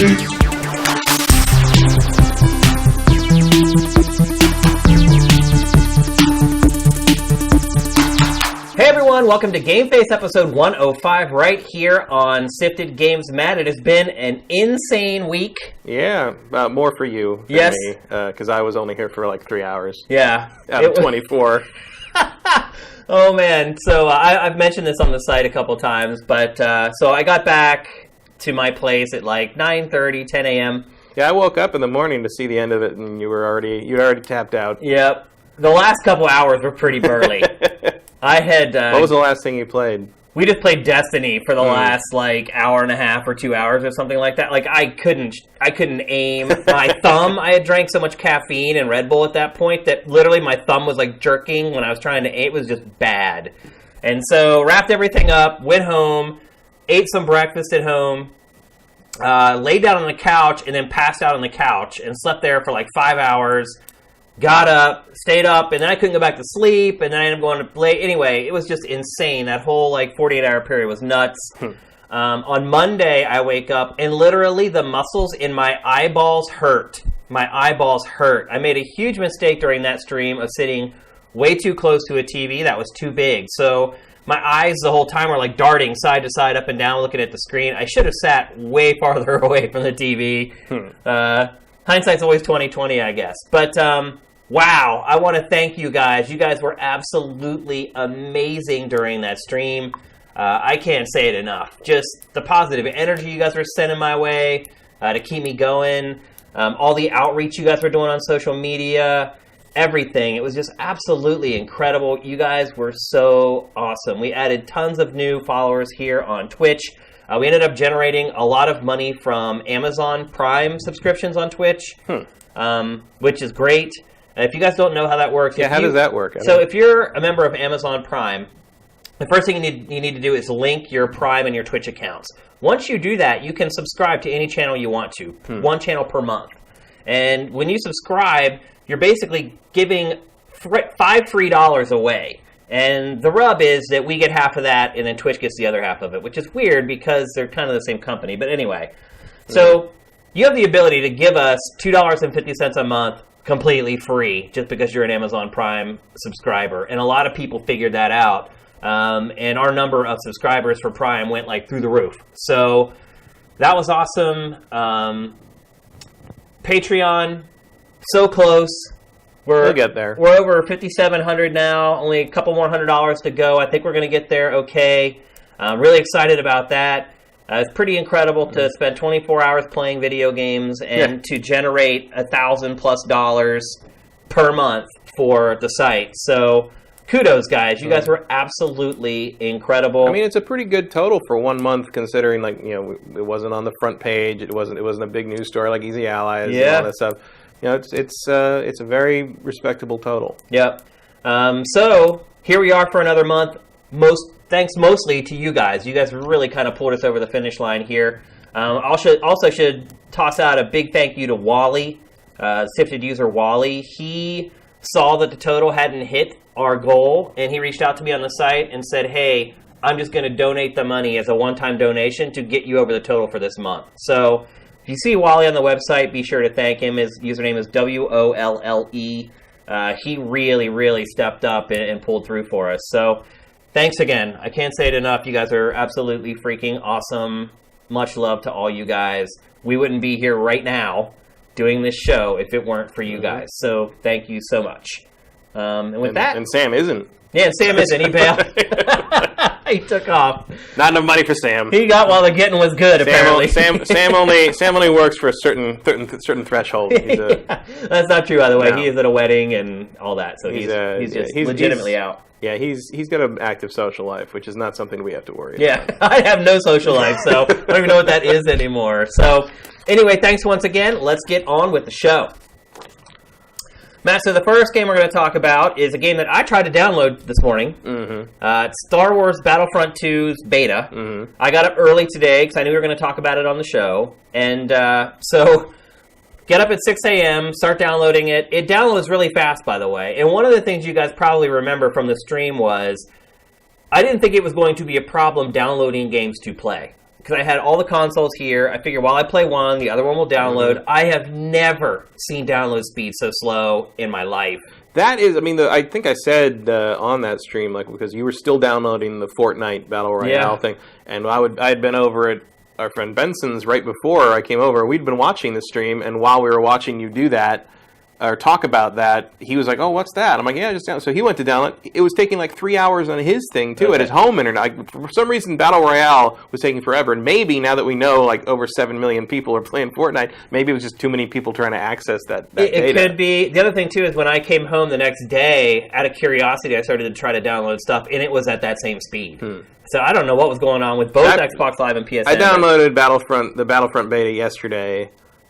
Hey everyone, welcome to GameFace episode 105 right here on SIFTD Games Mad. It has been an insane week. Yeah, more for you than me, because I was only here for like 3 hours. Yeah. Out of 24. Oh man, so I've mentioned this on the site a couple times, but so I got back to my place at like 9:30, 10 a.m. Yeah, I woke up in the morning to see the end of it, and you'd already tapped out. Yep. The last couple hours were pretty burly. I had... what was the last thing you played? We just played Destiny for the last, like, hour and a half or 2 hours or something like that. Like, I couldn't aim my thumb. I had drank so much caffeine and Red Bull at that point that literally my thumb was, like, jerking when I was trying to aim. It was just bad. And so, wrapped everything up, went home, ate some breakfast at home, laid down on the couch, and then passed out on the couch and slept there for, like, 5 hours. Got up, stayed up, and then I couldn't go back to sleep, and then I ended up going to play. Anyway, it was just insane. That whole, like, 48-hour period was nuts. On Monday, I wake up, and literally the muscles in my eyeballs hurt. My eyeballs hurt. I made a huge mistake during that stream of sitting way too close to a TV that was too big. So my eyes the whole time were, like, darting side to side, up and down, looking at the screen. I should have sat way farther away from the TV. Hindsight's always 20/20, I guess. But, wow, I want to thank you guys. You guys were absolutely amazing during that stream. I can't say it enough. Just the positive energy you guys were sending my way to keep me going. All the outreach you guys were doing on social media. Everything. It was just absolutely incredible. You guys were so awesome. We added tons of new followers here on Twitch. We ended up generating a lot of money from Amazon Prime subscriptions on Twitch, which is great. If you guys don't know how that works... Yeah, how does that work? So if you're a member of Amazon Prime, the first thing you need to do is link your Prime and your Twitch accounts. Once you do that, you can subscribe to any channel you want to, one channel per month. And when you subscribe, you're basically giving $5 free away. And the rub is that we get half of that, and then Twitch gets the other half of it, which is weird because they're kind of the same company. But anyway, so you have the ability to give us $2.50 a month completely free just because you're an Amazon Prime subscriber. And a lot of people figured that out. And our number of subscribers for Prime went like through the roof. So that was awesome. Patreon, so close. We'll get there. We're over 5,700 now. Only a couple more $100 to go. I think we're going to get there okay. Really excited about that. It's pretty incredible to spend 24 hours playing video games and to generate $1,000+ per month for the site. So kudos, guys. You guys were absolutely incredible. I mean, it's a pretty good total for 1 month, considering, like, you know, it wasn't on the front page. It wasn't a big news story like Easy Allies and all that stuff. You know, it's a very respectable total. Yep. So here we are for another month. Thanks mostly to you guys. You guys really kind of pulled us over the finish line here. Also should toss out a big thank you to Wally, SIFTD user Wally. He saw that the total hadn't hit our goal, and he reached out to me on the site and said, "Hey, I'm just going to donate the money as a one-time donation to get you over the total for this month." So if you see Wally on the website, be sure to thank him. His username is WOLLE. He really, really stepped up and pulled through for us. So thanks again. I can't say it enough. You guys are absolutely freaking awesome. Much love to all you guys. We wouldn't be here right now doing this show if it weren't for you guys. So thank you so much. And with that... And Sam isn't. Yeah, Sam isn't. He bailed. He took off. Not enough money for Sam. He got while the getting was good, apparently. Sam only works for a certain threshold. That's not true, by the way. No. He is at a wedding and all that, so he's legitimately out. Yeah, he's got an active social life, which is not something we have to worry about. Yeah, I have no social life, so I don't even know what that is anymore. So anyway, thanks once again. Let's get on with the show. Matt, so the first game we're going to talk about is a game that I tried to download this morning. It's Star Wars Battlefront II's beta. I got up early today because I knew we were going to talk about it on the show. And so get up at 6 a.m., start downloading it. It downloads really fast, by the way. And one of the things you guys probably remember from the stream was I didn't think it was going to be a problem downloading games to play. because I had all the consoles here. I figured while I play one, the other one will download. Mm-hmm. I have never seen download speed so slow in my life. That is, I mean, I think I said on that stream, like, because you were still downloading the Fortnite Battle Royale thing, and I had been over at our friend Benson's right before I came over. We'd been watching the stream, and while we were watching you do that, or talk about that, he was like, "Oh, what's that?" I'm like, "Yeah, just download." So he went to download. It was taking like 3 hours on his thing too, at his home internet. For some reason, Battle Royale was taking forever. And maybe now that we know like over 7 million people are playing Fortnite, maybe it was just too many people trying to access that data. It could be. The other thing too is when I came home the next day, out of curiosity, I started to try to download stuff, and it was at that same speed. So I don't know what was going on with both Xbox Live and PSN. I downloaded the Battlefront beta yesterday.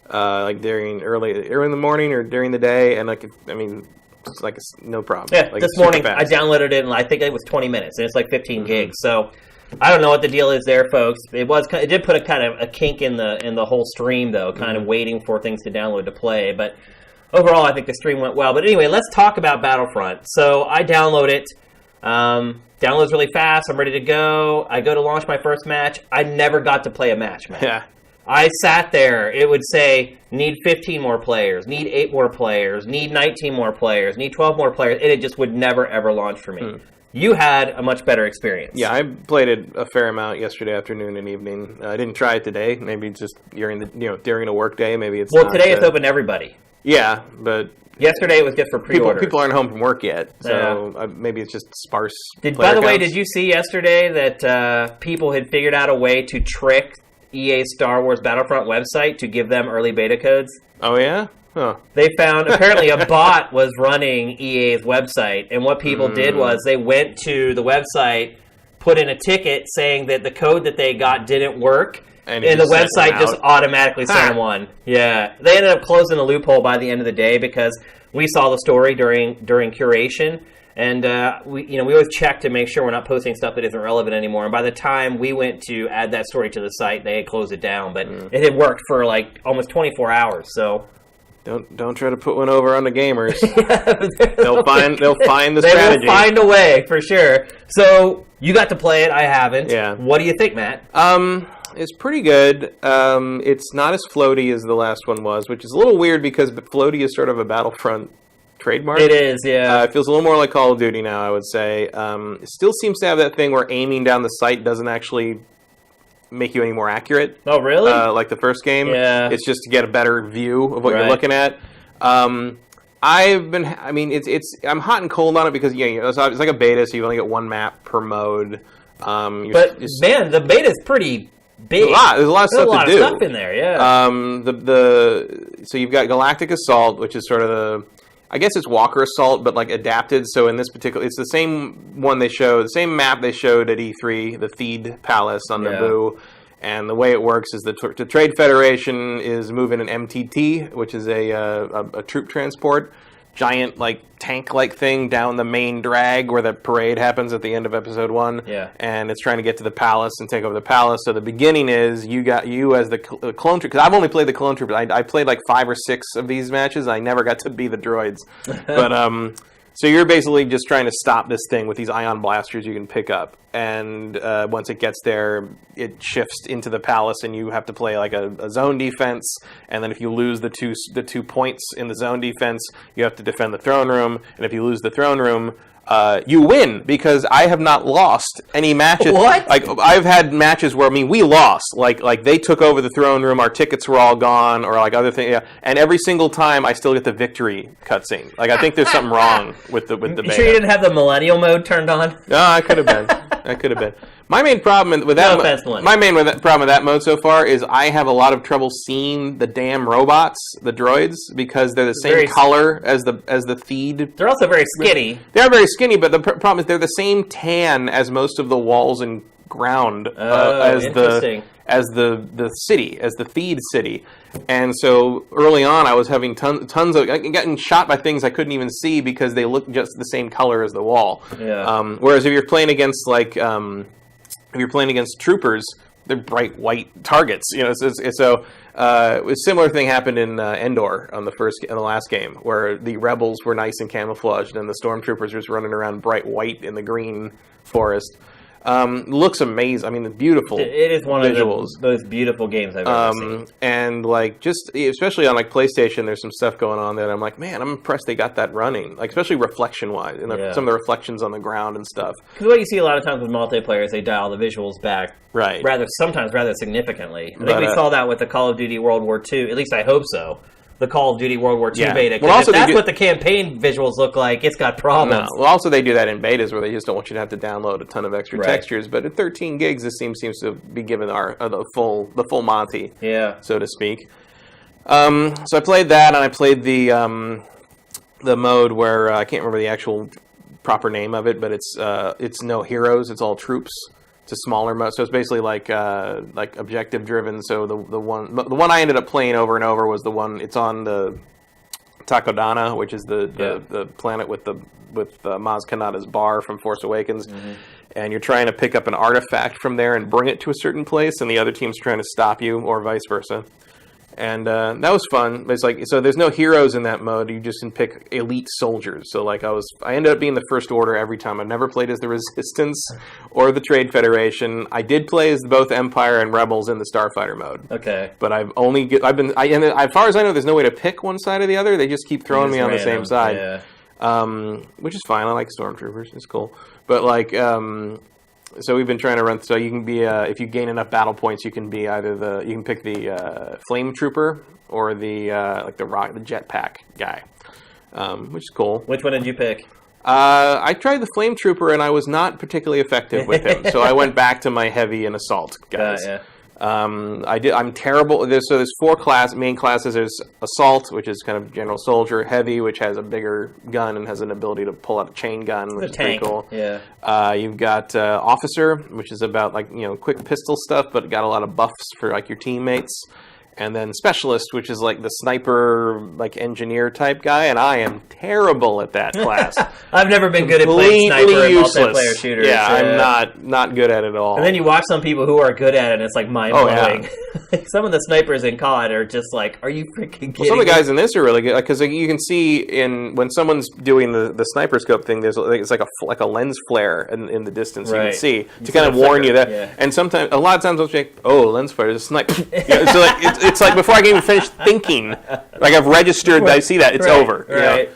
Like during early in the morning or during the day, and like, I mean, it's like no problem. Yeah, like, this morning I downloaded it, and I think it was 20 minutes, and it's like 15 gigs. So I don't know what the deal is there, folks. It did put a kind of a kink in the whole stream, though, kind of waiting for things to download to play. But overall, I think the stream went well. But anyway, let's talk about Battlefront. So I download it. Downloads really fast. I'm ready to go. I go to launch my first match. I never got to play a match, man. Yeah. I sat there. It would say, need 15 more players, need 8 more players, need 19 more players, need 12 more players, and it just would never, ever launch for me. You had a much better experience. Yeah, I played it a fair amount yesterday afternoon and evening. I didn't try it today. Maybe just during a work day. Maybe it's well, today it's open to everybody. Yeah, but yesterday it was just for pre-orders. People aren't home from work yet, so maybe it's just sparse. By the way, did you see yesterday that people had figured out a way to trick EA's Star Wars Battlefront website to give them early beta codes? Oh, yeah? Huh. They found, apparently a bot was running EA's website, and what people did was they went to the website, put in a ticket saying that the code that they got didn't work, and the website just automatically sent them one. Yeah. They ended up closing the loophole by the end of the day because we saw the story during curation. And we always check to make sure we're not posting stuff that isn't relevant anymore. And by the time we went to add that story to the site, they had closed it down. But it had worked for like almost 24 hours. So don't try to put one over on the gamers. They'll find the strategy. They will find a way for sure. So you got to play it. I haven't. Yeah. What do you think, Matt? It's pretty good. It's not as floaty as the last one was, which is a little weird because floaty is sort of a Battlefront trademark. It is, yeah. It feels a little more like Call of Duty now, I would say. It still seems to have that thing where aiming down the sight doesn't actually make you any more accurate. Oh, really? Like the first game. Yeah. It's just to get a better view of what you're looking at. I'm hot and cold on it because it's like a beta, so you only get one map per mode. Man, the beta is pretty big. There's a lot of stuff to do. There's a lot of stuff in there, yeah. So you've got Galactic Assault, which is sort of I guess it's Walker Assault, but like adapted. So in this particular, it's the same one the same map they showed at E3, the Theed Palace on Naboo. And the way it works is the Trade Federation is moving an MTT, which is a troop transport, giant like tank-like thing down the main drag where the parade happens at the end of episode 1. Yeah. And it's trying to get to the palace and take over the palace. So the beginning is you as the clone trooper, because I've only played the clone troopers. I played like 5 or 6 of these matches. I never got to be the droids. But so you're basically just trying to stop this thing with these ion blasters you can pick up. And once it gets there, it shifts into the palace, and you have to play like a zone defense. And then if you lose the two points in the zone defense, you have to defend the throne room. And if you lose the throne room, you win, because I have not lost any matches. What? Like, I've had matches where, we lost. Like they took over the throne room, our tickets were all gone, or like other things. Yeah. And every single time, I still get the victory cutscene. Like, I think there's something wrong with the beta. You sure you didn't have the millennial mode turned on? No, I could have been. My main problem with that problem with that mode so far is I have a lot of trouble seeing the damn robots, the droids, because they're the same color as the Theed. They're also very skinny. They are very skinny, but the problem is they're the same tan as most of the walls and ground as the city, as the Theed city. And so early on, I was having tons of getting shot by things I couldn't even see because they look just the same color as the wall. Yeah. Whereas if you're playing against troopers, they're bright white targets. So a similar thing happened in Endor on the last game, where the rebels were nice and camouflaged, and the stormtroopers were just running around bright white in the green forest. Looks amazing. I mean, the beautiful It is one visuals. of the most beautiful games I've ever seen. And like, just especially on like PlayStation, there's some stuff going on that I'm like, man, I'm impressed they got that running. Like, especially reflection wise, and some of the reflections on the ground and stuff. Because what you see a lot of times with multiplayer is they dial the visuals back, right? Sometimes rather significantly. I think we saw that with the Call of Duty World War II. At least I hope so. The Call of Duty World War II beta. Well, also if that's what the campaign visuals look like, it's got problems. No. Well, also they do that in betas where they just don't want you to have to download a ton of extra textures. But at 13 gigs, this seems to be given the full Monty, so to speak. So I played that, and I played the mode where I can't remember the actual proper name of it, but it's no heroes, it's all troops. It's a smaller mode, so it's basically like objective driven. So the one I ended up playing over and over was the one. It's on the Takodana, which is the planet with Maz Kanata's bar from Force Awakens, and you're trying to pick up an artifact from there and bring it to a certain place, and the other team's trying to stop you, or vice versa. And that was fun. It's like, so there's no heroes in that mode. You just can pick elite soldiers. So like I ended up being the First Order every time. I've never played as the Resistance or the Trade Federation. I did play as both Empire and Rebels in the Starfighter mode. Okay. But as far as I know, there's no way to pick one side or the other. They just keep throwing me on the same side. Yeah. Which is fine. I like Stormtroopers. It's cool. But like, so we've been trying to run. So you can be if you gain enough battle points, you can be either you can pick the flame trooper or the jetpack guy, which is cool. Which one did you pick? I tried the flame trooper and I was not particularly effective with him, so I went back to my heavy and assault guys. I'm terrible. There's 4 main classes. There's assault, which is kind of general soldier. Heavy, which has a bigger gun and has an ability to pull out a chain gun, which is pretty cool. Yeah. You've got officer, which is about quick pistol stuff, but got a lot of buffs for like your teammates. And then specialist, which is like the sniper, like engineer type guy, and I am terrible at that class. I've never been good at playing sniper and multiplayer shooters. Yeah, I'm not good at it at all. And then you watch some people who are good at it, and it's like mind blowing. Some of the snipers in COD are just like, are you freaking kidding me? Some of the guys in this are really good because you can see when someone's doing the sniper scope thing, it's like a lens flare in the distance. You can see to kind of warn you that. Yeah. And sometimes, a lot of times, I'll think, oh, lens flare, there's a sniper. So like it's like before I can even finish thinking, like I've registered that I see that, it's over. Right.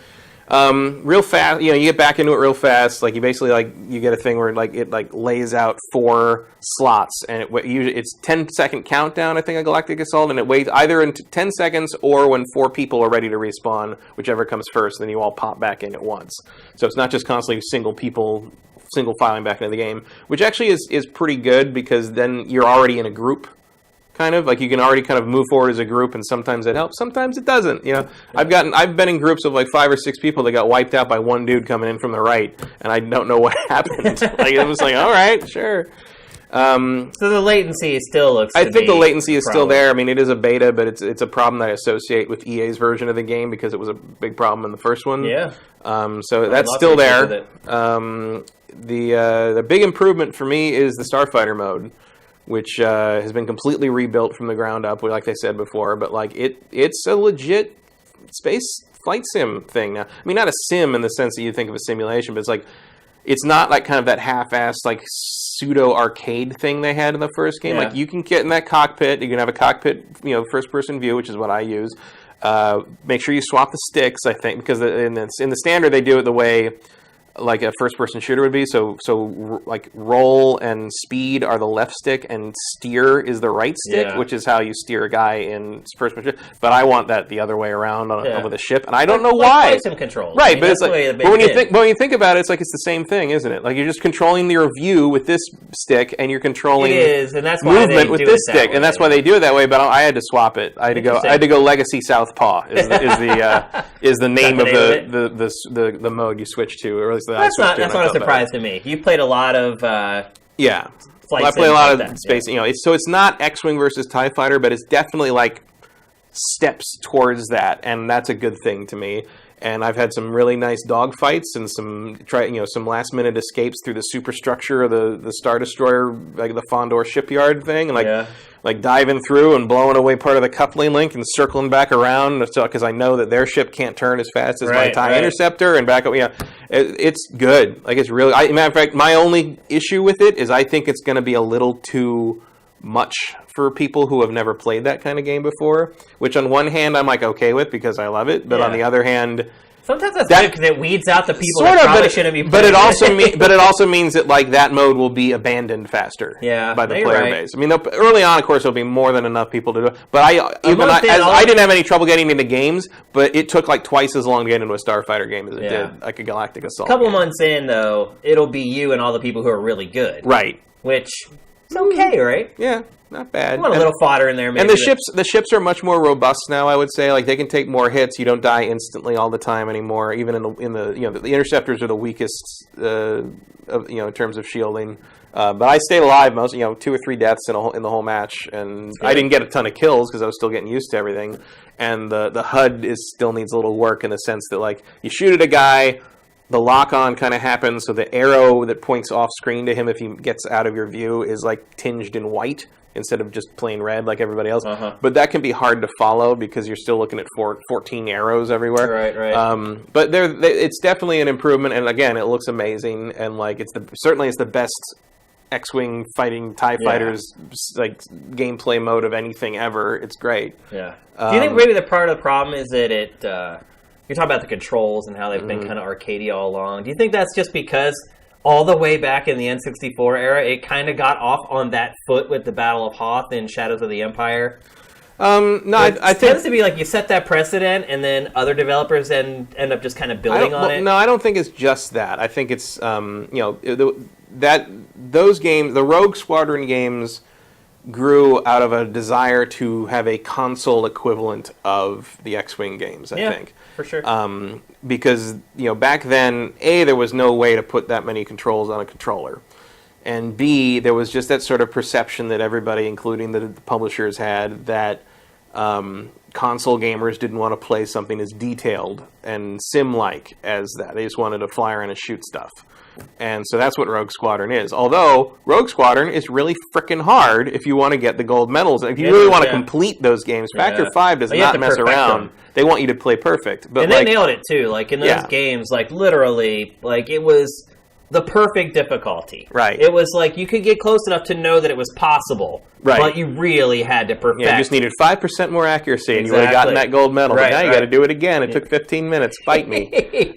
Real fast, you get back into it real fast. Like you basically you get a thing where it lays out 4 slots, and it's 10-second countdown. I think a Galactic Assault, and it waits either in 10 seconds or when 4 people are ready to respawn, whichever comes first. Then you all pop back in at once. So it's not just constantly single filing back into the game, which actually is pretty good because then you're already in a group. Kind of like you can already kind of move forward as a group, and sometimes it helps, sometimes it doesn't. I've been in groups of like 5 or 6 people that got wiped out by one dude coming in from the right, and I don't know what happened. Like it was like, all right, sure. So the latency still looks. I think the latency is still there. I mean, it is a beta, but it's a problem that I associate with EA's version of the game because it was a big problem in the first one. Yeah. So that's still there. The big improvement for me is the Starfighter mode, which has been completely rebuilt from the ground up, like I said before. But like it's a legit space flight sim thing now. I mean, not a sim in the sense that you think of a simulation, but it's not like kind of that half-assed like pseudo arcade thing they had in the first game. Like you can get in that cockpit, you can have a cockpit, first-person view, which is what I use. Make sure you swap the sticks, I think, because in the standard they do it the way like a first-person shooter would be. So like roll and speed are the left stick, and steer is the right stick, which is how you steer a guy in first-person shooter. But I want that the other way around over the ship, and I don't know why. Like sim controls, right? But it's like, but when you think about it, it's like it's the same thing, isn't it? Like you're just controlling your view with this stick, and you're controlling and that's why movement with this stick, and that's why they do it that way. But I had to swap it. I had to go Legacy Southpaw is the name of the mode you switch to, or at least that's not a surprise to me. You've played a lot of I play a lot of space. It's not X-Wing versus TIE Fighter, but it's definitely like steps towards that, and that's a good thing to me. And I've had some really nice dogfights and some last minute escapes through the superstructure of the Star Destroyer, like the Fondor shipyard thing, and like diving through and blowing away part of the coupling link and circling back around because I know that their ship can't turn as fast as my TIE Interceptor and back up. It's good. Like, it's really... matter of fact, my only issue with it is I think it's going to be a little too much for people who have never played that kind of game before, which on one hand I'm like okay with because I love it, but on the other hand... Sometimes that's good because it weeds out the people sort that of, probably shouldn't be playing. But it also means that like that mode will be abandoned faster by the player base. I mean, early on, of course, there'll be more than enough people to do it. But I didn't have any trouble getting into games, but it took like twice as long to get into a Starfighter game as it did like a Galactic Assault. A couple months in, though, it'll be you and all the people who are really good. Right. Which is okay, right? Yeah. Not bad. I want a little fodder in there, maybe. And the ships are much more robust now, I would say. Like, they can take more hits. You don't die instantly all the time anymore. Even the interceptors are the weakest in terms of shielding. But I stayed alive most 2 or 3 deaths in the whole match, and I didn't get a ton of kills because I was still getting used to everything. And the HUD still needs a little work in the sense that like you shoot at a guy, the lock-on kind of happens, so the arrow that points off-screen to him if he gets out of your view is like tinged in white instead of just plain red like everybody else. But that can be hard to follow because you're still looking at 14 arrows everywhere. Right. But it's definitely an improvement, and again, it looks amazing, and like it's the best X-Wing fighting TIE fighters like gameplay mode of anything ever. It's great. Yeah. Do you think maybe the part of the problem is that you're talking about the controls and how they've been kind of arcadey all along. Do you think that's just because all the way back in the N64 era, it kind of got off on that foot with the Battle of Hoth and Shadows of the Empire? No, I think it tends to be like you set that precedent, and then other developers then end up just kind of building on it. No, I don't think it's just that. I think it's those games, the Rogue Squadron games, grew out of a desire to have a console equivalent of the X-Wing games. I think for sure. Because back then, A, there was no way to put that many controls on a controller, and B, there was just that sort of perception that everybody, including the publishers, had that console gamers didn't want to play something as detailed and sim-like as that. They just wanted to fly around and shoot stuff. And so that's what Rogue Squadron is. Although, Rogue Squadron is really frickin' hard if you want to get the gold medals. If you really want to complete those games, Factor 5 does not mess around. They want you to play perfect. But and they nailed it, too. Like, in those games, like, literally, like, it was the perfect difficulty. Right. It was like, you could get close enough to know that it was possible. Right. But you really had to perfect. Yeah, you just needed 5% more accuracy, and you would have gotten that gold medal. But now you got to do it again. It took 15 minutes. Fight me.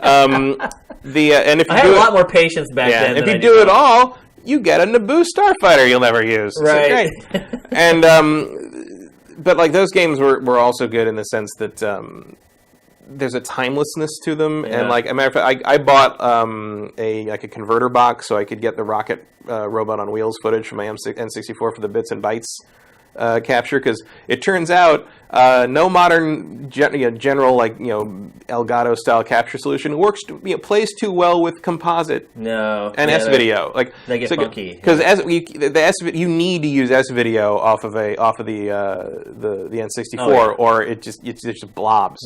And if I had a lot more patience back then. If you do it all, you get a Naboo starfighter you'll never use. Right. So great. And but like those games were also good in the sense that there's a timelessness to them, and like a matter of fact, I bought a converter box so I could get the rocket robot on wheels footage from my N64 for the bits and bytes capture, because it turns out no modern general Elgato style capture solution works plays too well with composite and S-video. Like they get funky because you need to use S-video off of the N64 or it just blobs.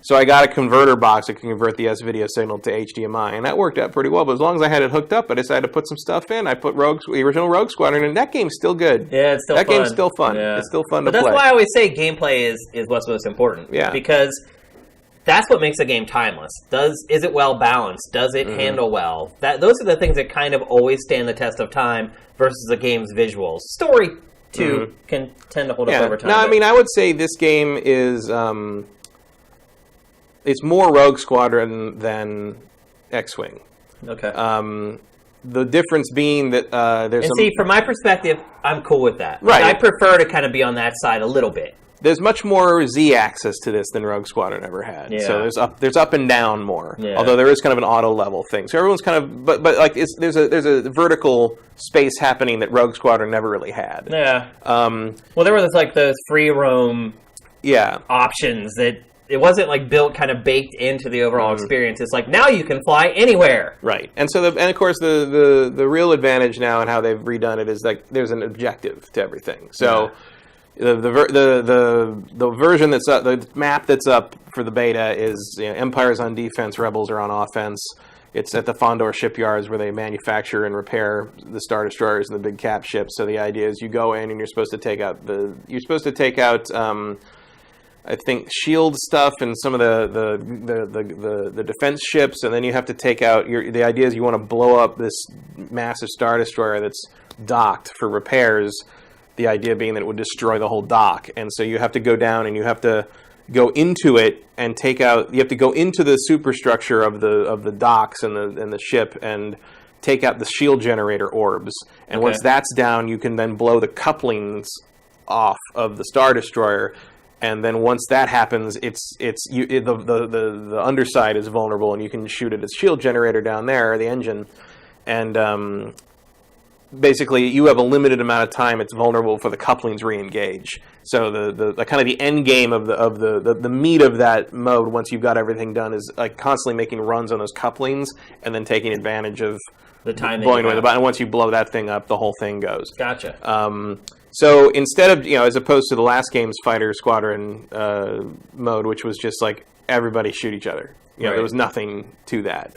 So I got a converter box that can convert the S-video signal to HDMI, and that worked out pretty well. But as long as I had it hooked up, I decided to put some stuff in. I put the original Rogue Squadron, and that game's still good. Yeah, it's still fun. That game's still fun. Yeah. It's still fun to play. But that's why I always say gameplay is what's most important. Yeah. Because that's what makes a game timeless. Is it well balanced? Does it handle well? Those are the things that kind of always stand the test of time versus a game's visuals. Story, too, can tend to hold up over time. No, I mean, I would say this game is... it's more Rogue Squadron than X-Wing. Okay. The difference being that there's... And from my perspective, I'm cool with that. Right. I prefer to kind of be on that side a little bit. There's much more Z-axis to this than Rogue Squadron ever had. Yeah. So there's up and down more. Yeah. Although there is kind of an auto level thing. So everyone's kind of... But like there's a vertical space happening that Rogue Squadron never really had. Yeah. Well, there were those free roam options that... It wasn't built kind of baked into the overall experience. It's like now you can fly anywhere. Right. And so of course the real advantage now and how they've redone it is there's an objective to everything. So the version that's up, the map that's up for the beta is Empire's on defense, Rebels are on offense. It's at the Fondor shipyards where they manufacture and repair the Star Destroyers and the big cap ships. So the idea is you go in and you're supposed to take out I think shield stuff and some of the defense ships, and then you have to take out the idea is you want to blow up this massive Star Destroyer that's docked for repairs. The idea being that it would destroy the whole dock, and so you have to go down and you have to go into it and take out. You have to go into the superstructure of the docks and the ship and take out the shield generator orbs. And once that's down, you can then blow the couplings off of the Star Destroyer. And then once that happens, the underside is vulnerable, and you can shoot at its shield generator down there, the engine, and basically you have a limited amount of time it's vulnerable for the couplings re-engage. So the kind of the end game of the meat of that mode, once you've got everything done, is like constantly making runs on those couplings and then taking advantage of the time blowing away the button. Once you blow that thing up, the whole thing goes. Gotcha. So instead of, as opposed to the last game's Fighter Squadron mode, which was just like everybody shoot each other. There was nothing to that.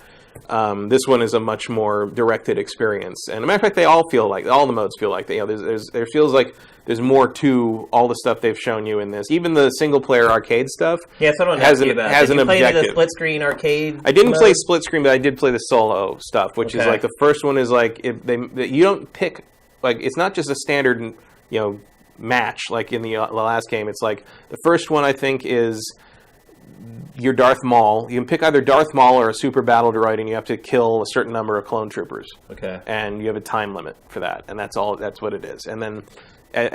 This one is a much more directed experience, and as a matter of fact, all the modes feel like that. There feels like there's more to all the stuff they've shown you in this. Even the single player arcade stuff. Yeah, so I don't ask you about. Has Did you an play objective. The split screen arcade? I didn't mode? play split screen, but I did play the solo stuff, which is like the first one is like you don't pick, like it's not just a standard match like in the last game. It's like the first one I think is your Darth Maul. You can pick either Darth Maul or a super battle droid, and you have to kill a certain number of clone troopers. Okay. And you have a time limit for that, and that's all. That's what it is. And then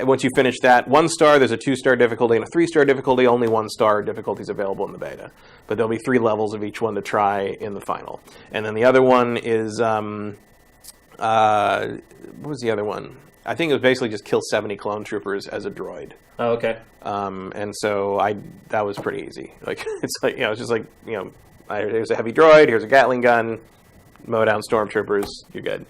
once you finish that, 1 star, there's a 2-star difficulty and a 3-star difficulty. Only 1-star difficulties available in the beta, but there'll be 3 levels of each one to try in the final. And then the other one is what was the other one? I think it was basically just kill 70 clone troopers as a droid. Oh, okay. And so that was pretty easy. Like it's like it's just like here's a heavy droid, here's a Gatling gun, mow down stormtroopers, you're good.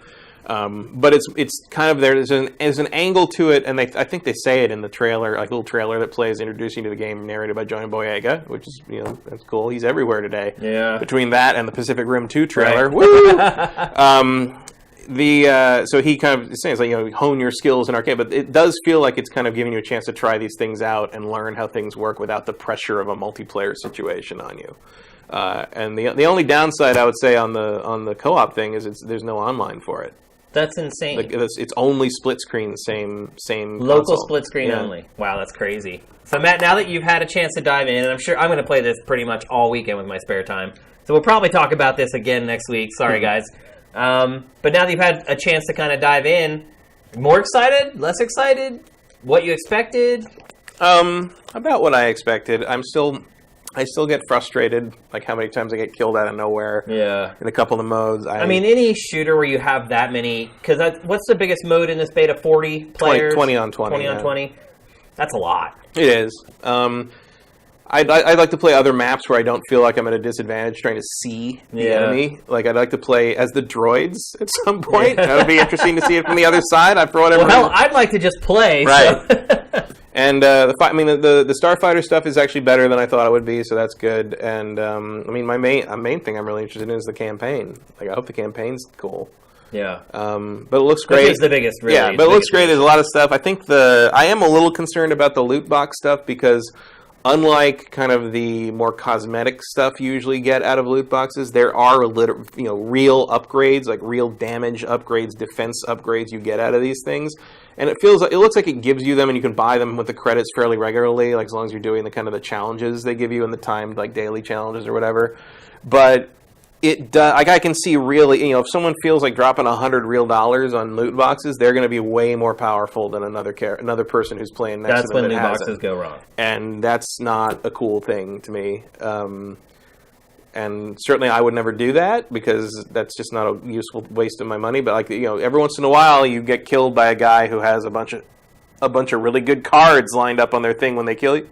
But it's kind of there's an angle to it, and I think they say it in the trailer, like a little trailer that plays introducing you to the game, narrated by John Boyega, which is that's cool. He's everywhere today. Yeah. Between that and the Pacific Rim 2 trailer, woo. So he kind of is saying, it's like, hone your skills in arcade, but it does feel like it's kind of giving you a chance to try these things out and learn how things work without the pressure of a multiplayer situation on you. And the only downside I would say on the co-op thing is there's no online for it. That's insane. It's only split screen, same local console. Split screen only. Wow, that's crazy. So Matt, now that you've had a chance to dive in, and I'm sure I'm going to play this pretty much all weekend with my spare time, so we'll probably talk about this again next week. Sorry, guys. But now that you've had a chance to kind of dive in, more excited, less excited, what you expected? About what I expected. I still get frustrated, like how many times I get killed out of nowhere. Yeah. In a couple of the modes. I mean, any shooter where you have that many, because what's the biggest mode in this beta? 40 players? 20 on 20. 20 on 20? That's a lot. It is. I'd like to play other maps where I don't feel like I'm at a disadvantage trying to see the enemy. Like, I'd like to play as the droids at some point. That would be interesting to see it from the other side. For whatever reason. I'd like to just play. Right. So. And the Starfighter stuff is actually better than I thought it would be, so that's good. And my main thing I'm really interested in is the campaign. Like, I hope the campaign's cool. Yeah. But it looks great. It's the biggest, really. Yeah, but it looks great. There's a lot of stuff. I think I am a little concerned about the loot box stuff because, unlike kind of the more cosmetic stuff you usually get out of loot boxes, there are real upgrades, like real damage upgrades, defense upgrades you get out of these things. And it looks like it gives you them, and you can buy them with the credits fairly regularly, like as long as you're doing the challenges they give you in the timed like daily challenges or whatever. But it does, like, I can see really, if someone feels like dropping $100 real on loot boxes, they're going to be way more powerful than another person who's playing next to them. That's when loot boxes go wrong. And that's not a cool thing to me. And certainly I would never do that because that's just not a useful waste of my money. But every once in a while you get killed by a guy who has a bunch of really good cards lined up on their thing when they kill you,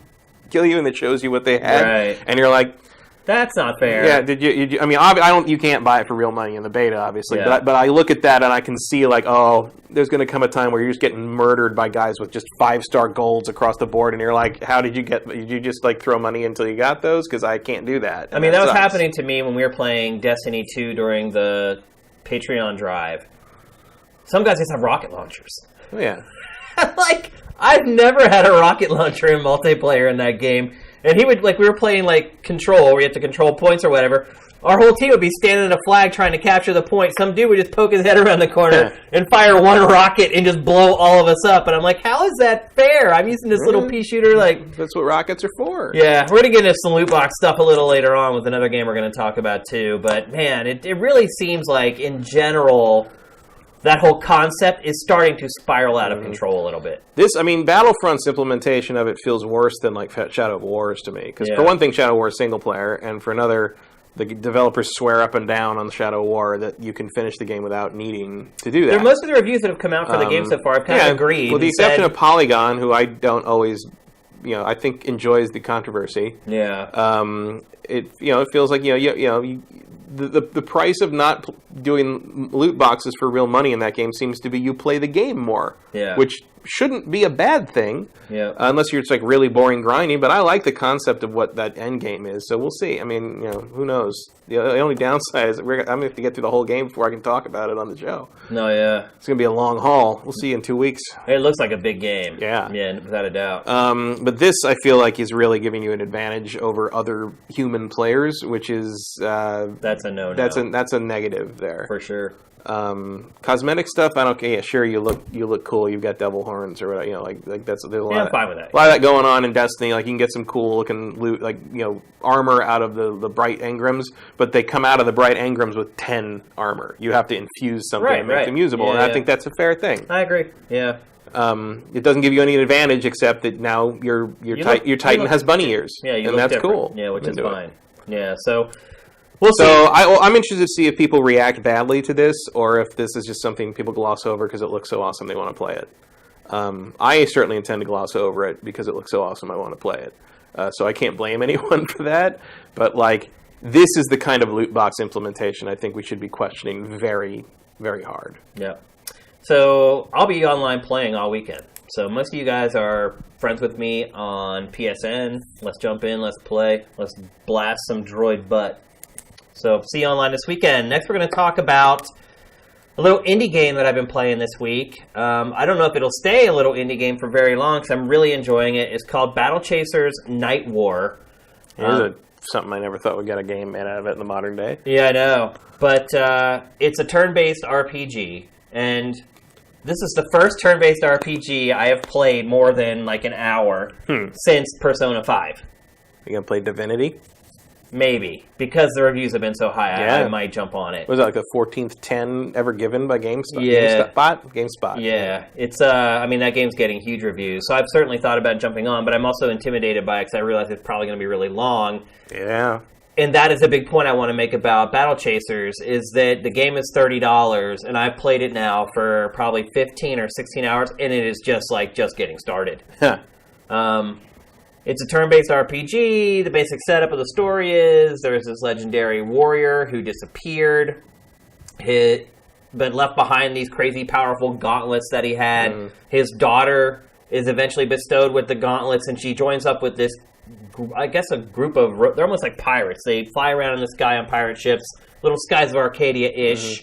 and it shows you what they had, right. And you're like, that's not fair. Yeah, did you? I mean, you can't buy it for real money in the beta, obviously. Yeah. But I look at that and I can see like, oh, there's going to come a time where you're just getting murdered by guys with just 5-star golds across the board, and you're like, how did you get? Did you just like throw money until you got those? Because I can't do that. I mean, that was happening to me when we were playing Destiny 2 during the Patreon drive. Some guys just have rocket launchers. Oh, yeah. Like, I've never had a rocket launcher in multiplayer in that game. And he would, like, we were playing, like, Control, where you have to control points or whatever. Our whole team would be standing in a flag trying to capture the point. Some dude would just poke his head around the corner and fire one rocket and just blow all of us up. And I'm like, how is that fair? I'm using this little pea shooter, like... That's what rockets are for. Yeah, we're going to get into some loot box stuff a little later on with another game we're going to talk about, too. But, man, it really seems like, in general... that whole concept is starting to spiral out of control a little bit. Battlefront's implementation of it feels worse than, like, Shadow of Wars to me. Because for one thing, Shadow of War is single player, and for another, the developers swear up and down on Shadow of War that you can finish the game without needing to do that. Most of the reviews that have come out for the game so far have kind of agreed. With the exception of Polygon, who I don't always, I think enjoys the controversy. Yeah. It feels like the price of not doing loot boxes for real money in that game seems to be you play the game more, which shouldn't be a bad thing, unless you're just like really boring grinding. But I like the concept of what that end game is, so we'll see. I mean, who knows? The only downside is I'm going to have to get through the whole game before I can talk about it on the show. No, yeah, it's going to be a long haul. We'll see you in 2 weeks. It looks like a big game. Yeah, without a doubt. But this, I feel like, is really giving you an advantage over other human players, which is that's a no. That's a negative there for sure. Cosmetic stuff, I don't care. Yeah, sure, you look cool. You've got devil horns or whatever. Like there's a lot. I'm fine with that. A lot of that going on in Destiny. Like you can get some cool looking loot, like armor out of the bright engrams, but they come out of the bright engrams with 10 armor. You have to infuse something to make them usable, and I think that's a fair thing. I agree. Yeah. It doesn't give you any advantage except that now your Titan has bunny ears. Yeah, and that's different. Cool. Yeah, which is fine. Yeah, so. I'm interested to see if people react badly to this, or if this is just something people gloss over because it looks so awesome they want to play it. I certainly intend to gloss over it because it looks so awesome I want to play it. So I can't blame anyone for that. But this is the kind of loot box implementation I think we should be questioning very, very hard. Yeah. So I'll be online playing all weekend. So most of you guys are friends with me on PSN. Let's jump in. Let's play. Let's blast some droid butt. So, see you online this weekend. Next, we're going to talk about a little indie game that I've been playing this week. I don't know if it'll stay a little indie game for very long, because I'm really enjoying it. It's called Battle Chasers Nightwar. Something I never thought would get a game made out of it in the modern day. Yeah, I know. But it's a turn-based RPG, and this is the first turn-based RPG I have played more than an hour since Persona 5. You going to play Divinity? Maybe. Because the reviews have been so high, I might jump on it. Was that the 14th 10 ever given by GameSpot? Yeah. GameSpot. Yeah. It's, that game's getting huge reviews. So I've certainly thought about jumping on, but I'm also intimidated by it because I realize it's probably going to be really long. Yeah. And that is a big point I want to make about Battle Chasers, is that the game is $30, and I've played it now for probably 15 or 16 hours, and it is just getting started. It's a turn-based RPG. The basic setup of the story is there's this legendary warrior who disappeared, but left behind these crazy powerful gauntlets that he had. His daughter is eventually bestowed with the gauntlets, and she joins up with this, I guess, a group of... They're almost like pirates. They fly around in the sky on pirate ships, little Skies of Arcadia-ish.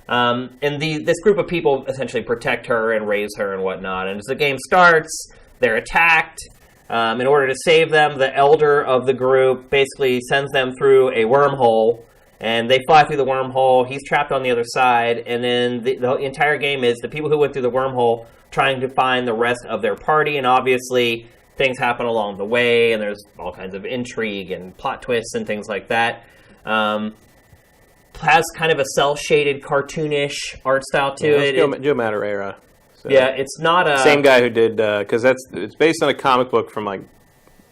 And this group of people essentially protect her and raise her and whatnot. And as the game starts, they're attacked. In order to save them, the elder of the group basically sends them through a wormhole, and they fly through the wormhole. He's trapped on the other side, and then the entire game is the people who went through the wormhole trying to find the rest of their party, and obviously things happen along the way, and there's all kinds of intrigue and plot twists and things like that. Has kind of a cel-shaded, cartoonish art style to it. Joe Madureira. So. Yeah, it's not a... Same guy who did... Because it's based on a comic book from,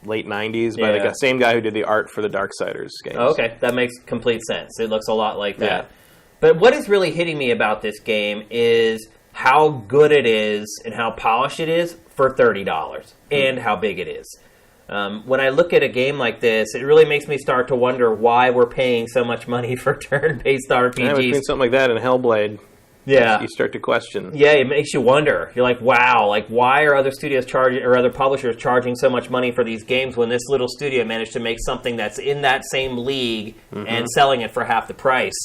late 90s by the same guy who did the art for the Darksiders games. Oh, okay, that makes complete sense. It looks a lot like that. Yeah. But what is really hitting me about this game is how good it is and how polished it is for $30 and how big it is. When I look at a game like this, it really makes me start to wonder why we're paying so much money for turn-based RPGs. Yeah, between something like that and Hellblade... Yeah, you start to question. Yeah, it makes you wonder. You're like, wow, why are other studios charging, or other publishers charging so much money for these games when this little studio managed to make something that's in that same league and selling it for half the price?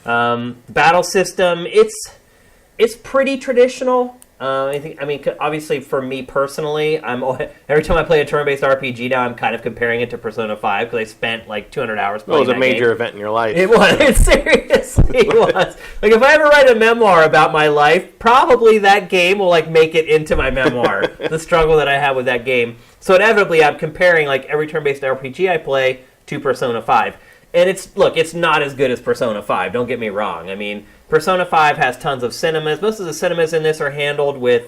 Battle system, it's pretty traditional. Obviously, for me personally, every time I play a turn-based RPG now, I'm kind of comparing it to Persona 5 because I spent like 200 hours playing It was a major game. event in your life. It was. It seriously was. Like, if I ever write a memoir about my life, probably that game will like make it into my memoir. The struggle that I had with that game. So inevitably, I'm comparing like every turn-based RPG I play to Persona 5. And it's not as good as Persona 5, don't get me wrong. I mean, Persona 5 has tons of cinemas. Most of the cinemas in this are handled with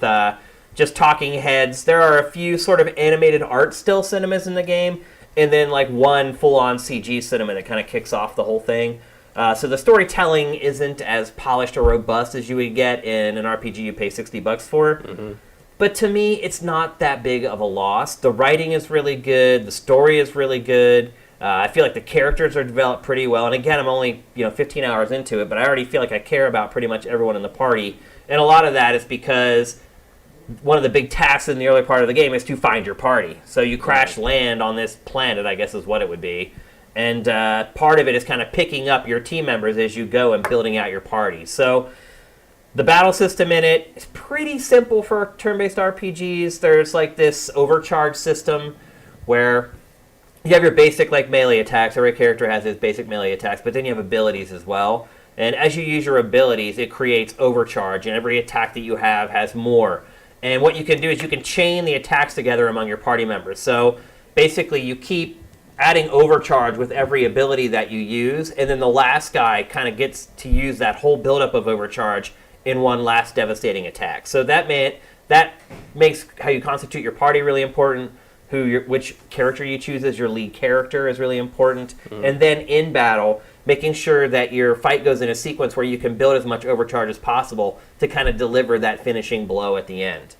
just talking heads. There are a few sort of animated art still cinemas in the game, and then like one full-on CG cinema that kind of kicks off the whole thing. So the storytelling isn't as polished or robust as you would get in an RPG you pay $60 for. Mm-hmm. But to me, it's not that big of a loss. The writing is really good. The story is really good. I feel like the characters are developed pretty well. And again, I'm only 15 hours into it, but I already feel like I care about pretty much everyone in the party. And a lot of that is because one of the big tasks in the early part of the game is to find your party. So you crash land on this planet, I guess is what it would be. And part of it is kind of picking up your team members as you go and building out your party. So the battle system in it is pretty simple for turn-based RPGs. There's like this overcharge system where you have your basic like melee attacks. Every character has his basic melee attacks, but then you have abilities as well. And as you use your abilities, it creates overcharge, and every attack that you have has more. And what you can do is you can chain the attacks together among your party members. So basically you keep adding overcharge with every ability that you use, and then the last guy kind of gets to use that whole buildup of overcharge in one last devastating attack. So that makes how you constitute your party really important. Which character you choose as your lead character is really important. And then in battle, making sure that your fight goes in a sequence where you can build as much overcharge as possible to kind of deliver that finishing blow at the end.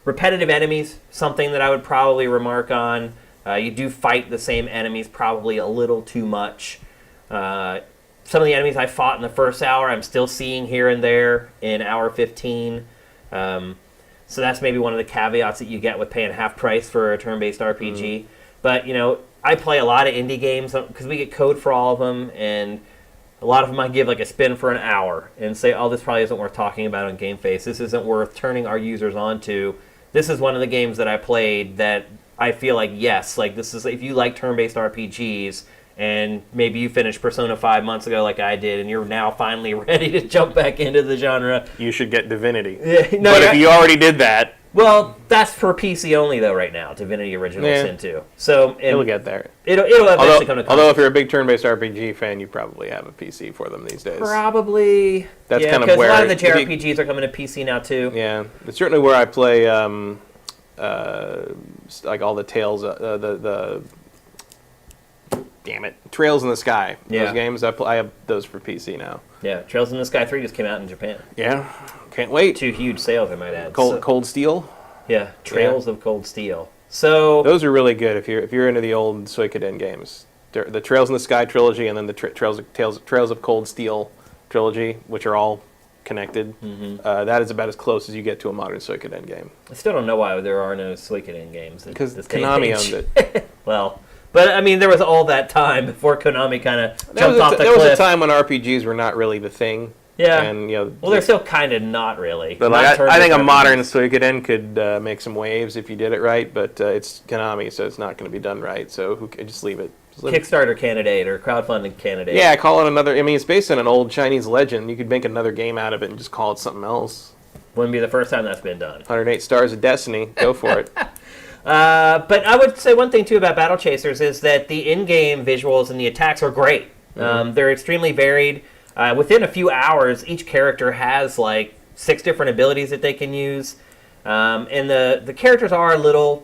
Repetitive enemies, something that I would probably remark on. You do fight the same enemies probably a little too much. Some of the enemies I fought in the first hour, I'm still seeing here and there in hour 15. So that's maybe one of the caveats that you get with paying half price for a turn-based RPG. But, I play a lot of indie games because we get code for all of them, and a lot of them I give like a spin for an hour and say, oh, this probably isn't worth talking about on GameFace. This isn't worth turning our users onto. This is one of the games that I played that I feel like, yes, like this is, if you like turn-based RPGs, and maybe you finished Persona 5 months ago like I did, and you're now finally ready to jump back into the genre, you should get Divinity. No, but if you already did that... Well, that's for PC only, though, right now, Divinity Original Sin 2. So, it'll get there. It'll eventually come to console. Although if you're a big turn-based RPG fan, you probably have a PC for them these days. Probably. That's kind of where... a lot of the JRPGs are coming to PC now, too. Yeah. It's certainly where I play, like all the Tales... Damn it. Trails in the Sky. Those games, I have those for PC now. Yeah, Trails in the Sky 3 just came out in Japan. Yeah, can't wait. 2 huge sales, I might add. Cold Steel? Yeah, Trails of Cold Steel. So those are really good if you're into the old Suikoden games. The Trails in the Sky trilogy and then the Trails of Cold Steel trilogy, which are all connected. That is about as close as you get to a modern Suikoden game. I still don't know why there are no Suikoden games. Because Konami owned it. Well... But, I mean, there was all that time before Konami kind of jumped off the cliff. There was a time when RPGs were not really the thing. Yeah. And, well, they're still kind of not really. But I think a modern Suikoden could make some waves if you did it right, but it's Konami, so it's not going to be done right. So just leave it. Kickstarter candidate or crowdfunding candidate. Yeah, call it another... I mean, it's based on an old Chinese legend. You could make another game out of it and just call it something else. Wouldn't be the first time that's been done. 108 Stars of Destiny. Go for it. But I would say one thing, too, about Battle Chasers is that the in-game visuals and the attacks are great. They're extremely varied. Within a few hours, each character has, like, 6 different abilities that they can use. And the characters are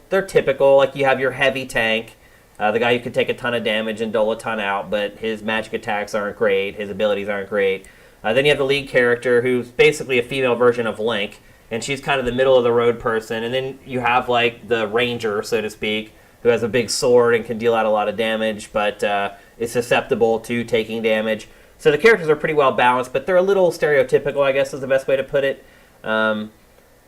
they're typical. Like, you have your heavy tank, the guy who can take a ton of damage and dole a ton out, but his magic attacks aren't great, his abilities aren't great. Then you have the lead character, who's basically a female version of Link, and she's kind of the middle-of-the-road person. And then you have, like, the ranger, so to speak, who has a big sword and can deal out a lot of damage, but is susceptible to taking damage. So the characters are pretty well balanced, but they're a little stereotypical, I guess is the best way to put it.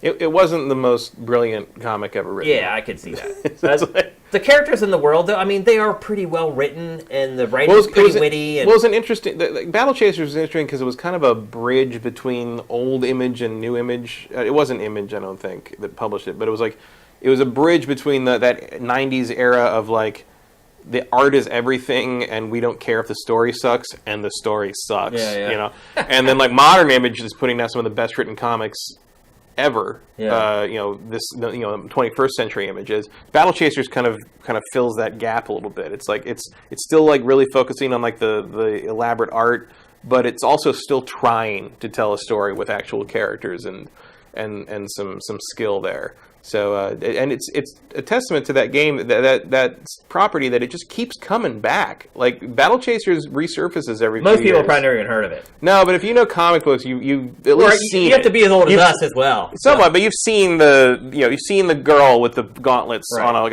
It wasn't the most brilliant comic ever written. Yeah, I could see that. The characters in the world, though, I mean, they are pretty well written, and the writing is pretty witty. Well, it was an interesting... The Battle Chasers was interesting because it was kind of a bridge between old Image and new Image. It wasn't Image, I don't think, that published it, but it was like... It was a bridge between that 90s era of, like, the art is everything, and we don't care if the story sucks, and the story sucks, you know? And then, like, modern Image is putting out some of the best written comics ever. You know, 21st century Images. Battle Chasers kind of fills that gap a little bit. It's like it's still like really focusing on like the elaborate art, but it's also still trying to tell a story with actual characters and some skill there. So and it's a testament to that game, that property, that it just keeps coming back. Like Battle Chasers resurfaces every few years. Most people probably never even heard of it. No, but if you know comic books, you at least seen it. You have to be as old as us as well. Somewhat, but you've seen the girl with the gauntlets on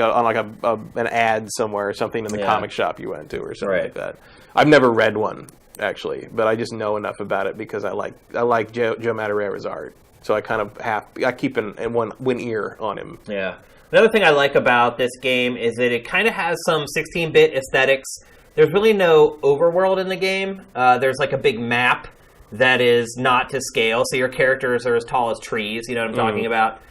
an ad somewhere or something in the comic shop you went to or something like that. I've never read one actually, but I just know enough about it because I like Joe Madureira's art. So I kind of I keep one ear on him. Yeah. Another thing I like about this game is that it kind of has some 16-bit aesthetics. There's really no overworld in the game. There's like a big map that is not to scale, so your characters are as tall as trees, you know what I'm talking about?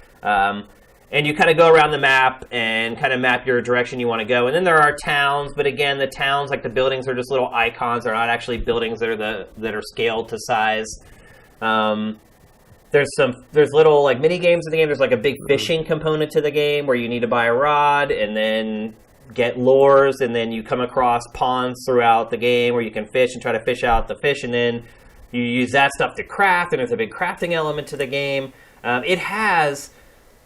And you kind of go around the map and kind of map your direction you want to go. And then there are towns, but again, the towns, like the buildings, are just little icons. They're not actually buildings that are scaled to size. There's little like mini games in the game. There's like a big fishing component to the game where you need to buy a rod and then get lures, and then you come across ponds throughout the game where you can fish and try to fish out the fish, and then you use that stuff to craft, and there's a big crafting element to the game. It has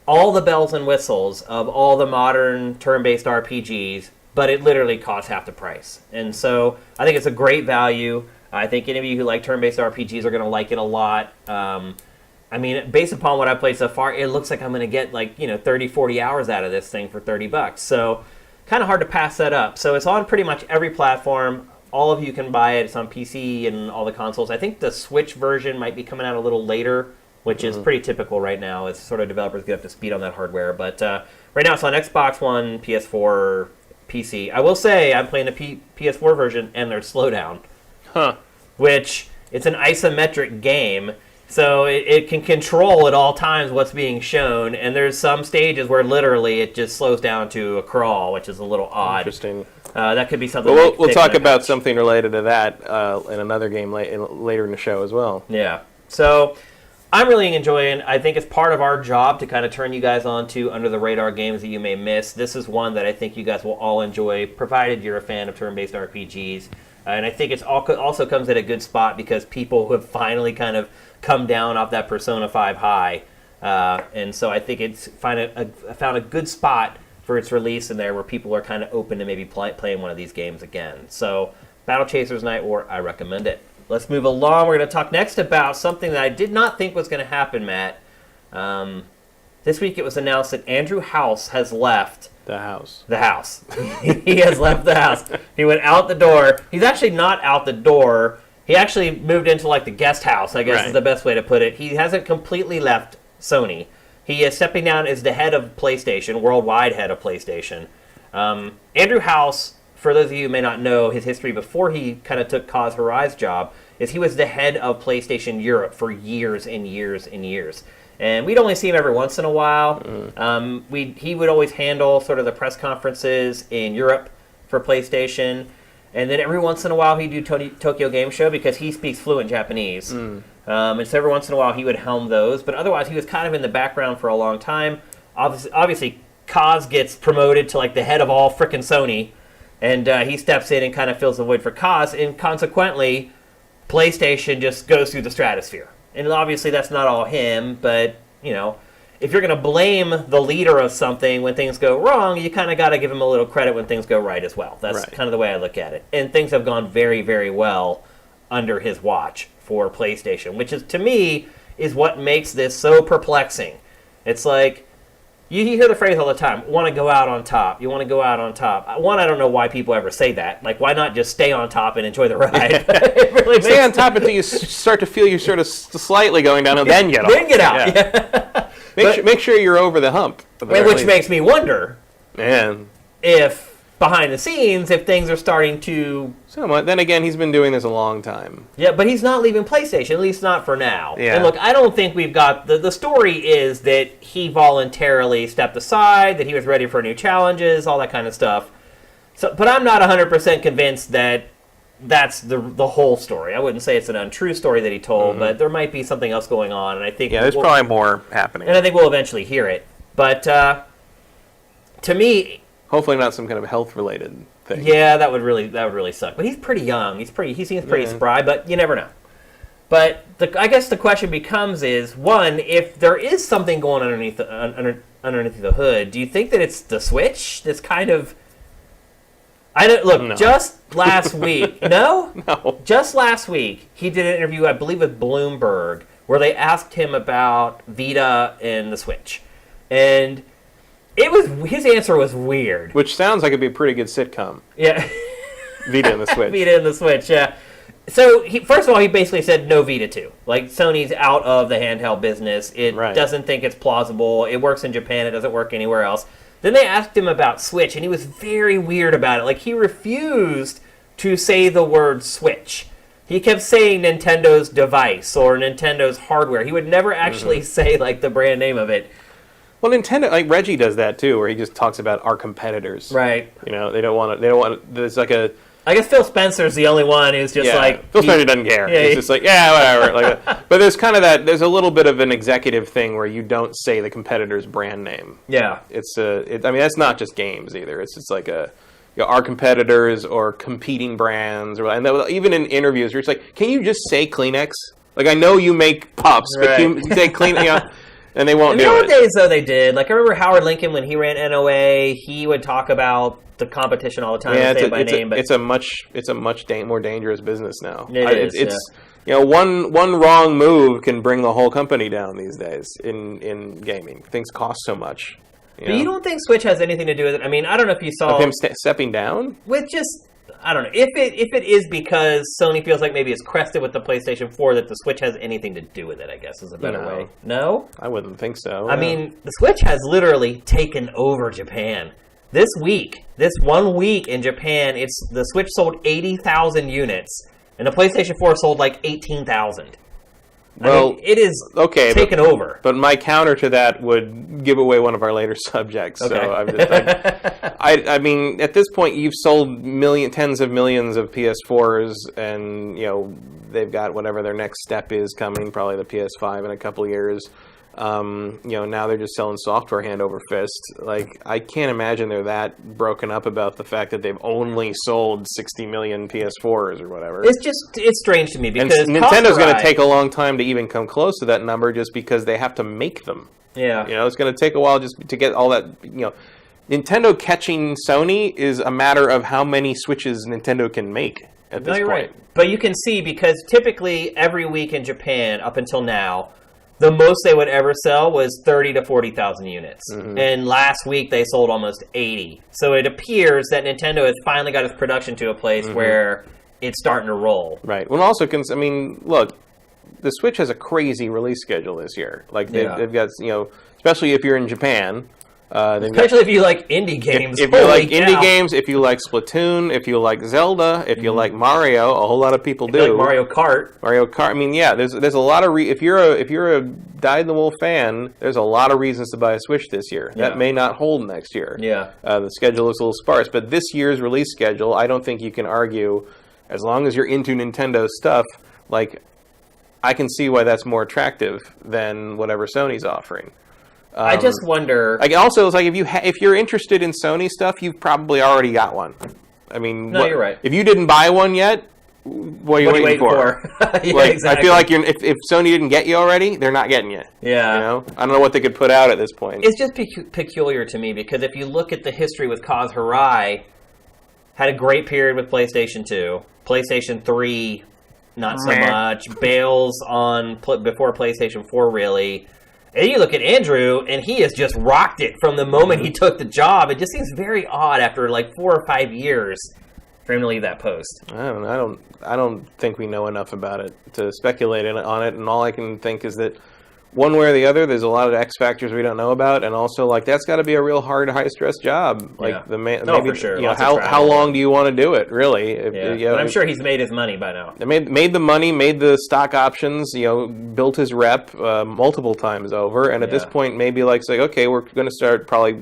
all the bells and whistles of all the modern turn-based RPGs, but it literally costs half the price. And so I think it's a great value. I think any of you who like turn-based RPGs are going to like it a lot. I mean, based upon what I've played so far, it looks like I'm going to get 30, 40 hours out of this thing for $30. So kind of hard to pass that up. So it's on pretty much every platform. All of you can buy it. It's on PC and all the consoles. I think the Switch version might be coming out a little later, which is pretty typical right now. It's sort of developers get up to speed on that hardware. But right now it's on Xbox One, PS4, PC. I will say I'm playing the PS4 version, and there's slowdown. Which, it's an isometric game. So it can control at all times what's being shown, and there's some stages where literally it just slows down to a crawl, which is a little odd. Interesting. That could be something. Well, we'll talk about something related to that in another game later in the show as well. Yeah. So I'm really enjoying. I think it's part of our job to kind of turn you guys on to under the radar games that you may miss. This is one that I think you guys will all enjoy, provided you're a fan of turn-based RPGs. And I think it also comes at a good spot because people who have finally kind of come down off that Persona 5 high. And so I think it's found a good spot for its release in there where people are kind of open to maybe playing one of these games again. So Battle Chasers Nightwar, I recommend it. Let's move along. We're going to talk next about something that I did not think was going to happen, Matt. This week it was announced that Andrew House has left the house. He has left the house. He went out the door. He's actually not out the door. He actually moved into like the guest house, I guess is the best way to put it. He hasn't completely left Sony. He is stepping down as the head of PlayStation, worldwide head of PlayStation. Andrew House, for those of you who may not know his history before he kind of took Kaz Hirai's job, is he was the head of PlayStation Europe for years and years and years. And we'd only see him every once in a while. He would always handle sort of the press conferences in Europe for PlayStation. And then every once in a while he'd do Tokyo Game Show because he speaks fluent Japanese. And so every once in a while he would helm those. But otherwise he was kind of in the background for a long time. Obviously Kaz gets promoted to like the head of all frickin' Sony. And he steps in and kind of fills the void for Kaz. And consequently, PlayStation just goes through the stratosphere. And obviously that's not all him, but, if you're going to blame the leader of something when things go wrong, you kind of got to give him a little credit when things go right as well. That's kind of the way I look at it. And things have gone very, very well under his watch for PlayStation, which is, to me, is what makes this so perplexing. It's like, you hear the phrase all the time, want to go out on top. You want to go out on top. One, I don't know why people ever say that. Like, why not just stay on top and enjoy the ride? It really stay on top until you start to feel you're sort of slightly going down, and then get off. Then get out. Yeah. Make sure you're over the hump. Which makes me wonder, man, if behind the scenes, if things are starting to... Somewhat. Then again, he's been doing this a long time. Yeah, but he's not leaving PlayStation, at least not for now. Yeah. And look, I don't think we've got... The story is that he voluntarily stepped aside, that he was ready for new challenges, all that kind of stuff. So, but I'm not 100% convinced that that's the whole story. I wouldn't say it's an untrue story that he told, but there might be something else going on, and I think... Yeah, there's probably more happening. And I think we'll eventually hear it. But to me... Hopefully not some kind of health-related thing. Yeah, that would really suck. But he's pretty young. He seems pretty spry, but you never know. But I guess the question becomes is, one, if there is something going on underneath the hood, do you think that it's the Switch that's kind of... No. Just last week... No? No. Just last week, he did an interview, I believe, with Bloomberg, where they asked him about Vita and the Switch. And... his answer was weird. Which sounds like it'd be a pretty good sitcom. Yeah. Vita and the Switch. Vita and the Switch, yeah. So, first of all, he basically said no Vita 2. Like, Sony's out of the handheld business. It doesn't think it's plausible. It works in Japan. It doesn't work anywhere else. Then they asked him about Switch, and he was very weird about it. Like, he refused to say the word Switch. He kept saying Nintendo's device or Nintendo's hardware. He would never actually say, like, the brand name of it. Well, Nintendo, like Reggie does that too, where he just talks about our competitors. Right. You know, they don't want to. There's like a. I guess Phil Spencer's the only one who's just like... Phil Spencer doesn't care. Yeah, he's just like, yeah, whatever. Like, but there's kind of that. There's a little bit of an executive thing where you don't say the competitor's brand name. Yeah. I mean, that's not just games either. It's just like our competitors or competing brands, and even in interviews, you're just like, can you just say Kleenex? Like, I know you make pups, but can you say Kleenex? You know, and they won't do it. In the old days, though, they did. Like, I remember Howard Lincoln, when he ran NOA, he would talk about the competition all the time and say it by name. But it's a much more dangerous business now. It's you know, one wrong move can bring the whole company down these days in gaming. Things cost so much. But you don't think Switch has anything to do with it? I mean, I don't know if you saw... Of him stepping down? With just... I don't know. If it is because Sony feels like maybe it's crested with the PlayStation 4 that the Switch has anything to do with it, I guess, is a better way. No? I wouldn't think so. I mean, the Switch has literally taken over Japan. This 1 week in Japan, the Switch sold 80,000 units, and the PlayStation 4 sold like 18,000. Well, I mean, it is taken over. But my counter to that would give away one of our later subjects. Okay. So I mean, at this point, you've sold tens of millions of PS4s, and you know they've got whatever their next step is coming, probably the PS5 in a couple of years. You know, now they're just selling software hand over fist. Like, I can't imagine they're that broken up about the fact that they've only sold 60 million PS4s or whatever. It's strange to me because Nintendo's going to take a long time to even come close to that number just because they have to make them. Yeah. You know, it's going to take a while just to get all that, you know. Nintendo catching Sony is a matter of how many Switches Nintendo can make at this point. You're right. But you can see, because typically every week in Japan, up until now, the most they would ever sell was 30 to 40,000 units. And last week they sold almost 80. So it appears that Nintendo has finally got its production to a place where it's starting to roll. Right. Well, also, I mean, look, the Switch has a crazy release schedule this year. Like, they've got, you know, especially if you're in Japan. Especially if you like indie games. If you like indie games, if you like Splatoon, if you like Zelda, if you like Mario, a whole lot of people do. Like Mario Kart. I mean, yeah, there's a lot of if you're a dyed-in-the-wool fan, there's a lot of reasons to buy a Switch this year. Yeah. That may not hold next year. Yeah. The schedule looks a little sparse, but this year's release schedule, I don't think you can argue, as long as you're into Nintendo stuff, like, I can see why that's more attractive than whatever Sony's offering. I just wonder. Like, also, it's like if you're interested in Sony stuff, you've probably already got one. I mean, you're right. If you didn't buy one yet, what are you waiting for? Yeah, like, exactly. I feel like if Sony didn't get you already, they're not getting you. Yeah. You know, I don't know what they could put out at this point. It's just peculiar to me because if you look at the history with Kaz Hirai, had a great period with PlayStation 2, PlayStation 3, not so much. Bails on before PlayStation 4, really. And you look at Andrew, and he has just rocked it from the moment he took the job. It just seems very odd after like 4 or 5 years for him to leave that post. I don't think we know enough about it to speculate on it. And all I can think is that one way or the other, there's a lot of X factors we don't know about, and also like that's got to be a real hard, high stress job. Like maybe for sure. How long do you want to do it? Really? But I'm sure he's made his money by now. Made the money, made the stock options. Built his rep multiple times over, and at this point, maybe like say, okay, we're going to start probably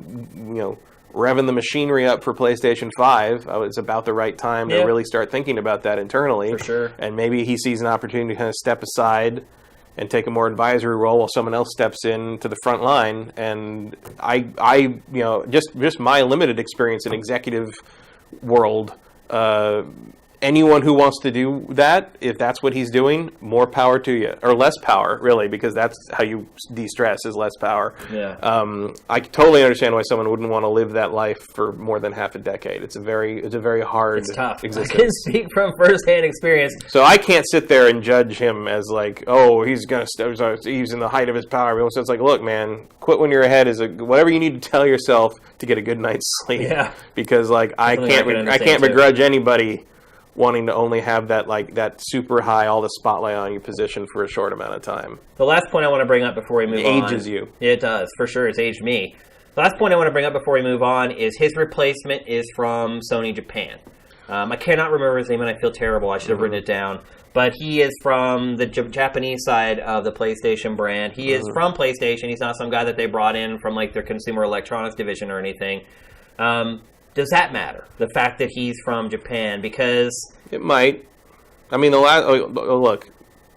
revving the machinery up for PlayStation 5. It's about the right time to really start thinking about that internally. For sure. And maybe he sees an opportunity to kind of step aside and take a more advisory role while someone else steps in to the front line. And I just my limited experience in executive world, anyone who wants to do that, if that's what he's doing, more power to you, or less power, really, because that's how you de-stress is less power. Yeah. I totally understand why someone wouldn't want to live that life for more than half a decade. It's a very hard it's tough. existence. I can speak from firsthand experience. So I can't sit there and judge him as like, oh, he's in the height of his power. So it's like, look, man, quit when you're ahead is whatever you need to tell yourself to get a good night's sleep. Yeah. Because like I can't begrudge anybody wanting to only have that super high, all the spotlight on you position for a short amount of time. The last point I want to bring up before we move on. It ages you. It does, for sure. It's aged me. The last point I want to bring up before we move on is his replacement is from Sony Japan. I cannot remember his name, and I feel terrible. I should have written it down. But he is from the Japanese side of the PlayStation brand. He is from PlayStation. He's not some guy that they brought in from like their consumer electronics division or anything. Does that matter? The fact that he's from Japan? Because it might. I mean, look,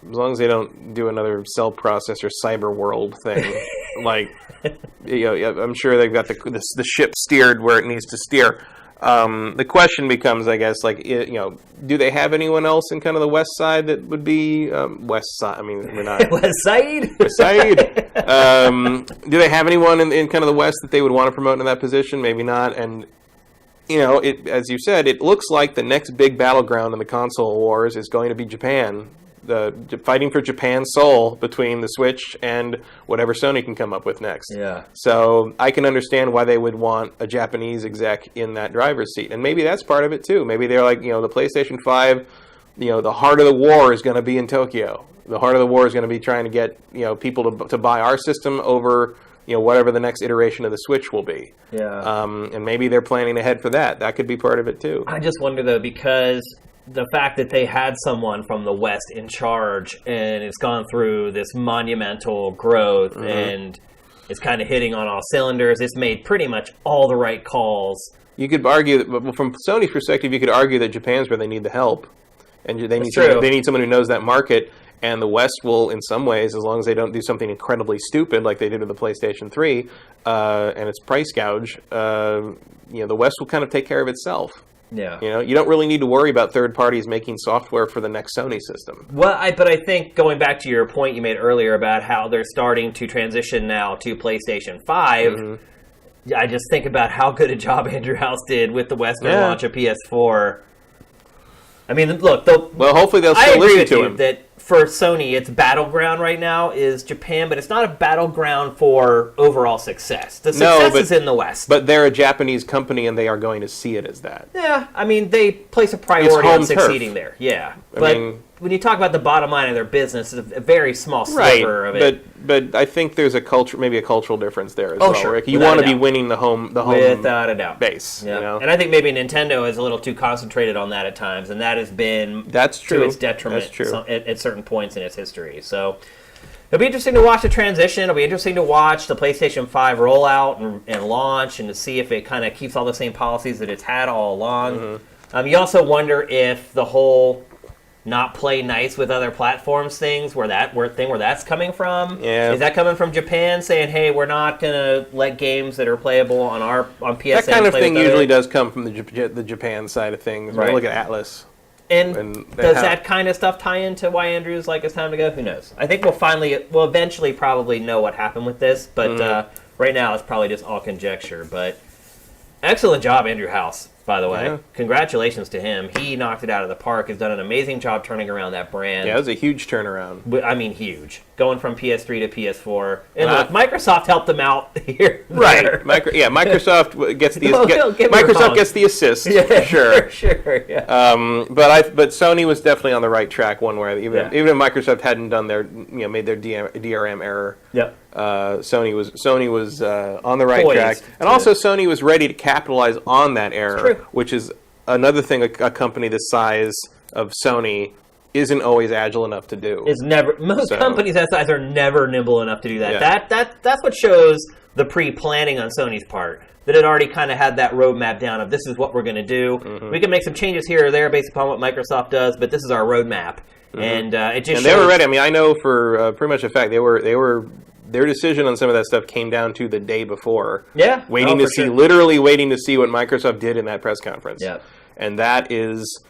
as long as they don't do another cell processor cyber world thing, like I'm sure they've got the ship steered where it needs to steer. The question becomes, I guess, like do they have anyone else in kind of the west side that would be west side? I mean, we're not West Side. West Side. Do they have anyone in kind of the west that they would want to promote in that position? Maybe not. And as you said, it looks like the next big battleground in the console wars is going to be Japan. Fighting for Japan's soul between the Switch and whatever Sony can come up with next. Yeah. So I can understand why they would want a Japanese exec in that driver's seat. And maybe that's part of it too. Maybe they're like, the PlayStation 5, the heart of the war is going to be in Tokyo. The heart of the war is going to be trying to get, people to buy our system over whatever the next iteration of the Switch will be. Yeah. And maybe they're planning ahead for that. That could be part of it too. I just wonder though, because the fact that they had someone from the West in charge and it's gone through this monumental growth and it's kind of hitting on all cylinders. It's made pretty much all the right calls. You could argue that, from Sony's perspective, you could argue that Japan's where they need the help, and they need someone who knows that market. And the West will, in some ways, as long as they don't do something incredibly stupid like they did with the PlayStation 3 and its price gouge, the West will kind of take care of itself. Yeah. You don't really need to worry about third parties making software for the next Sony system. Well, but I think going back to your point you made earlier about how they're starting to transition now to PlayStation 5, I just think about how good a job Andrew House did with the Western launch of PS4. I mean, look, hopefully they'll still listen to him. That for Sony, its battleground right now is Japan, but it's not a battleground for overall success. The success is in the West. But they're a Japanese company, and they are going to see it as that. Yeah, I mean, they place a priority on succeeding there. Yeah, but when you talk about the bottom line of their business, it's a very small sliver of it. But I think there's maybe a cultural difference there as well. Sure. Rick. You want to be winning the home without a doubt base. Yeah. And I think maybe Nintendo is a little too concentrated on that at times, and that has been to its detriment at certain points in its history. So it'll be interesting to watch the transition. It'll be interesting to watch the PlayStation 5 rollout and launch, and to see if it kind of keeps all the same policies that it's had all along. You also wonder if the whole not play nice with other platforms things, where that's coming from. Yeah. Is that coming from Japan saying, hey, we're not going to let games that are playable on PSN? That kind of thing usually does come from the Japan side of things. Right. Look at Atlas. And does that kind of stuff tie into why Andrew's like, it's time to go? Who knows? I think we'll eventually probably know what happened with this, but right now it's probably just all conjecture. But Excellent job, Andrew House, by the way. Yeah. Congratulations to him. He knocked it out of the park. Has done an amazing job turning around that brand. Yeah, it was a huge turnaround. I mean, huge. Going from PS3 to PS4. And look, Microsoft helped them out here. Right. Microsoft gets the Microsoft gets the assist. Yeah, sure. Sure. Yeah. But Sony was definitely on the right track one way. Even if Microsoft hadn't done made their DRM error. Yep. Sony was on the right track, and also Sony was ready to capitalize on that error, which is another thing a company the size of Sony isn't always agile enough to do. Most companies that size are never nimble enough to do that. Yeah. That's what shows the pre-planning on Sony's part. That it already kind of had that roadmap down of this is what we're going to do. Mm-hmm. We can make some changes here or there based upon what Microsoft does, but this is our roadmap. Mm-hmm. And it just they were ready. I mean, I know for pretty much a fact they were. Their decision on some of that stuff came down to the day before. Yeah. Literally waiting to see what Microsoft did in that press conference. Yeah. And that is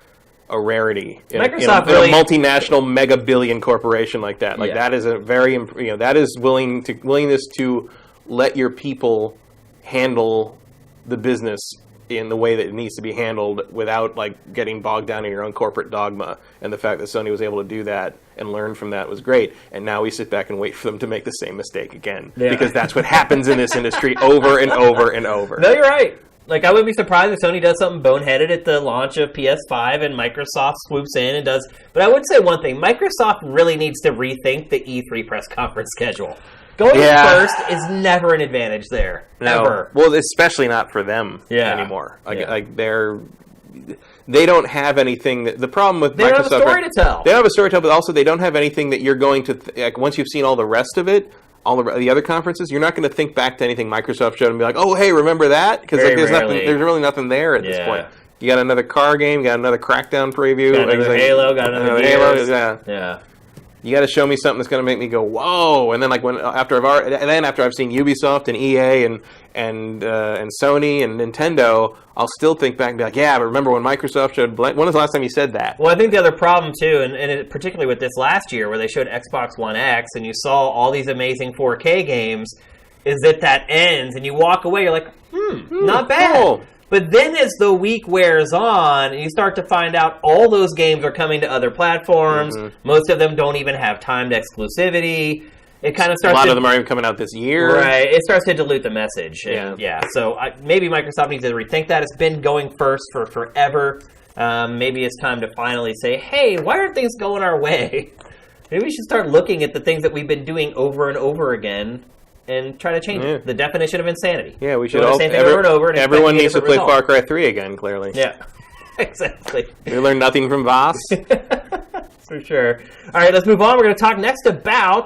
a rarity in a multinational mega billion corporation like that. That is a very, that is willingness to let your people handle the business in the way that it needs to be handled without getting bogged down in your own corporate dogma. And the fact that Sony was able to do that and learn from that was great. And now we sit back and wait for them to make the same mistake again. Yeah. Because that's what happens in this industry over and over and over. No, you're right. I wouldn't be surprised if Sony does something boneheaded at the launch of PS5 and Microsoft swoops in and does. But I would say one thing. Microsoft really needs to rethink the E3 press conference schedule. Going first is never an advantage there. No. Ever. Well, especially not for them anymore. They don't have anything. The problem with Microsoft, they don't have a story to tell. They don't have a story to tell, but also they don't have anything that you're going to once you've seen all the rest of it, all the other conferences, you're not going to think back to anything Microsoft showed and be like, "Oh, hey, remember that?" Because there's really nothing there at this point. You got another car game, got another Crackdown preview, got another Halo, got another Halo. Yeah. You got to show me something that's going to make me go whoa, and then after I've seen Ubisoft and EA and Sony and Nintendo, I'll still think back and be like, yeah, but remember when Microsoft showed? When was the last time you said that? Well, I think the other problem too, and particularly with this last year where they showed Xbox One X and you saw all these amazing 4K games, is that ends and you walk away, you're like, not bad. Cool. But then as the week wears on, and you start to find out all those games are coming to other platforms. Mm-hmm. Most of them don't even have timed exclusivity. It kind of starts. A lot of them aren't even coming out this year. Right. It starts to dilute the message. Yeah. So maybe Microsoft needs to rethink that. It's been going first for forever. Maybe it's time to finally say, hey, why aren't things going our way? Maybe we should start looking at the things that we've been doing over and over again and try to change it. The definition of insanity. Yeah, we should all. Everyone needs to play Far Cry 3 again, clearly. Yeah, exactly. We learned nothing from Voss. For sure. All right, let's move on. We're going to talk next about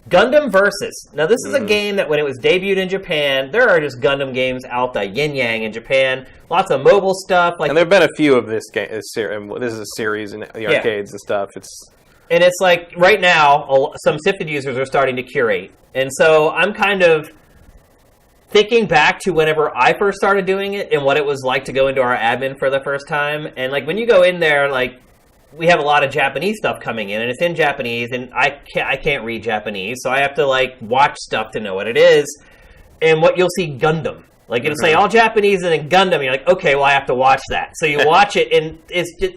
Gundam Versus. Now, this is a game that when it was debuted in Japan, there are just Gundam games out the yin-yang in Japan. Lots of mobile stuff. And there have been a few of this game. This is a series in the arcades and stuff. And it's like, right now, some SIFTD users are starting to curate. And so I'm kind of thinking back to whenever I first started doing it and what it was like to go into our admin for the first time. And when you go in there, we have a lot of Japanese stuff coming in, and it's in Japanese, and I can't read Japanese, so I have to watch stuff to know what it is. And what you'll see, Gundam. It'll say all Japanese and then Gundam. You're like, okay, well, I have to watch that. So you watch it, and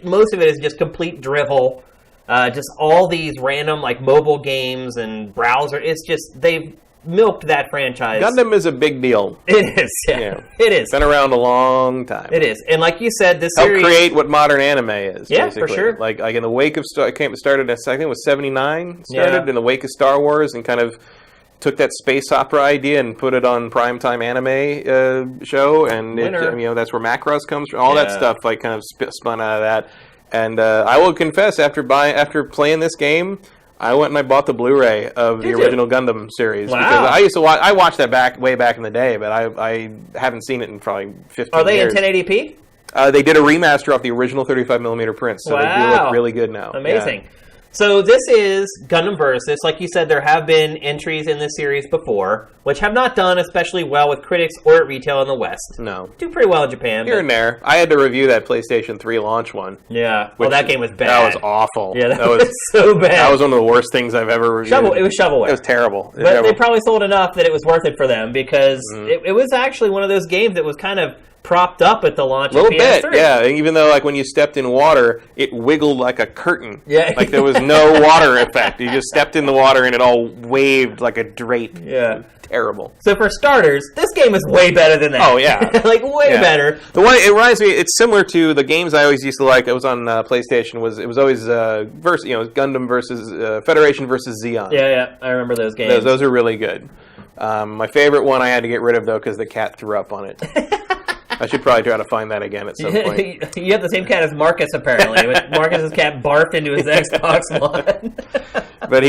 most of it is just complete drivel. Just all these random mobile games and browser. It's just they've milked that franchise. Gundam is a big deal. It is. Yeah. It is. It's been around a long time. It is. And like you said, this series helped create what modern anime is. Yeah, basically. For sure. Like in the wake of I think it was 79 started in the wake of Star Wars and kind of took that space opera idea and put it on primetime anime show, and that's where Macross comes from. All that stuff kind of spun out of that. And I will confess, after playing this game, I went and I bought the Blu-ray of the original Gundam series. Wow. Because I watched that way back in the day, but I haven't seen it in probably 15 years. Are they in 1080p? They did a remaster off the original 35mm print, so they do look really good now. Amazing. Yeah. So this is Gundam Versus. Like you said, there have been entries in this series before, which have not done especially well with critics or at retail in the West. No. Do pretty well in Japan. Here and there. I had to review that PlayStation 3 launch one. Yeah. Well, that game was bad. That was awful. Yeah, that was so bad. That was one of the worst things I've ever reviewed. It was shovelware. It was terrible. But they probably sold enough that it was worth it for them because it was actually one of those games that was kind of propped up at the launch a little of PS3. bit, yeah. Even though, like, when you stepped in water, it wiggled like a curtain. Yeah. Like, there was no water effect. You just stepped in the water and it all waved like a drape. Yeah. Terrible. So for starters, this game is way better than that. Oh, yeah. Like, way better. The one, it reminds me, it's similar to the games I always used to like. It was on PlayStation. It was always Gundam versus Federation versus Xeon. Yeah, I remember those games. Those are really good. My favorite one I had to get rid of, though, because the cat threw up on it. I should probably try to find that again at some point. You have the same cat as Marcus, apparently. Marcus's cat barfed into his Xbox One. But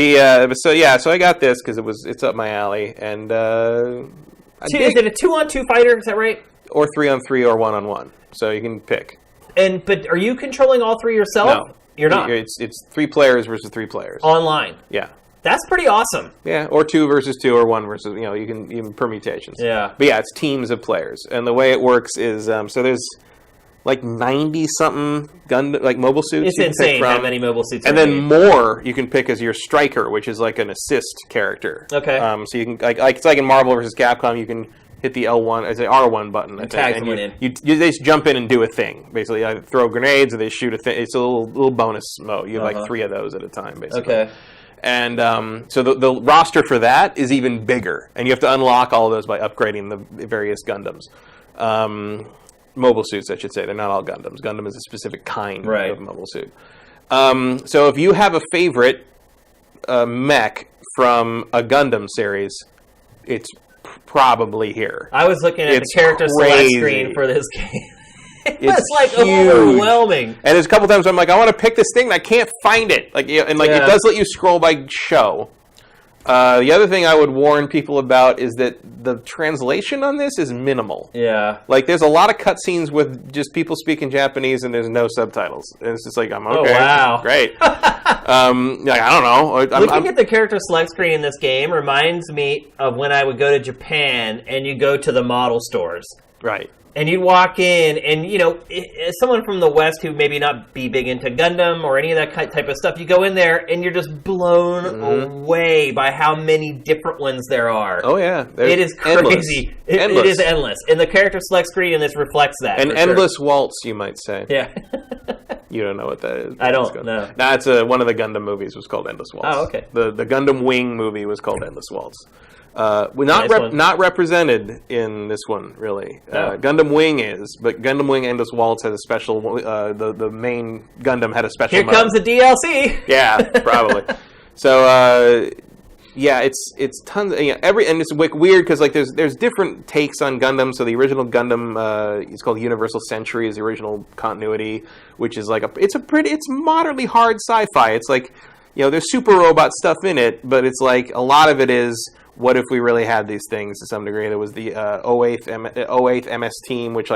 so I got this because it's up my alley, and is it a 2-on-2 fighter? Is that right? Or 3-on-3 or 1-on-1, so you can pick. But are you controlling all three yourself? No, you're not. It's 3 players versus 3 players online. Yeah. That's pretty awesome. Yeah, or 2 versus 2, or 1 versus, you can even permutations. Yeah. But yeah, it's teams of players. And the way it works is, so there's like 90-something mobile suits it's you can insane pick from. How many mobile suits and then more you can pick as your striker, which is like an assist character. Okay. So you can, it's like in Marvel versus Capcom, you can hit the L1, as the R1 button. And tag someone in. You just jump in and do a thing. Basically, either throw grenades or they shoot a thing. It's a little bonus mode. You have like 3 of those at a time, basically. Okay. And so the roster for that is even bigger. And you have to unlock all of those by upgrading the various Gundams. Mobile suits, I should say. They're not all Gundams. Gundam is a specific kind of mobile suit. So if you have a favorite mech from a Gundam series, it's probably here. I was looking at the character select screen for this game. It's like huge. Overwhelming. And there's a couple times I'm like, I want to pick this thing, and I can't find it. It does let you scroll by show. The other thing I would warn people about is that the translation on this is minimal. Yeah. Like, there's a lot of cutscenes with just people speaking Japanese, and there's no subtitles. And it's just like, I'm okay. Oh, wow. Great. I don't know. Looking at the character select screen in this game reminds me of when I would go to Japan and you go to the model stores. Right. And you'd walk in, and, as someone from the West who maybe not be big into Gundam or any of that type of stuff, you go in there, and you're just blown away by how many different ones there are. Oh, yeah. It is crazy. It is endless. And the character select screen in this reflects that. An endless waltz, you might say. Yeah. You don't know what that is. I don't know. No, it's one of the Gundam movies was called Endless Waltz. Oh, okay. The Gundam Wing movie was called Endless Waltz. Not represented in this one, really. No. Gundam Wing is, but Gundam Wing Endless Waltz had a special. The main Gundam had a special. Here comes the DLC. Yeah, probably. So it's tons. And it's weird because there's different takes on Gundam. So the original Gundam, it's called Universal Century, is the original continuity, which is it's moderately hard sci-fi. It's like there's super robot stuff in it, but it's like a lot of it is. What if we really had these things to some degree? There was the 08th MS Team, which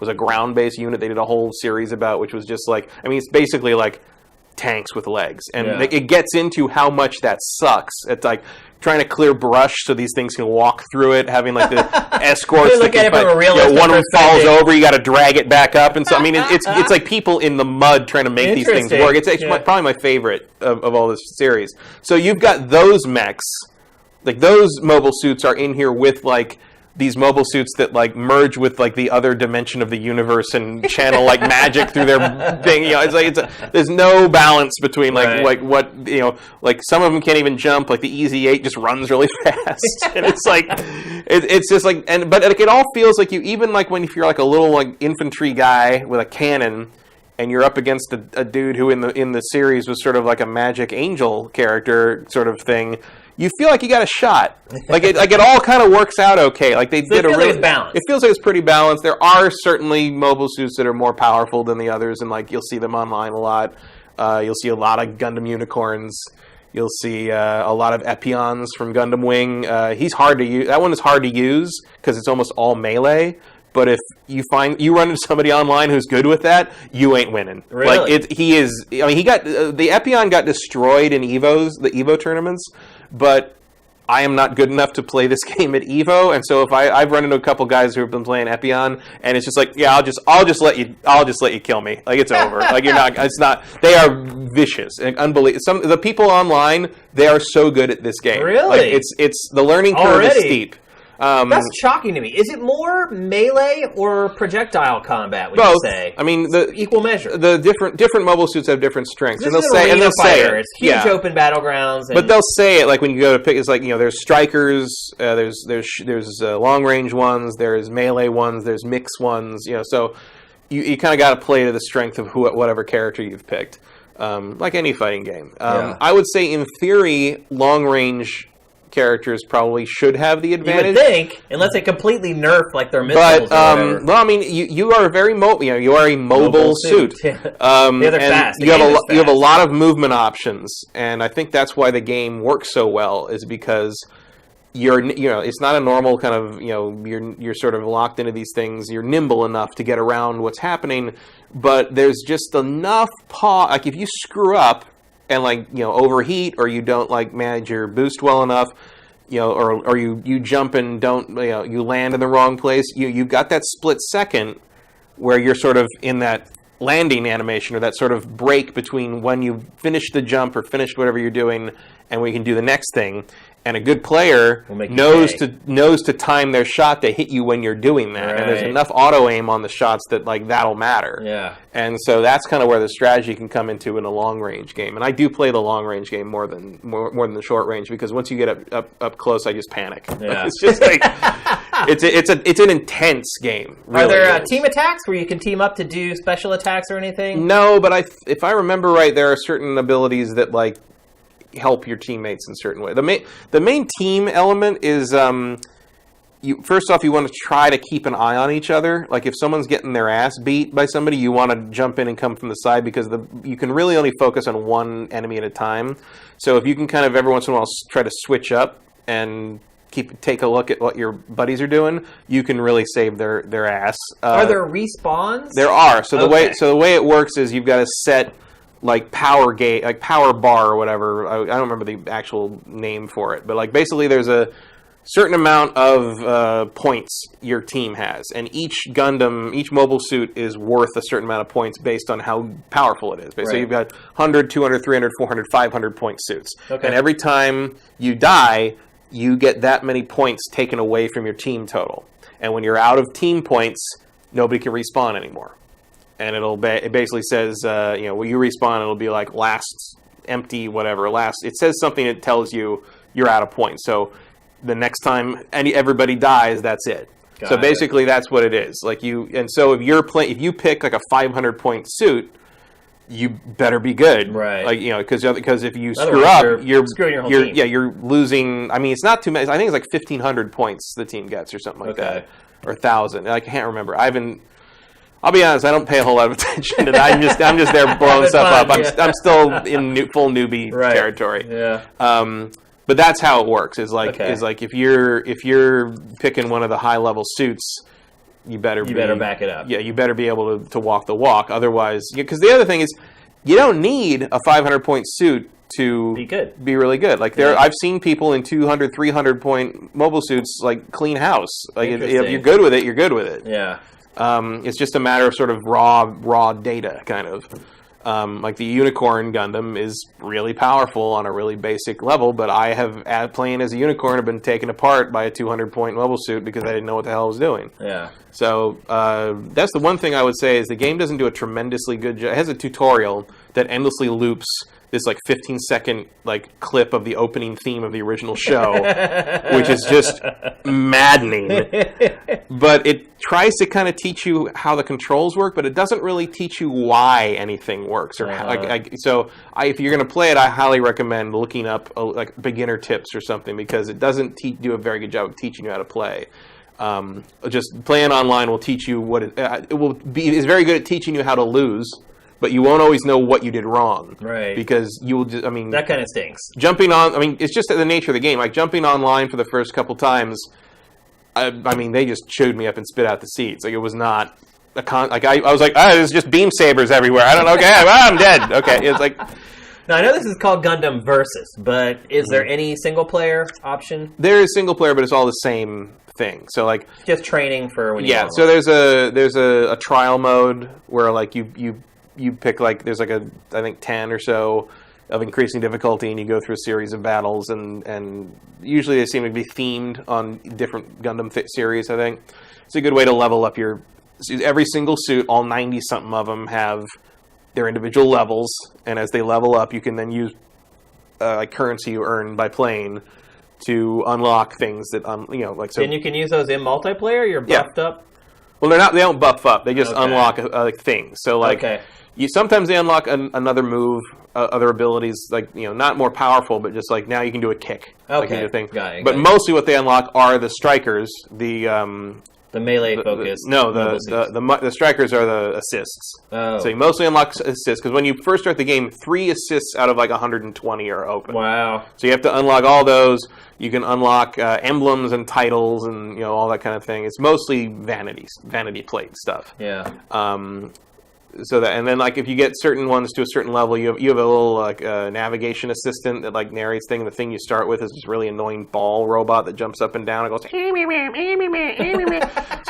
was a ground-based unit they did a whole series about, which was just it's basically like tanks with legs. And it gets into how much that sucks. It's like trying to clear brush so these things can walk through it, having like the escorts. Look at it from a realistic one of them falls over, you got to drag it back up. And so, it's like people in the mud trying to make these things work. It's probably my favorite of all this series. So you've got those mechs. Like, those mobile suits are in here with, these mobile suits that, merge with, the other dimension of the universe and channel, magic through their thing. There's no balance between, some of them can't even jump. Like, the Easy 8 just runs really fast. And it's it's just, but it all feels like if you're, a little, infantry guy with a cannon, and you're up against a dude who in the series was sort of like a magic angel character sort of thing, you feel like you got a shot. It all kind of works out okay. Like, they did a really balance. It feels like it's pretty balanced. There are certainly mobile suits that are more powerful than the others, and you'll see them online a lot. You'll see a lot of Gundam unicorns. You'll see a lot of Epions from Gundam Wing. He's hard to use. That one is hard to use because it's almost all melee. But if you run into somebody online who's good with that, you ain't winning. Really? The Epion got destroyed in the Evo tournaments, but I am not good enough to play this game at Evo, and so if I've run into a couple guys who have been playing Epion, and it's just I'll just let you kill me. It's over. You're not. It's not. They are vicious and unbelievable. The people online, they are so good at this game. Really? It's the learning curve is steep. That's shocking to me. Is it more melee or projectile combat? Would Both. you say? I mean, the equal measure. The different mobile suits have different strengths, This and is they'll say it. It's huge open battlegrounds. But they'll say it like when you go to pick. It's like there's strikers, there's long range ones, there's melee ones, there's mix ones. So you kind of got to play to the strength of whatever character you've picked, like any fighting game. I would say in theory, long range characters probably should have the advantage. You would think, unless they completely nerf like their missiles. But well, I mean, you are very mobile. You are a mobile suit. They're fast. You have a lot of movement options, and I think that's why the game works so well. Is because it's not a normal kind of you're sort of locked into these things. You're nimble enough to get around what's happening, but there's just enough like if you screw up and overheat, or you don't manage your boost well enough, or you jump and don't you land in the wrong place, you've got that split second where you're sort of in that landing animation, or that sort of break between when you finish the jump or finish whatever you're doing and when you can do the next thing. And a good player knows to time their shot to hit you when you're doing that. Right. And there's enough auto aim on the shots that that'll matter. Yeah. And so that's kind of where the strategy can come into in a long range game. And I do play the long range game more than the short range, because once you get up close, I just panic. Yeah. It's just it's an intense game. Really. Are there team attacks where you can team up to do special attacks or anything? No, but if I remember right, there are certain abilities that help your teammates in certain way. The main team element is first off, you want to try to keep an eye on each other. Like if someone's getting their ass beat by somebody, you want to jump in and come from the side, because you can really only focus on one enemy at a time. So if you can kind of every once in a while try to switch up and take a look at what your buddies are doing, you can really save their ass. Are there respawns? There are. So the way it works is you've got to set power gate, power bar or whatever. I don't remember the actual name for it, but basically there's a certain amount of points your team has, and each mobile suit is worth a certain amount of points based on how powerful it is. So you've got 100, 200, 300, 400, 500 point suits. Okay. And every time you die, you get that many points taken away from your team total. And when you're out of team points, nobody can respawn anymore. And it basically says, when you respawn, it'll be last empty, whatever. It says something that tells you you're out of points. So the next time everybody dies, that's it. So basically, that's what it is. So if you pick a 500 point suit, you better be good, right? Because if you screw up, you're screwing your whole team. Yeah, you're losing. I mean, it's not too many. I think it's 1,500 points the team gets, or something like that, or 1,000. I can't remember. I'll be honest, I don't pay a whole lot of attention to that. I'm just there blowing stuff up. I'm still in full newbie territory. Yeah. But that's how it works. Is if you're picking one of the high level suits, you better back it up. Yeah, you better be able to walk the walk. Otherwise, because the other thing is, you don't need a 500 point suit to be really good. I've seen people in 200, 300 point mobile suits clean house. If you're good with it, you're good with it. Yeah. It's just a matter of sort of raw data, kind of. The Unicorn Gundam is really powerful on a really basic level, but I have, playing as a Unicorn, have been taken apart by a 200-point mobile suit because I didn't know what the hell I was doing. Yeah. So that's the one thing I would say is the game doesn't do a tremendously good job. It has a tutorial that endlessly loops this 15-second clip of the opening theme of the original show, which is just maddening. But it tries to kind of teach you how the controls work, but it doesn't really teach you why anything works. Or if you're going to play it, I highly recommend looking up beginner tips or something, because it doesn't do a very good job of teaching you how to play. Just playing online will teach you is very good at teaching you how to lose. But you won't always know what you did wrong. Right. Because you will just, that kind of stinks. It's just the nature of the game. Jumping online for the first couple times, they just chewed me up and spit out the seats. It was not I was there's just beam sabers everywhere. I don't know. Okay, I'm dead. Okay. It's Now, I know this is called Gundam Versus, but is there any single-player option? There is single-player, but it's all the same thing. So, just training for when you want. So there's a trial mode where, you pick, there's I think 10 or so of increasing difficulty, and you go through a series of battles, and usually they seem to be themed on different Gundam series, I think. It's a good way to level up every single suit, all 90-something of them have their individual levels, and as they level up, you can then use like currency you earn by playing to unlock things that, like so. And you can use those in multiplayer? You're buffed up? Well, they don't buff up. They just unlock a thing. So, like, sometimes they unlock another move, other abilities, like, not more powerful, but just like now you can do a kick. Okay. Like, thing. Got it. Mostly what they unlock are the strikers, the melee focus. The strikers are the assists. Oh. So you mostly unlock assists, because when you first start the game, 3 assists out of like 120 are open. Wow. So you have to unlock all those. You can unlock emblems and titles and all that kind of thing. It's mostly vanity plate stuff. Yeah. And then like if you get certain ones to a certain level, you have a little like navigation assistant that like narrates things. The thing you start with is this really annoying ball robot that jumps up and down and goes. So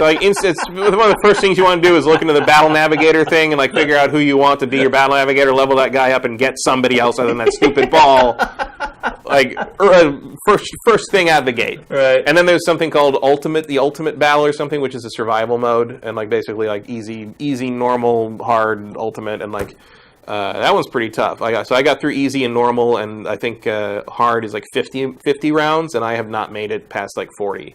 like it's one of the first things you want to do is look into the battle navigator thing and like figure out who you want to be your battle navigator, level that guy up, and get somebody else other than that stupid ball. Like first thing out of the gate, right? And then there's something called the ultimate battle or something, which is a survival mode, and like basically like easy, normal, hard, ultimate, and like that one's pretty tough. I got through easy and normal, and I think hard is like 50 rounds, and I have not made it past like 40.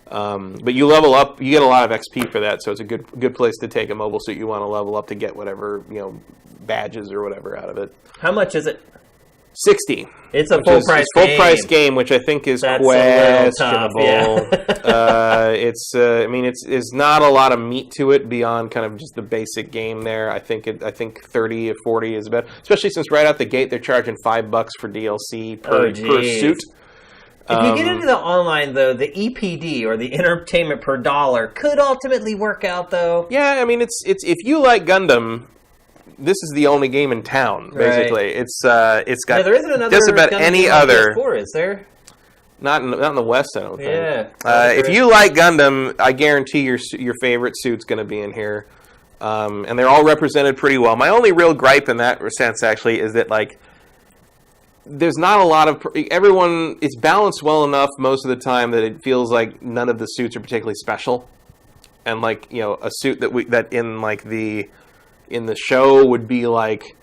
But you level up, you get a lot of XP for that, so it's a good place to take a mobile suit you want to level up to get whatever badges or whatever out of it. How much is it? 60. It's a full price game, which I think is That's questionable. Yeah. It's not a lot of meat to it beyond kind of just the basic game there. I think 30 or 40 is better, especially since right out the gate they're charging $5 for DLC per suit. If you get into the online, though, the EPD, or the entertainment per dollar, could ultimately work out, though. Yeah, I mean, it's if you like Gundam, this is the only game in town, basically. Right. It's got there isn't another just about Gundam any other. PS4, is there? Not in the West, I don't think. Yeah. If you like Gundam, I guarantee your favorite suit's going to be in here, and they're all represented pretty well. My only real gripe in that sense, actually, is that like there's not a lot of everyone. It's balanced well enough most of the time that it feels like none of the suits are particularly special, and like a suit that in the show would be like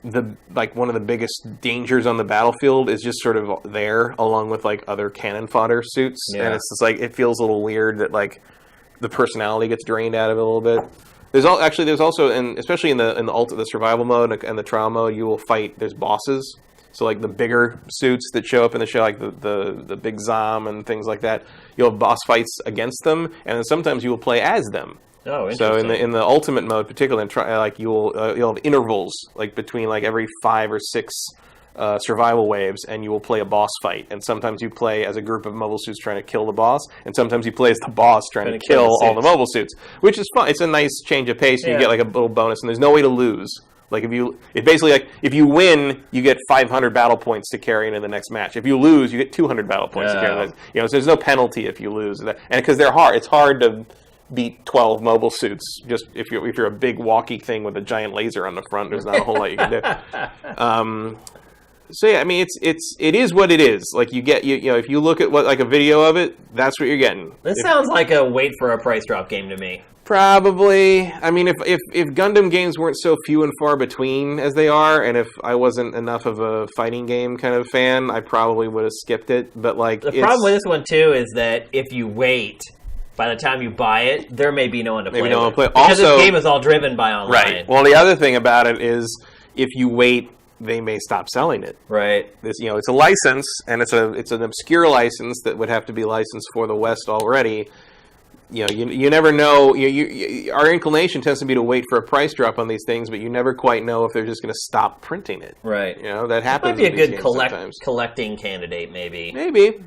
one of the biggest dangers on the battlefield is just sort of there along with like other cannon fodder suits, and it's just like it feels a little weird that like the personality gets drained out of it a little bit. There's also especially in the survival mode and the trial mode, you will fight. There's bosses. So like the bigger suits that show up in the show, like the big Zom and things like that, you'll have boss fights against them, and then sometimes you will play as them. Oh, interesting. So in the ultimate mode, particularly, you'll have intervals like between like every 5 or 6 survival waves, and you will play a boss fight. And sometimes you play as a group of mobile suits trying to kill the boss, and sometimes you play as the boss trying to kill all the mobile suits, which is fun. It's a nice change of pace, and you get like a little bonus, and there's no way to lose. Like if you win, you get 500 battle points to carry into the next match. If you lose, you get 200 battle points to carry. So there's no penalty if you lose, and because they're hard, it's hard to beat 12 mobile suits. Just if you're a big walkie thing with a giant laser on the front, there's not a whole lot you can do. So yeah, I mean it is what it is. Like if you look at like a video of it, that's what you're getting. This sounds like a wait for a price drop game to me. Probably. I mean, if Gundam games weren't so few and far between as they are, and if I wasn't enough of a fighting game kind of fan, I probably would have skipped it. But like the problem with this one too is that if you wait, by the time you buy it, there may be no one to play with. Because also, this game is all driven by online. Right. Well, the other thing about it is if you wait, they may stop selling it. Right. It's a license, and it's an obscure license that would have to be licensed for the West already. You never know. Our inclination tends to be to wait for a price drop on these things, but you never quite know if they're just going to stop printing it. Right. That happens. It might be a good collecting candidate, maybe. Maybe.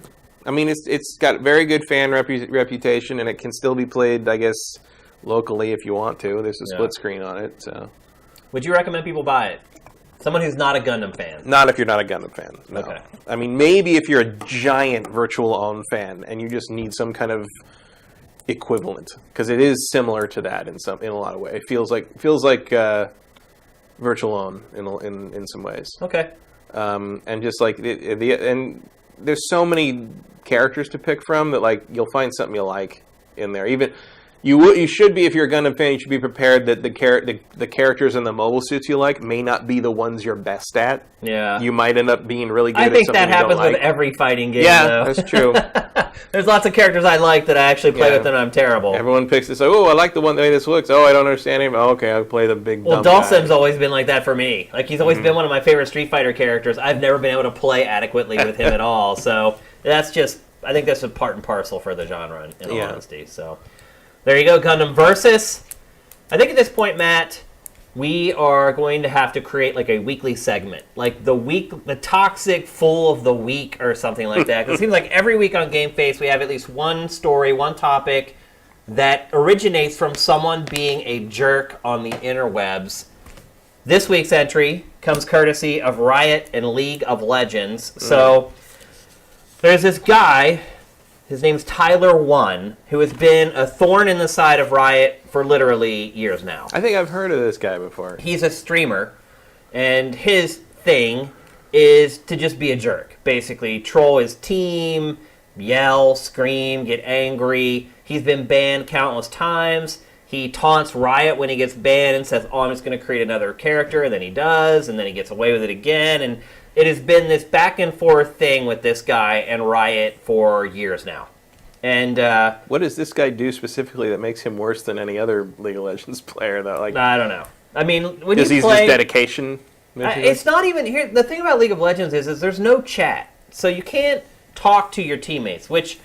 I mean, it's got very good fan reputation, and it can still be played, I guess, locally if you want to. There's a split screen on it. So, would you recommend people buy it? Someone who's not a Gundam fan. Not if you're not a Gundam fan. No. Okay. I mean, maybe if you're a giant Virtual On fan and you just need some kind of equivalent, because it is similar to that in a lot of ways. It feels like virtual own in some ways. Okay. And just like and there's so many characters to pick from that like you'll find something you like in there. Even you should be, if you're a Gundam fan, you should be prepared that the characters in the mobile suits you like may not be the ones you're best at. Yeah. You might end up being really good I at think something that you don't happens with like. every fighting game, Yeah, though. that's true. There's lots of characters I like that I actually play with and I'm terrible. Everyone picks this. Oh, I like the way this looks. Oh, I don't understand him. Oh, okay, I'll play the big dumb Dawson's guy. always been like that for me. Like, he's always been one of my favorite Street Fighter characters. I've never been able to play adequately with him at all. So that's just, I think that's a part and parcel for the genre, in all honesty. So there you go, Gundam Versus. I think at this point, Matt, we are going to have to create like a weekly segment, like the toxic full of the week or something like that. 'Cause it seems like every week on GameFace we have at least one story, one topic that originates from someone being a jerk on the interwebs. This week's entry comes courtesy of Riot and League of Legends. So there's this guy. His name's Tyler One, who has been a thorn in the side of Riot for literally years now. I think I've heard of this guy before. He's a streamer, and his thing is to just be a jerk. Basically, troll his team, yell, scream, get angry. He's been banned countless times. He taunts Riot when he gets banned and says, oh, I'm just going to create another character, and then he does, and then he gets away with it again, and it has been this back and forth thing with this guy and Riot for years now. And what does this guy do specifically that makes him worse than any other League of Legends player? That like I don't know. I mean, when he's you play, just dedication. It's not even here. The thing about League of Legends is there's no chat, so you can't talk to your teammates. Which,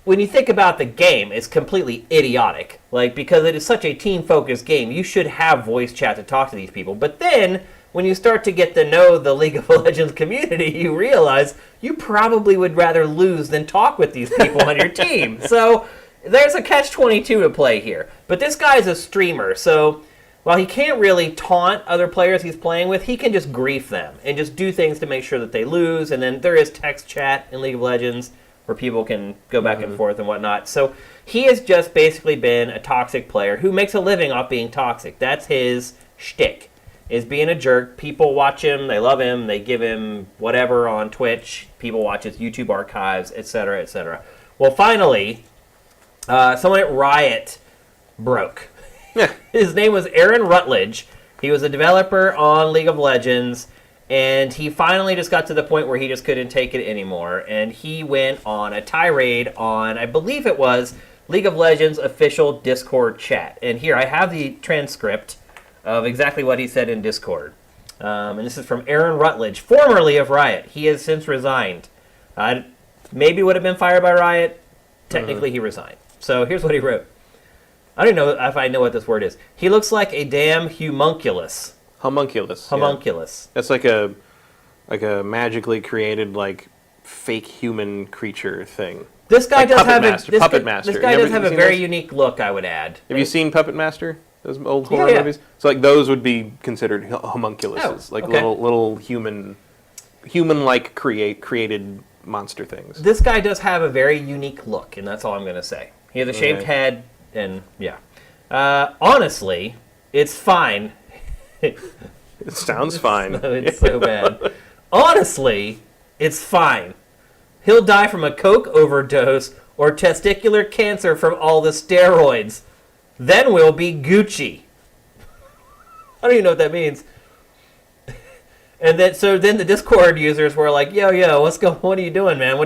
when you think about the game, is completely idiotic. Like, because it is such a team-focused game, you should have voice chat to talk to these people. But then, when you start to get to know the League of Legends community, you realize you probably would rather lose than talk with these people on your team. So there's a catch-22 to play here. But this guy's a streamer, so while he can't really taunt other players he's playing with, he can just grief them and just do things to make sure that they lose. And then there is text chat in League of Legends where people can go back and forth and whatnot. So he has just basically been a toxic player who makes a living off being toxic. That's his shtick, is being a jerk. People watch him, they love him, they give him whatever on Twitch. People watch his YouTube archives, etc., etc. Well, finally, someone at Riot broke. His name was Aaron Rutledge. He was a developer on League of Legends, and he finally just got to the point where he just couldn't take it anymore, and he went on a tirade on, I believe it was, League of Legends official Discord chat. And here, I have the transcript of exactly what he said in Discord. And this is from Aaron Rutledge, formerly of Riot. He has since resigned. Maybe would have been fired by Riot. Technically, he resigned. So here's what he wrote. I don't know if I know what this word is. He looks like a damn homunculus. Homunculus. Homunculus. Yeah. That's like a magically created like fake human creature thing. This guy like does have Puppet Master. This guy does have a very unique look, I would add. Have you seen Puppet Master? Those old horror movies. So like those would be considered homunculuses, like little human-like created monster things. This guy does have a very unique look, and that's all I'm going to say. He has a shaved head, and honestly, it's fine. It sounds fine. It's so bad. Honestly, it's fine. He'll die from a coke overdose or testicular cancer from all the steroids. Then we'll be Gucci. I don't even know what that means. And then the Discord users were like, yo, what are you doing, man?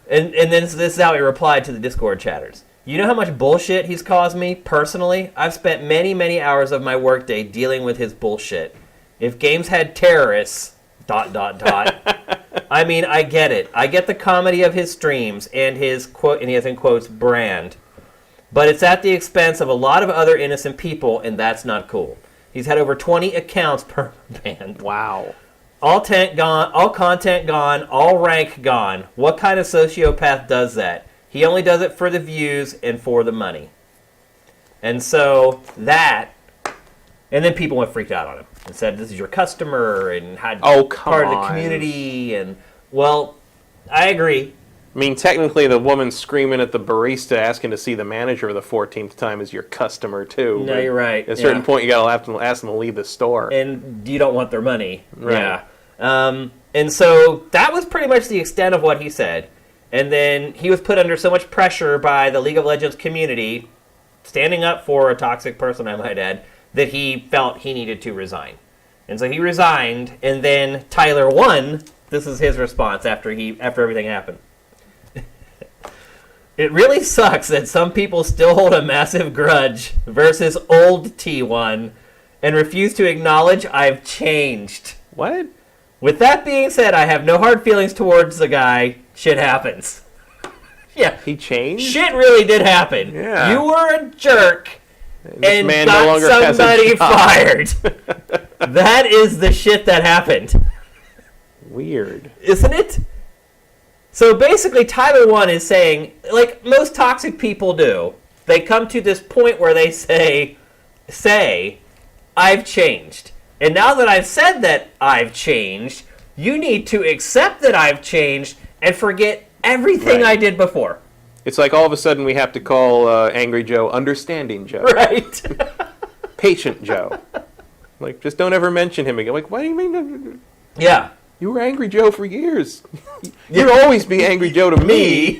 And then this is how he replied to the Discord chatters. You know how much bullshit he's caused me, personally? I've spent many, many hours of my workday dealing with his bullshit. If games had terrorists, ... I mean, I get it. I get the comedy of his streams and his, quote, and he has in quotes, brand. But it's at the expense of a lot of other innocent people, and that's not cool. He's had over 20 accounts perma-banned. Wow. All content gone, all rank gone. What kind of sociopath does that? He only does it for the views and for the money. And so that, and then people went freaked out on him and said, this is your customer, and had part of the community. And, well, I agree. I mean, technically, the woman screaming at the barista asking to see the manager the 14th time is your customer, too. No, you're right. At a certain point, you got to ask them to leave the store. And you don't want their money. Right. Yeah. And so that was pretty much the extent of what he said. And then he was put under so much pressure by the League of Legends community, standing up for a toxic person, I might add, that he felt he needed to resign. And so he resigned, and then Tyler won. This is his response after everything happened. It really sucks that some people still hold a massive grudge versus old T1 and refuse to acknowledge I've changed. What? With that being said, I have no hard feelings towards the guy. Shit happens. Yeah. He changed? Shit really did happen. Yeah. You were a jerk and man got no longer has a somebody job. fired. That is the shit that happened. Weird. Isn't it? So basically, Tyler 1 is saying, like most toxic people do, they come to this point where they say, I've changed. And now that I've said that I've changed, you need to accept that I've changed and forget everything I did before. It's like all of a sudden we have to call Angry Joe Understanding Joe. Right. Patient Joe. Like, just don't ever mention him again. Like, what do you mean? Yeah. You were Angry Joe for years. You'll always be Angry Joe to me.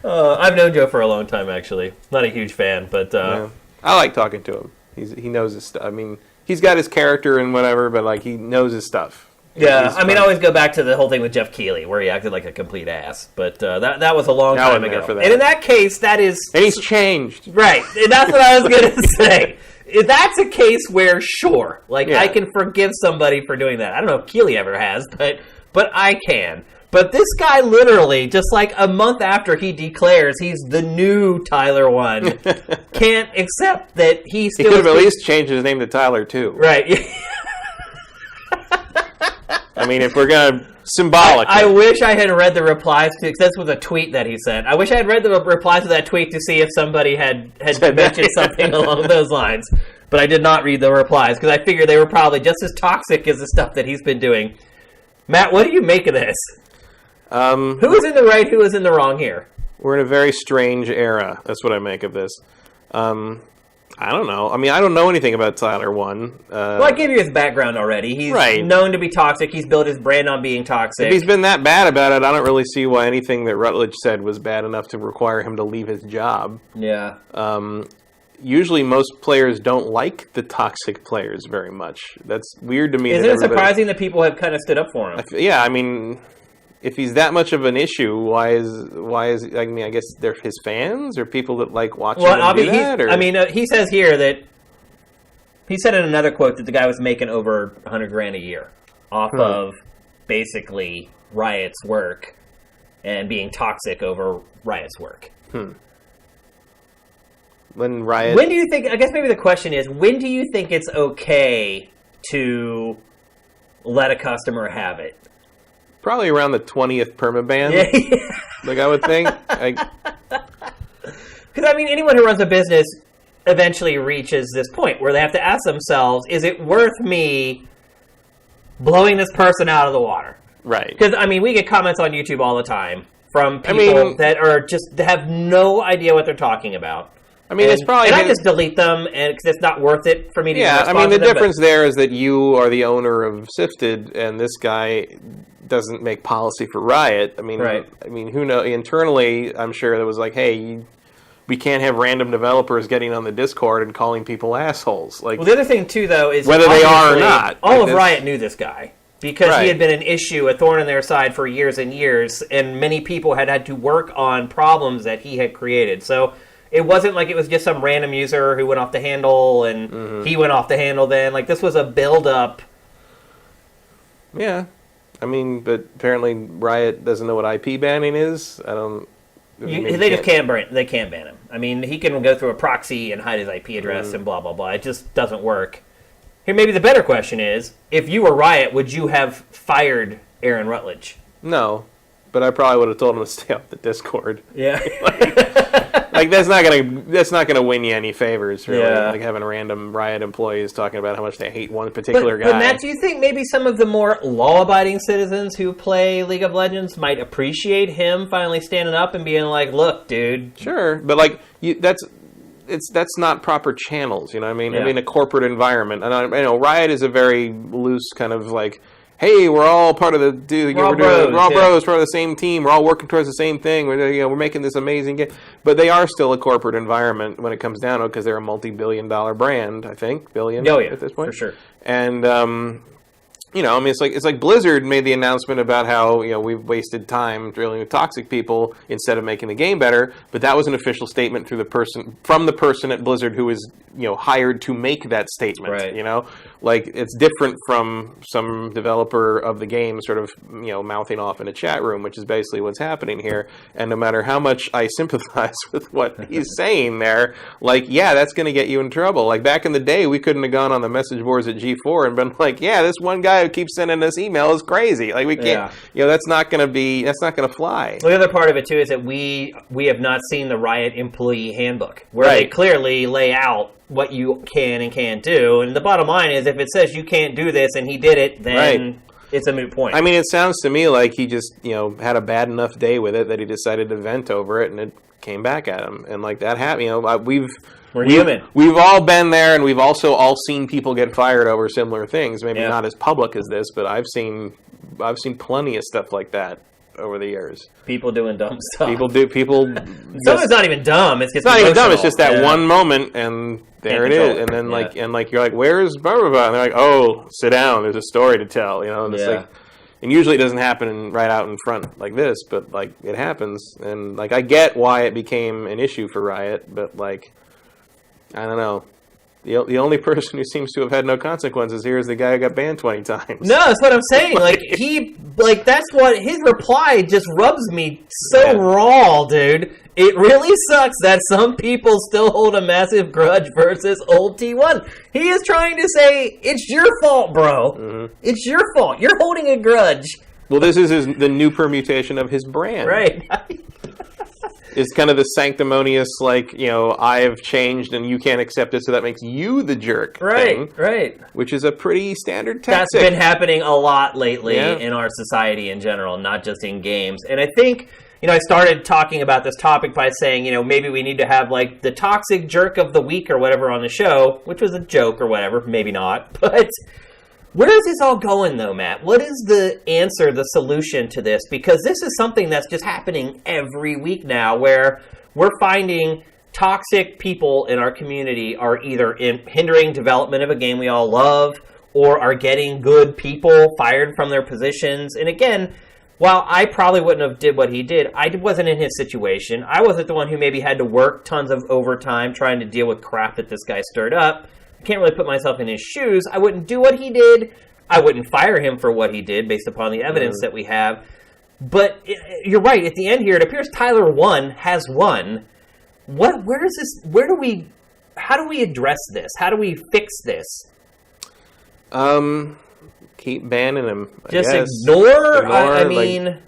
I've known Joe for a long time, actually. Not a huge fan, but... Yeah. I like talking to him. He knows his stuff. I mean, he's got his character and whatever, but, like, he knows his stuff. Yeah, I mean, I always go back to the whole thing with Jeff Keighley, where he acted like a complete ass. But that was a long time ago. And in that case, that is... And he's changed. Right, and that's what I was going to say. That's a case where, sure, I can forgive somebody for doing that. I don't know if Keighley ever has, but I can. But this guy literally, just like a month after he declares he's the new Tyler 1, can't accept that he still... He could have at least changed his name to Tyler 2. Right. I mean, if we're going to symbolic. I wish I had read the replies to... Because this was a tweet that he sent. I wish I had read the replies to that tweet to see if somebody had mentioned something along those lines. But I did not read the replies, because I figured they were probably just as toxic as the stuff that he's been doing. Matt, what do you make of this? Who is in the right, who is in the wrong here? We're in a very strange era. That's what I make of this. I don't know. I mean, I don't know anything about Tyler 1. Well, I gave you his background already. He's known to be toxic. He's built his brand on being toxic. If he's been that bad about it, I don't really see why anything that Rutledge said was bad enough to require him to leave his job. Yeah. Usually most players don't like the toxic players very much. That's weird to me. Isn't it surprising that people have kind of stood up for him? Yeah, I mean... If he's that much of an issue, why is I mean, I guess they're his fans or people that like watching him do that? Or? I mean, he says here that he said in another quote that the guy was making over $100,000 a year off of basically Riot's work and being toxic over Riot's work. When do you think? I guess maybe the question is, when do you think it's okay to let a customer have it? Probably around the 20th permaban. Like I would think. Because I mean, anyone who runs a business eventually reaches this point where they have to ask themselves, is it worth me blowing this person out of the water? Right. Because I mean, we get comments on YouTube all the time from people that are just have no idea what they're talking about. I mean, it's probably... And I just delete them because it's not worth it for me to respond to them. Yeah, I mean, the difference there is that you are the owner of SIFTD, and this guy doesn't make policy for Riot. I mean, I mean, who knows? Internally, I'm sure there was like, hey, we can't have random developers getting on the Discord and calling people assholes. Like, well, the other thing, too, though, is... Whether they are or not. All of Riot knew this guy. Because he had been an issue, a thorn in their side for years and years, and many people had had to work on problems that he had created. So... It wasn't like it was just some random user who went off the handle and he went off the handle then. Like, this was a build-up. Yeah. I mean, but apparently Riot doesn't know what IP banning is. I don't... They just can't ban him. I mean, he can go through a proxy and hide his IP address and blah, blah, blah. It just doesn't work. Here, maybe the better question is, if you were Riot, would you have fired Aaron Rutledge? No. But I probably would have told him to stay off the Discord. Yeah. Like that's not gonna win you any favors, really. Yeah. Like having random Riot employees talking about how much they hate one particular guy. But Matt, do you think maybe some of the more law-abiding citizens who play League of Legends might appreciate him finally standing up and being like, "Look, dude." Sure, but like that's not proper channels. You know what I mean? Yeah. I mean, a corporate environment, and I know Riot is a very loose kind of like, hey, we're all part of the we're all bros, part of the same team. We're all working towards the same thing. We're making this amazing game. But they are still a corporate environment when it comes down to it because they're a multi-billion-dollar brand. I think billion at this point for sure. And I mean, it's like Blizzard made the announcement about how we've wasted time dealing with toxic people instead of making the game better. But that was an official statement from the person at Blizzard who was hired to make that statement. Right. Like it's different from some developer of the game sort of mouthing off in a chat room, which is basically what's happening here. And no matter how much I sympathize with what he's saying there, like that's going to get you in trouble. Like back in the day, we couldn't have gone on the message boards at G4 and been like, this one guy who keeps sending us email is crazy. Like we can't, that's not going to fly. Well, the other part of it too is that we have not seen the Riot employee handbook where they clearly lay out what you can and can't do. And the bottom line is if it says you can't do this and he did it, then it's a moot point. I mean, it sounds to me like he just, had a bad enough day with it that he decided to vent over it and it came back at him. And like that happened, we're human. We've all been there, and we've also all seen people get fired over similar things. Maybe not as public as this, but I've seen plenty of stuff like that over the years. People doing dumb stuff. Some of it's not even dumb. It's not even dumb. It's just that one moment, and there it is. And then you're like, where's blah blah blah? And they're like, oh, sit down. There's a story to tell. And it's like. And usually it doesn't happen right out in front like this, but like it happens. And like I get why it became an issue for Riot, but like I don't know. The only person who seems to have had no consequences here is the guy who got banned 20 times. No, that's what I'm saying. That's what his reply just rubs me so raw, dude. It really sucks that some people still hold a massive grudge versus old T1. He is trying to say, it's your fault, bro. Mm-hmm. It's your fault. You're holding a grudge. Well, this is the new permutation of his brand. Right. It's kind of the sanctimonious, I have changed and you can't accept it, so that makes you the jerk thing. Right. Which is a pretty standard tactic. That's been happening a lot lately in our society in general, not just in games. And I think, I started talking about this topic by saying, maybe we need to have, the toxic jerk of the week or whatever on the show, which was a joke or whatever, maybe not, but... Where is this all going, though, Matt? What is the answer, the solution to this? Because this is something that's just happening every week now, where we're finding toxic people in our community are either hindering development of a game we all love, or are getting good people fired from their positions. And again, while I probably wouldn't have did what he did, I wasn't in his situation. I wasn't the one who maybe had to work tons of overtime trying to deal with crap that this guy stirred up. I can't really put myself in his shoes. I wouldn't do what he did. I wouldn't fire him for what he did based upon the evidence that we have. But you're right. At the end here, it appears Tyler has won. Where is this? How do we address this? How do we fix this? Keep banning him. Just ignore? I mean...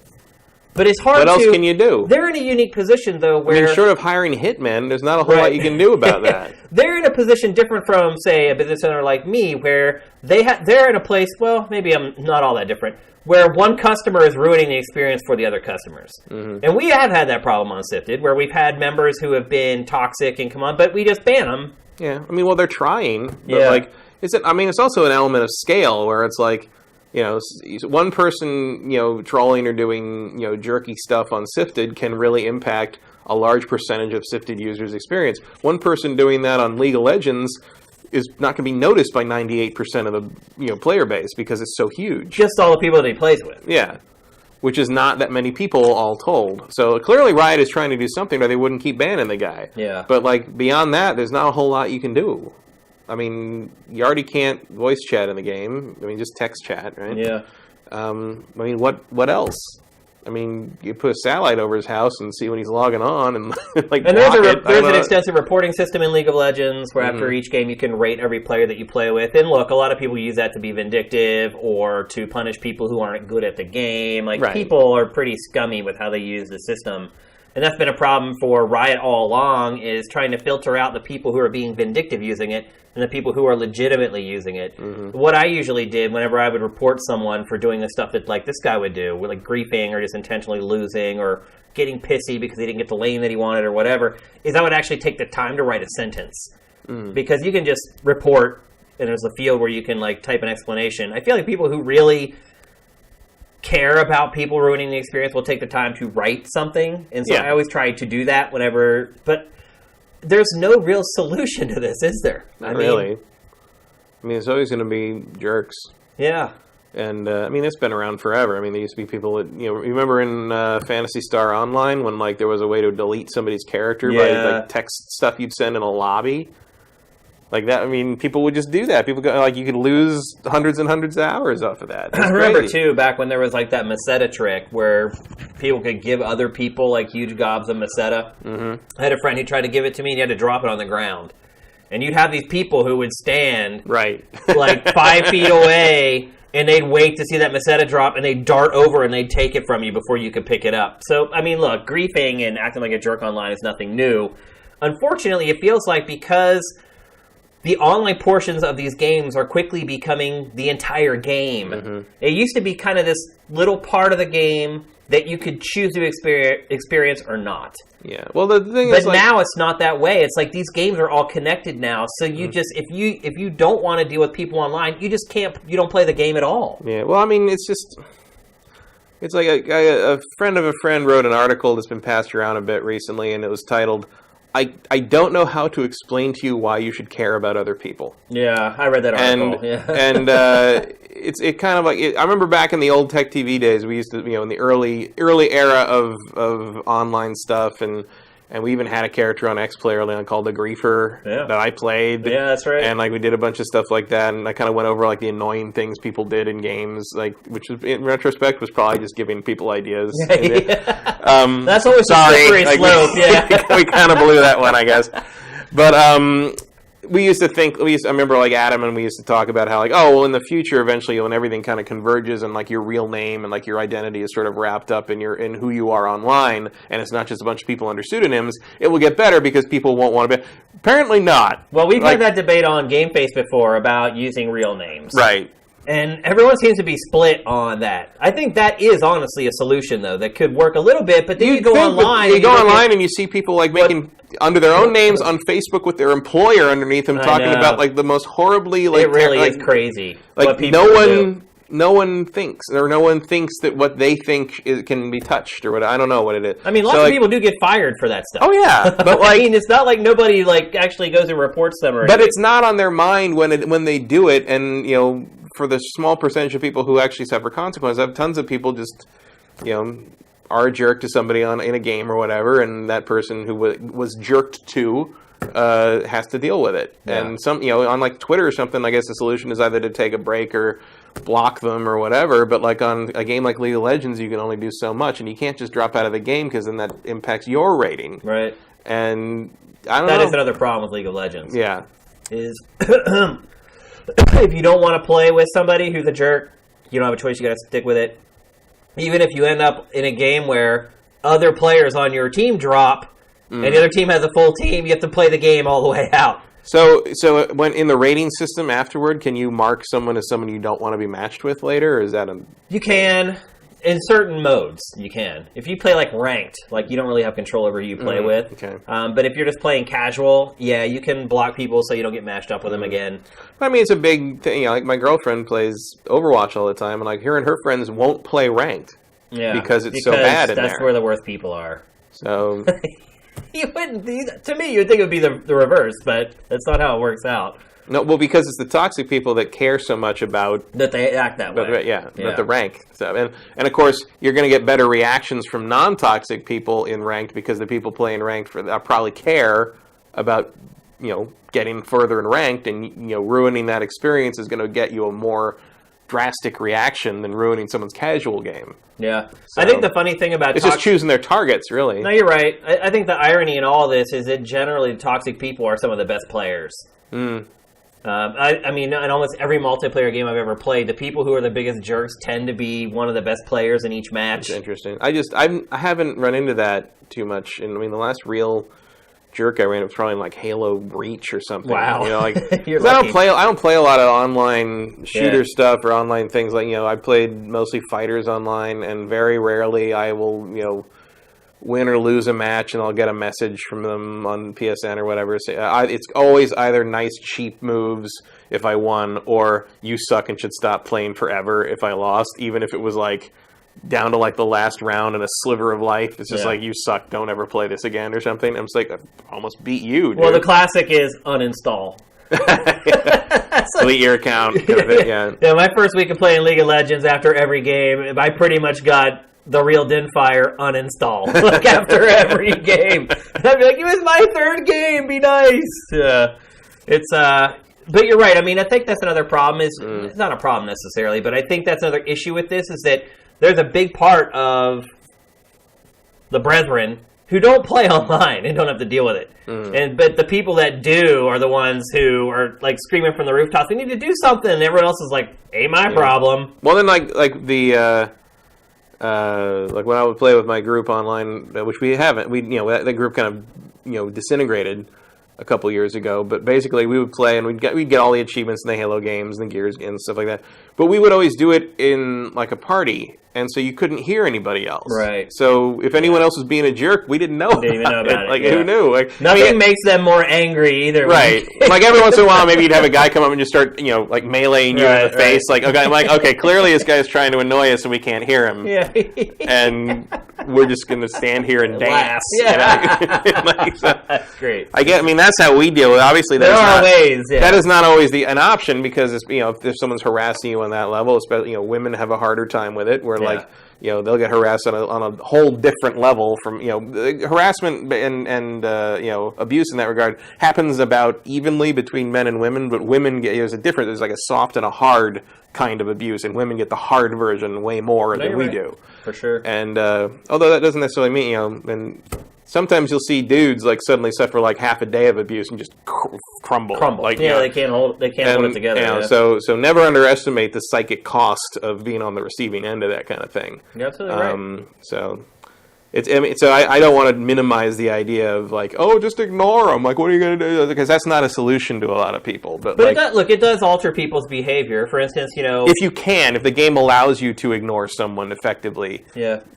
But it's hard to... What else can you do? They're in a unique position, though, where... short of hiring hitmen, there's not a whole lot you can do about that. They're in a position different from, say, a business owner like me, where they're in a place, well, maybe I'm not all that different, where one customer is ruining the experience for the other customers. Mm-hmm. And we have had that problem on SIFTD, where we've had members who have been toxic and come on, but we just ban them. Yeah, they're trying. But it's also an element of scale, where it's like... one person, trolling or doing, jerky stuff on SIFTD can really impact a large percentage of SIFTD users' experience. One person doing that on League of Legends is not going to be noticed by 98% of the, player base because it's so huge. Just all the people that he plays with. Yeah. Which is not that many people all told. So clearly Riot is trying to do something or they wouldn't keep banning the guy. Yeah. But, beyond that, there's not a whole lot you can do. You already can't voice chat in the game. Just text chat, right? Yeah. What else? You put a satellite over his house and see when he's logging on, and And there's an extensive reporting system in League of Legends where after each game you can rate every player that you play with. And look, a lot of people use that to be vindictive or to punish people who aren't good at the game. People are pretty scummy with how they use the system. And that's been a problem for Riot all along, is trying to filter out the people who are being vindictive using it and the people who are legitimately using it. What I usually did whenever I would report someone for doing the stuff that like this guy would do, like griefing or just intentionally losing or getting pissy because he didn't get the lane that he wanted or whatever, is I would actually take the time to write a sentence. Because you can just report, and there's a field where you can like type an explanation. I feel like people who really care about people ruining the experience will take the time to write something, and so I always try to do that whenever, but there's no real solution to this, is there? Not really. I mean, it's always going to be jerks. Yeah. And, I mean, it's been around forever. I mean, there used to be people that, you know, remember in Phantasy Star Online when, like, there was a way to delete somebody's character by, like, text stuff you'd send in a lobby? Like that, I mean, people would just do that. People go, like, you could lose hundreds and hundreds of hours off of that. That's I remember, crazy. too, back when there was, like, that Meseta trick where people could give other people, like, huge gobs of Meseta. I had a friend who tried to give it to me, and he had to drop it on the ground. And you'd have these people who would stand, like, 5 feet away, and they'd wait to see that Meseta drop, and they'd dart over, and they'd take it from you before you could pick it up. So, I mean, look, griefing and acting like a jerk online is nothing new. Unfortunately, it feels like because the online portions of these games are quickly becoming the entire game. It used to be kind of this little part of the game that you could choose to experience or not. Yeah. Well, the thing is, but now it's not that way. It's like these games are all connected now. So you just if you don't want to deal with people online, you just can't. You don't play the game at all. Yeah. Well, I mean, it's like a friend of a friend wrote an article that's been passed around a bit recently, and it was titled, I don't know how to explain to you why you should care about other people. Yeah, I read that article. And it kind of like I remember back in the old Tech TV days, we used to, you know, in the early era of online stuff, and we even had a character on X-Play early on called the Griefer that I played. Yeah, that's right. And like we did a bunch of stuff like that, and I kind of went over like the annoying things people did in games, like which was, in retrospect was probably just giving people ideas. That's always a slippery slope. We kind of blew that one, I guess. But we used to think, I remember like Adam and we used to talk about how like, oh, well in the future eventually when everything kind of converges and like your real name and like your identity is sort of wrapped up in who you are online, and it's not just a bunch of people under pseudonyms, it will get better because people won't want to be. Apparently not. Well, we've had that debate on GameFace before about using real names. Right. And everyone seems to be split on that. I think that is honestly a solution, though, that could work a little bit. But then you go online. You go online and you see people like making under their own names on Facebook with their employer underneath them, talking about like the most horribly like. It really is crazy. Like no one thinks that what they think can be touched or what. I don't know what it is. I mean, lots of people do get fired for that stuff. Oh yeah, but like, I mean, it's not like nobody like actually goes and reports them or anything. But it's not on their mind when they do it, and you know. For the small percentage of people who actually suffer consequences, I have tons of people just, you know, are a jerk to somebody in a game or whatever, and that person who was jerked to has to deal with it. Yeah. And some, you know, on like Twitter or something, I guess the solution is either to take a break or block them or whatever. But like on a game like League of Legends, you can only do so much, and you can't just drop out of the game because then that impacts your rating. Right. And I don't know. That is another problem with League of Legends. Yeah. Is if you don't want to play with somebody who's a jerk, you don't have a choice. You got to stick with it. Even if you end up in a game where other players on your team drop, and the other team has a full team, you have to play the game all the way out. So when in the rating system afterward, can you mark someone as someone you don't want to be matched with later, or is that a... You can. In certain modes, you can. If you play like ranked, like you don't really have control over who you play with. Okay. But if you're just playing casual, yeah, you can block people so you don't get matched up with them again. I mean, it's a big thing. You know, like my girlfriend plays Overwatch all the time, and like her and her friends won't play ranked. Yeah, because it's so bad in there. That's where the worst people are. So you wouldn't. To me, you'd think it would be the reverse, but that's not how it works out. No, well, because it's the toxic people that care so much about... That they act that way. About the rank. So, and of course, you're going to get better reactions from non-toxic people in ranked because the people playing ranked probably care about, you know, getting further in ranked, and, you know, ruining that experience is going to get you a more drastic reaction than ruining someone's casual game. Yeah. So, I think the funny thing about... It's just choosing their targets, really. No, you're right. I think the irony in all this is that generally toxic people are some of the best players. I mean, in almost every multiplayer game I've ever played, the people who are the biggest jerks tend to be one of the best players in each match. That's interesting. I haven't run into that too much. And I mean, the last real jerk I ran into was probably like Halo Reach or something. Wow. You know, like I don't play a lot of online shooter stuff or online things. Like, you know, I played mostly fighters online, and very rarely I will, you know, win or lose a match, and I'll get a message from them on PSN or whatever. It's always either nice, cheap moves if I won, or you suck and should stop playing forever if I lost, even if it was like down to like the last round and a sliver of life. It's just like, you suck, don't ever play this again or something. I'm just like, I almost beat you, dude. Well, the classic is uninstall. Delete your account. Kind of thing, yeah, my first week of playing League of Legends, after every game, I pretty much got the real Dinfire uninstall, like after every game. And I'd be like, it was my third game, be nice. But you're right. I mean, I think that's another problem. It's not a problem necessarily, but I think that's another issue with this, is that there's a big part of the brethren who don't play online and don't have to deal with it. But the people that do are the ones who are like screaming from the rooftops, we need to do something, and everyone else is like, ain't my problem. Well, then like the like when I would play with my group online, which we haven't, that group kind of disintegrated a couple years ago. But basically, we would play and we'd get all the achievements in the Halo games and the Gears and stuff like that. But we would always do it in like a party, and so you couldn't hear anybody else. Right. So if anyone else was being a jerk, we didn't know. Didn't even know about it. Like, who knew? Like, nothing makes them more angry either. Right. Like every once in a while, maybe you'd have a guy come up and just start, like meleeing you in the face. Like, okay, I'm like, okay, clearly this guy's trying to annoy us and we can't hear him. Yeah. And we're just going to stand here and dance. Yeah. Like, so, that's great. I mean, that's how we deal with it. Obviously, there are ways. Yeah. That is not always an option, because it's, if someone's harassing you on that level, especially, women have a harder time with it, where like, they'll get harassed on a whole different level from, harassment and abuse in that regard happens about evenly between men and women, but women there's like a soft and a hard kind of abuse, and women get the hard version way more than we do. For sure. And although that doesn't necessarily mean, and sometimes you'll see dudes like suddenly suffer like half a day of abuse and just crumble. Like, they can't hold it together. So never underestimate the psychic cost of being on the receiving end of that kind of thing. You're absolutely right. So I don't want to minimize the idea of like, oh, just ignore them. Like, what are you going to do? Because that's not a solution to a lot of people. But like, it does alter people's behavior. For instance, if the game allows you to ignore someone effectively,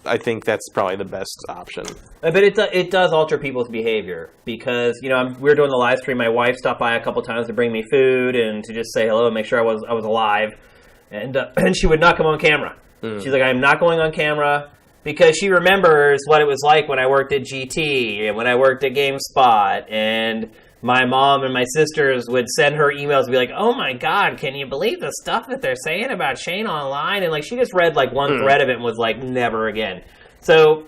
I think that's probably the best option. But it does alter people's behavior, because we were doing the live stream. My wife stopped by a couple times to bring me food and to just say hello and make sure I was alive, and she would not come on camera. She's like, I'm not going on camera. Because she remembers what it was like when I worked at GT and when I worked at GameSpot, and my mom and my sisters would send her emails and be like, oh my God, can you believe the stuff that they're saying about Shane online? And like, she just read like one thread of it and was like, never again. So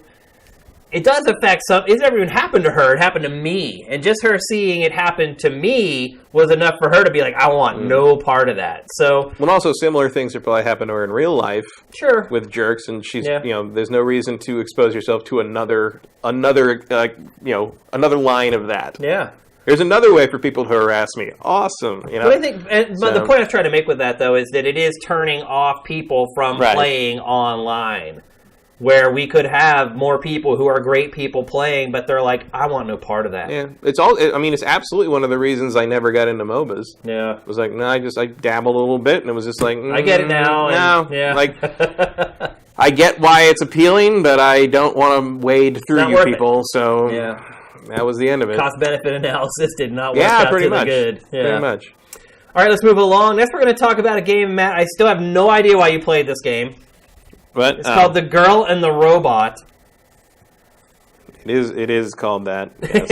it does affect some. It never even happened to her. It happened to me. And just her seeing it happen to me was enough for her to be like, I want no part of that. So, well, also similar things that probably happen to her in real life. Sure. With jerks, and she's, there's no reason to expose yourself to another line of that. Yeah. There's another way for people to harass me. Awesome. But I think, but the point I was trying to make with that, though, is that it is turning off people from playing online. Where we could have more people who are great people playing, but they're like, I want no part of that. Yeah, it's absolutely one of the reasons I never got into MOBAs. Yeah. It was like, no, I dabbled a little bit, and it was just like, I get it now. Like, I get why it's appealing, but I don't want to wade through you people, so that was the end of it. Cost-benefit analysis did not work out pretty to much. the good. Yeah, pretty much. All right, let's move along. Next, we're going to talk about a game, Matt. I still have no idea why you played this game. But, it's called The Girl and the Robot. It is called that. Yes.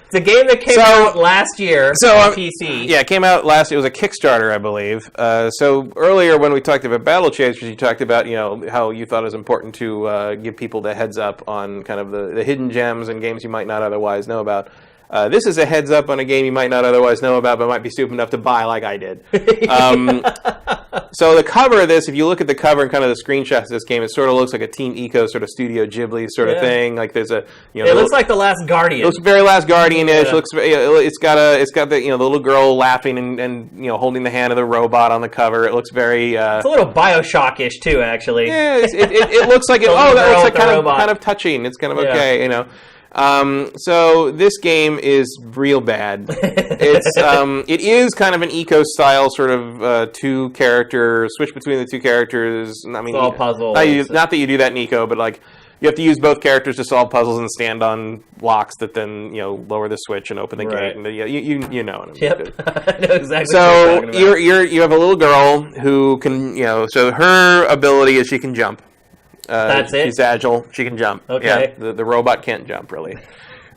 It's a game that came out last year on PC. Yeah, it came out last year. It was a Kickstarter, I believe. So earlier when we talked about Battle Chasers, you talked about how you thought it was important to give people the heads up on kind of the hidden gems and games you might not otherwise know about. This is a heads up on a game you might not otherwise know about, but might be stupid enough to buy, like I did. So the cover of this, if you look at the cover and kind of the screenshots of this game, it sort of looks like a Team Eco sort of Studio Ghibli sort of thing. Like there's a, it looks like The Last Guardian. It looks very Last Guardian-ish. It's got the the little girl laughing and holding the hand of the robot on the cover. It looks very. It's a little Bioshock-ish too, actually. Yeah, it looks like that looks like kind of touching. It's kind of okay, So this game is real bad. It is kind of an eco-style sort of two-character switch between the two characters. I mean, it's all puzzles. Not that you do that in eco, but like you have to use both characters to solve puzzles and stand on blocks that then lower the switch and open the gate. And you know what I mean. Yep, I know exactly. So what you're talking about. you have a little girl who can so her ability is she can jump. That's it? She's agile. She can jump. Okay. Yeah, the robot can't jump, really.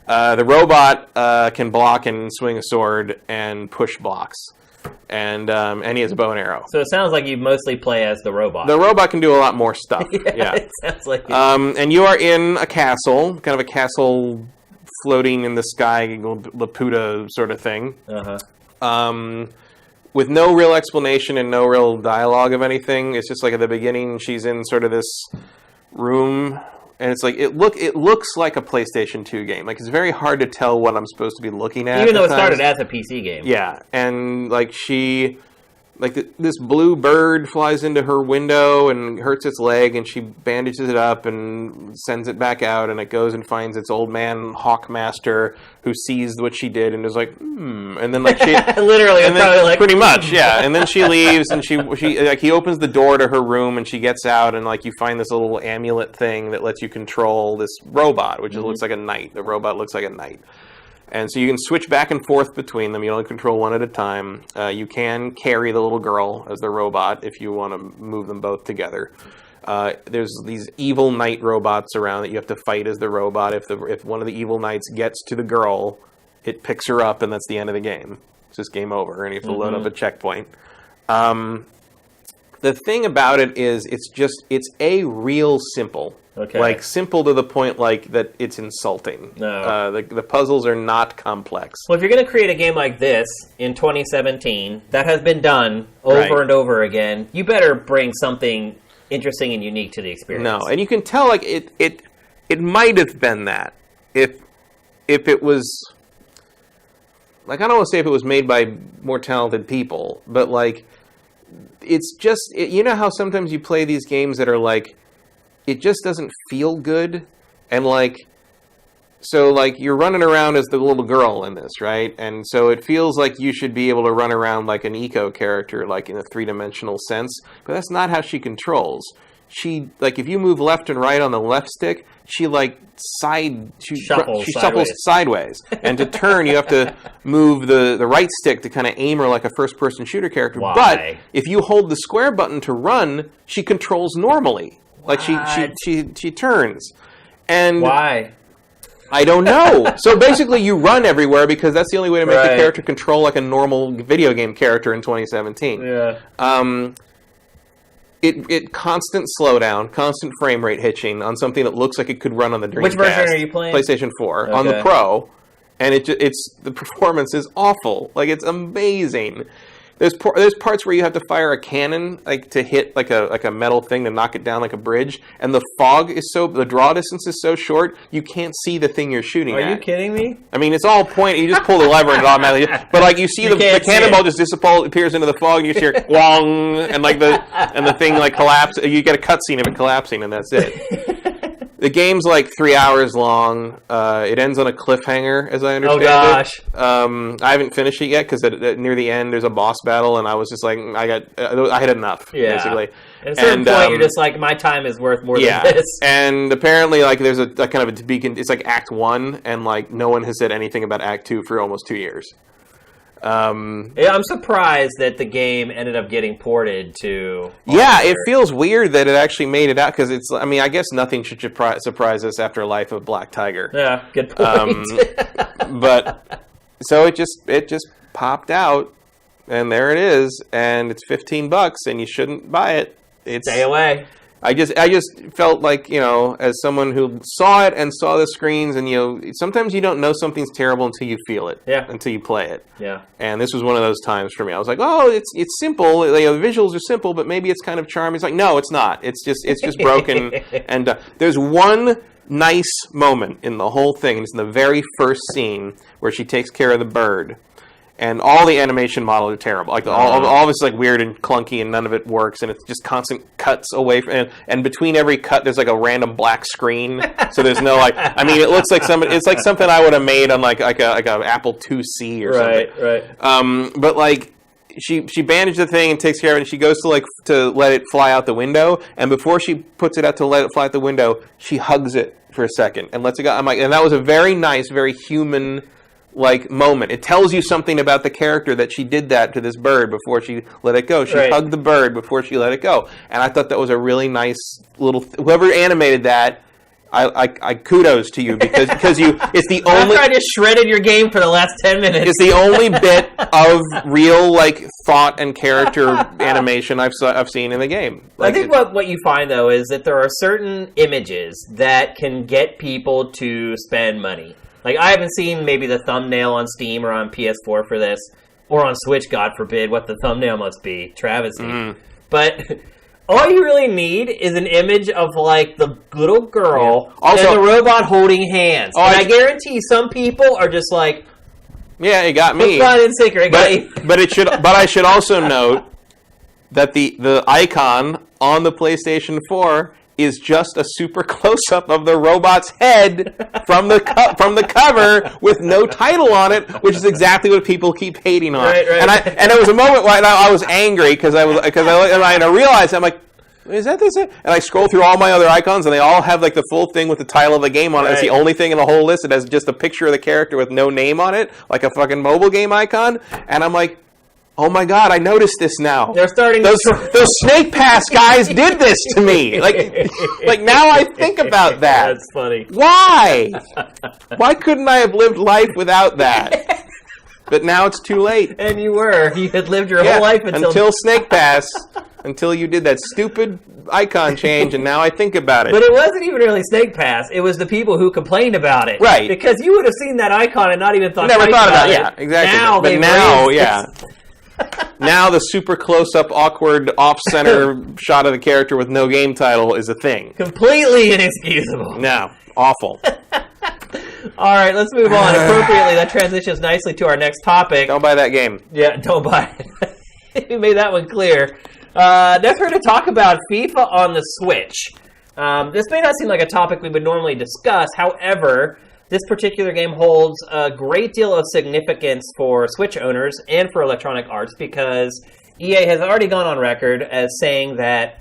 The robot can block and swing a sword and push blocks. And he has a bow and arrow. So it sounds like you mostly play as the robot. The robot can do a lot more stuff. Yeah. It sounds like it. And you are in a castle, kind of a castle floating in the sky, Laputa sort of thing. Uh-huh. With no real explanation and no real dialogue of anything. It's just like at the beginning, she's in sort of this room, and it's like it looks like a PlayStation 2 game. Like it's very hard to tell what I'm supposed to be looking at. Even though it started as a PC game. Yeah, and like this blue bird flies into her window and hurts its leg, and she bandages it up and sends it back out, and it goes and finds its old man Hawkmaster, who sees what she did and is like, and then like she literally, and probably like pretty much, yeah. And then she leaves, and she like he opens the door to her room, and she gets out, and like you find this little amulet thing that lets you control this robot, which looks like a knight. The robot looks like a knight. And so you can switch back and forth between them. You only control one at a time. You can carry the little girl as the robot if you want to move them both together. There's these evil knight robots around that you have to fight as the robot. If one of the evil knights gets to the girl, it picks her up, and that's the end of the game. It's just game over, and you have to load up a checkpoint. The thing about it is it's a real simple. Okay. Like, simple to the point, like, that it's insulting. No. The puzzles are not complex. Well, if you're going to create a game like this in 2017, that has been done over and over again, you better bring something interesting and unique to the experience. No, and you can tell, like, it might have been that. If it was... Like, I don't want to say if it was made by more talented people, but, like, it's just... you know how sometimes you play these games that are, like... It just doesn't feel good, and like, so like you're running around as the little girl in this, right? And so it feels like you should be able to run around like an eco character, like in a three-dimensional sense, but that's not how she controls. She, like, if you move left and right on the left stick, she shuffles sideways. And to turn, you have to move the right stick to kind of aim her like a first-person shooter character. Why? But if you hold the square button to run, she controls normally. Like she turns, and why? I don't know. So basically, you run everywhere because that's the only way to make the character control like a normal video game character in 2017. Yeah. It constant slowdown, constant frame rate hitching on something that looks like it could run on the Dreamcast. Which version are you playing? PlayStation 4 on the Pro, and it's the performance is awful. Like it's amazing. There's parts where you have to fire a cannon like to hit like a metal thing to knock it down like a bridge, and the draw distance is so short you can't see the thing you're shooting at. Are you kidding me? I mean, it's all point. You just pull the lever and it automatically. But like you see the cannonball just disappears into the fog, and you just hear "wong" and like the thing like collapse. You get a cutscene of it collapsing, and that's it. The game's like 3 hours long. It ends on a cliffhanger, as I understand it. I haven't finished it yet because near the end there's a boss battle, and I was just like, I had enough, basically. At a certain point, you're just like, my time is worth more than this. And apparently, like, there's a kind of a beacon. It's like Act 1, and like no one has said anything about Act 2 for almost 2 years. I'm surprised that the game ended up getting ported to... it feels weird that it actually made it out, because it's... I mean, I guess nothing should surprise us after Life of Black Tiger. Yeah, good point. But, so it just popped out, and there it is, and it's $15, and you shouldn't buy it. Stay away. I just felt like, as someone who saw it and saw the screens, and sometimes you don't know something's terrible until you feel it, until you play it. Yeah. And this was one of those times for me. I was like, oh, it's simple. The visuals are simple, but maybe it's kind of charming. It's like, no, it's not. It's just broken. And there's one nice moment in the whole thing. It's in the very first scene where she takes care of the bird. And all the animation models are terrible. Like all of it's like weird and clunky, and none of it works. And it's just constant cuts away from. And between every cut, there's like a random black screen. So there's no it looks like somebody. It's like something I would have made on like a Apple IIc or something. Right. But like she bandaged the thing and takes care of it. And she goes to let it fly out the window. And before she puts it out to let it fly out the window, she hugs it for a second and lets it go. I'm like, and that was a very nice, very human. Moment. It tells you something about the character that she did that to this bird before she let it go. She hugged the bird before she let it go, and I thought that was a really nice little. Whoever animated that, I kudos to you because it's the only. After I just shredded your game for the last 10 minutes. It's the only bit of real thought and character animation I've seen in the game. I think what you find though is that there are certain images that can get people to spend money. Like, I haven't seen maybe the thumbnail on Steam or on PS4 for this, or on Switch, God forbid, what the thumbnail must be. Travesty. But all you really need is an image of, the little girl and the robot holding hands. And I guarantee some people are just like... Yeah, it got me. But I should also note that the icon on the PlayStation 4... is just a super close-up of the robot's head from the cover with no title on it, which is exactly what people keep hating on. Right. And it was a moment where I was angry because I realized, I'm like, is that this? And I scroll through all my other icons, and they all have the full thing with the title of the game on it. It's the only thing in the whole list that has just a picture of the character with no name on it, like a fucking mobile game icon. And I'm like, oh my God, I noticed this now. They're starting those Snake Pass guys did this to me. Like now I think about that. That's funny. Why? Why couldn't I have lived life without that? But now it's too late. And you had lived your whole life until Snake Pass, until you did that stupid icon change, and now I think about it. But it wasn't even really Snake Pass. It was the people who complained about it. Right. Because you would have seen that icon and not even thought Never thought about it. Yeah, exactly. Now the super close-up, awkward, off-center shot of the character with no game title is a thing. Completely inexcusable. No. Awful. All right, let's move on. Appropriately, that transitions nicely to our next topic. Don't buy that game. Yeah, don't buy it. We made that one clear. Next, we're going to talk about FIFA on the Switch. This may not seem like a topic we would normally discuss. However, this particular game holds a great deal of significance for Switch owners and for Electronic Arts because EA has already gone on record as saying that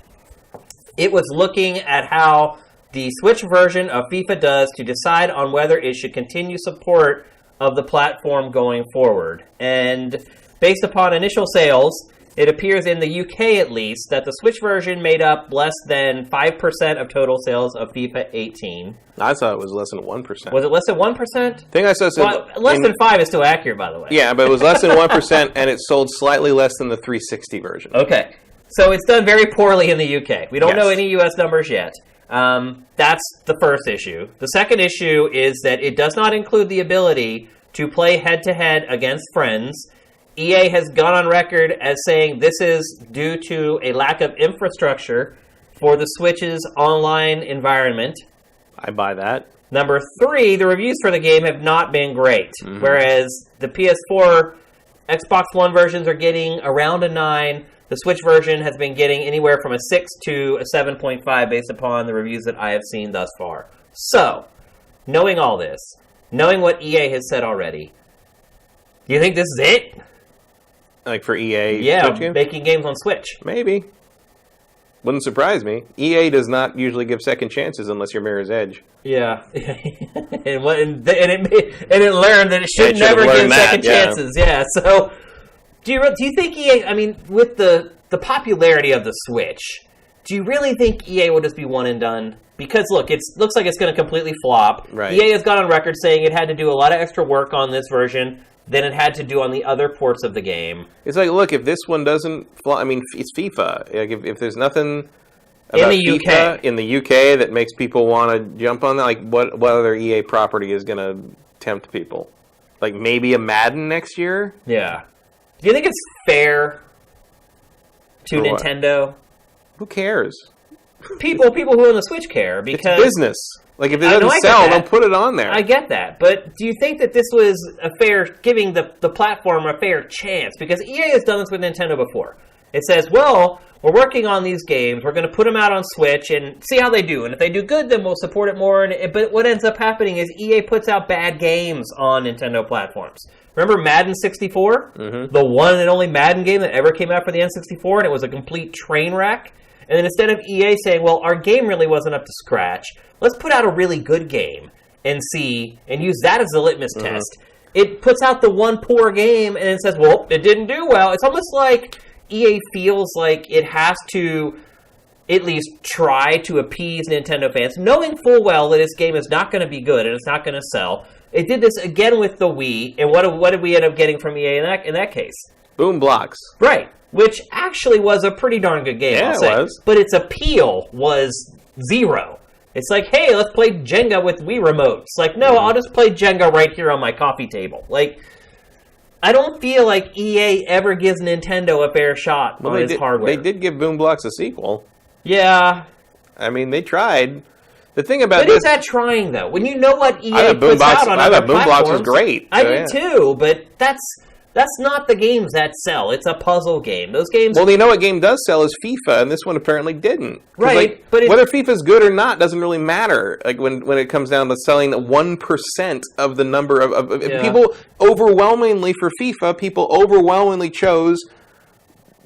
it was looking at how the Switch version of FIFA does to decide on whether it should continue support of the platform going forward. And based upon initial sales, it appears in the UK at least that the Switch version made up less than 5% of total sales of FIFA 18. I thought it was less than 1%. Was it less than 1%? I think I said less than 5 is still accurate, by the way. Yeah, but it was less than 1%, and it sold slightly less than the 360 version. Okay. So it's done very poorly in the UK. We don't know any US numbers yet. That's the first issue. The second issue is that it does not include the ability to play head-to-head against friends. EA has gone on record as saying this is due to a lack of infrastructure for the Switch's online environment. I buy that. Number 3, the reviews for the game have not been great. Mm-hmm. Whereas the PS4, Xbox One versions are getting around a 9. The Switch version has been getting anywhere from a 6 to a 7.5 based upon the reviews that I have seen thus far. So, knowing all this, knowing what EA has said already, do you think this is it? Like for EA? Yeah, making games on Switch. Maybe. Wouldn't surprise me. EA does not usually give second chances unless you're Mirror's Edge. Yeah. and it learned that it should never give second chances. Yeah, so do you think EA, I mean, with the popularity of the Switch, do you really think EA will just be one and done? Because, look, it looks like it's going to completely flop. Right. EA has gone on record saying it had to do a lot of extra work on this version than it had to do on the other ports of the game. It's like, look, if this one doesn't flop, I mean, it's FIFA. Like, if there's nothing about in the FIFA UK. in the UK that makes people want to jump on that? Like, what other EA property is going to tempt people? Like, maybe a Madden next year? Yeah. Do you think it's fair to For what? Nintendo? Who cares? People who own the Switch care, because It's business. Like, if it I know, doesn't I get sell, that. don't put it on there. I get that, but do you think that this was a fair, giving the platform a fair chance? Because EA has done this with Nintendo before. It says, well, we're working on these games, we're going to put them out on Switch and see how they do, and if they do good, then we'll support it more. But what ends up happening is EA puts out bad games on Nintendo platforms. Remember Madden 64? Mm-hmm. The one and only Madden game that ever came out for the N64, and it was a complete train wreck? And then instead of EA saying, well, our game really wasn't up to scratch, let's put out a really good game and use that as the litmus test. It puts out the one poor game and it says, well, it didn't do well. It's almost like EA feels like it has to at least try to appease Nintendo fans, knowing full well that this game is not going to be good and it's not going to sell. It did this again with the Wii, and what did we end up getting from EA in that case? Boom blocks. Right. Which actually was a pretty darn good game, Yeah, I'll say. it was. But its appeal was zero. It's like, hey, let's play Jenga with Wii remotes. Like, no, I'll just play Jenga right here on my coffee table. Like, I don't feel like EA ever gives Nintendo a fair shot on its hardware. They did give Boom Blocks a sequel. Yeah. I mean, they tried. The thing about But this... is that trying, though? When you know what EA I thought puts out on other Boom Blocks was platforms... great. I So, did too, but that's not the games that sell. It's a puzzle game. Those games... Well, you know what game does sell is FIFA, and this one apparently didn't. Right, like, but whether FIFA's good or not doesn't really matter. Like when it comes down to selling 1% of the number of people, overwhelmingly for FIFA, people overwhelmingly chose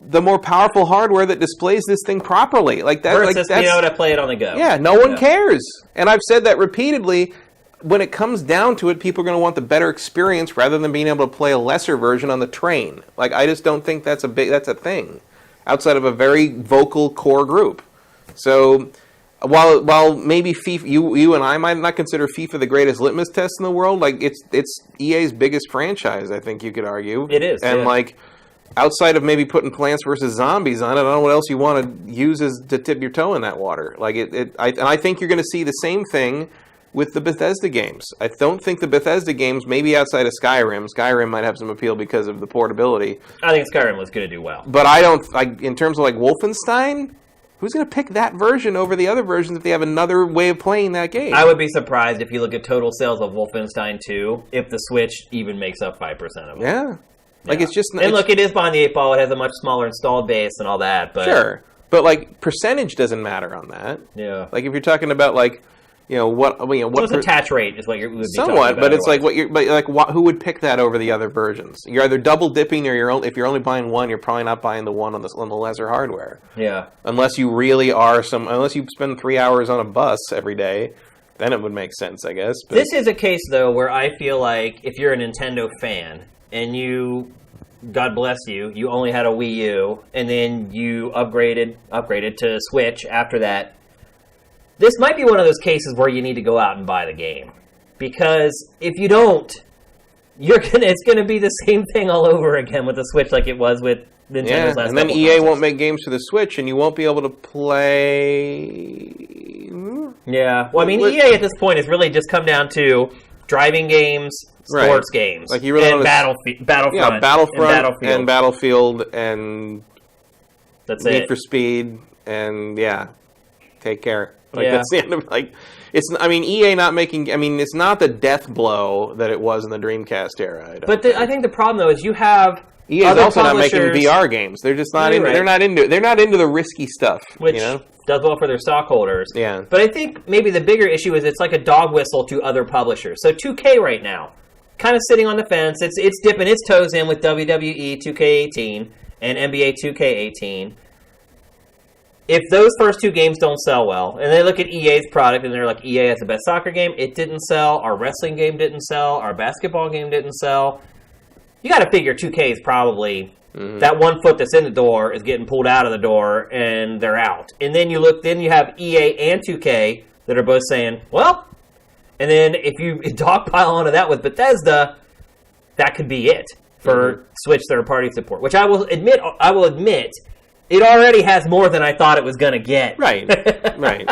the more powerful hardware that displays this thing properly. Like that, versus that's, being able to play it on the go. Yeah, no one cares. And I've said that repeatedly. When it comes down to it, people are going to want the better experience rather than being able to play a lesser version on the train. Like, I just don't think that's a thing outside of a very vocal core group. So while maybe FIFA, you and I might not consider FIFA the greatest litmus test in the world, like it's EA's biggest franchise, I think you could argue. It is. And like outside of maybe putting Plants vs. Zombies on it, I don't know what else you want to use as to tip your toe in that water. Like I think you're going to see the same thing with the Bethesda games. I don't think the Bethesda games, maybe outside of Skyrim might have some appeal because of the portability. I think Skyrim was going to do well. But I don't, in terms of like Wolfenstein, who's going to pick that version over the other versions if they have another way of playing that game? I would be surprised if you look at total sales of Wolfenstein 2, if the Switch even makes up 5% of them. Yeah. Like it's just... And look, it is behind the 8 ball, it has a much smaller installed base and all that, but... Sure. But like, percentage doesn't matter on that. Yeah. Like if you're talking about like, what attach rate is what you would be somewhat, talking about. But it's like who would pick that over the other versions? You're either double dipping, or if you're only buying one, you're probably not buying the one on the lesser hardware. Yeah. Unless you really are unless you spend 3 hours on a bus every day, then it would make sense, I guess. But this is a case though where I feel like if you're a Nintendo fan and you, God bless you, you only had a Wii U and then you upgraded to Switch after that. This might be one of those cases where you need to go out and buy the game. Because if you don't, it's gonna be the same thing all over again with the Switch like it was with Nintendo's last and then couple EA consoles. won't make games for the Switch, and you won't be able to play... Yeah. Well, I mean, EA at this point has really just come down to driving games, sports games, like you really and Battlefront. Yeah, Battlefront and Battlefield and that's Need it. for Speed, and take care. Like Yeah. that's the end of EA not making. It's not the death blow that it was in the Dreamcast era. I think the problem though is you have EA is also not making VR games. They're just not into. Right. They're not into the risky stuff. Which does well for their stockholders. Yeah. But I think maybe the bigger issue is it's like a dog whistle to other publishers. So 2K right now, kind of sitting on the fence. It's dipping its toes in with WWE 2K18 and NBA 2K18. If those first two games don't sell well, and they look at EA's product and they're like, EA has the best soccer game, it didn't sell, our wrestling game didn't sell, our basketball game didn't sell, you got to figure 2K is probably, that 1 foot that's in the door is getting pulled out of the door, and they're out. And then you have EA and 2K that are both saying, well, and then if you dogpile onto that with Bethesda, that could be it for Switch third-party support, which I will admit it already has more than I thought it was going to get. Right, right.